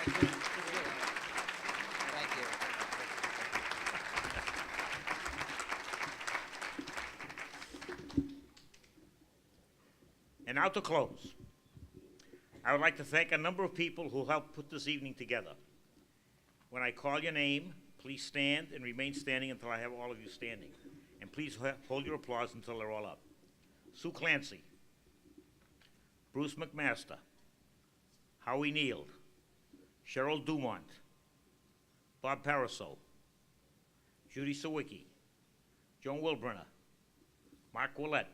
Thank you. And now to close, I would like to thank a number of people who helped put this evening together. When I call your name, please stand and remain standing until I have all of you standing. And please hold your applause until they're all up. Sue Clancy, Bruce McMaster, Howie Neal, Cheryl Dumont, Bob Paraso, Judy Sawicki, Joan Wilbrenner, Mark Willett,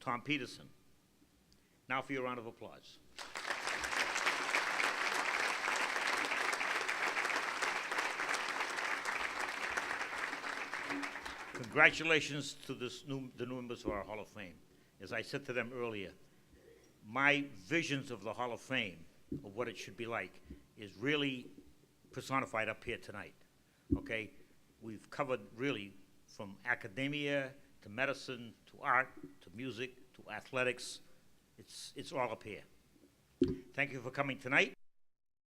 Tom Peterson. Now for your round of applause. Congratulations to the new members of our Hall of Fame. As I said to them earlier, my visions of the Hall of Fame, of what it should be like, is really personified up here tonight, okay? We've covered really from academia to medicine to art to music to athletics. It's all up here. Thank you for coming tonight.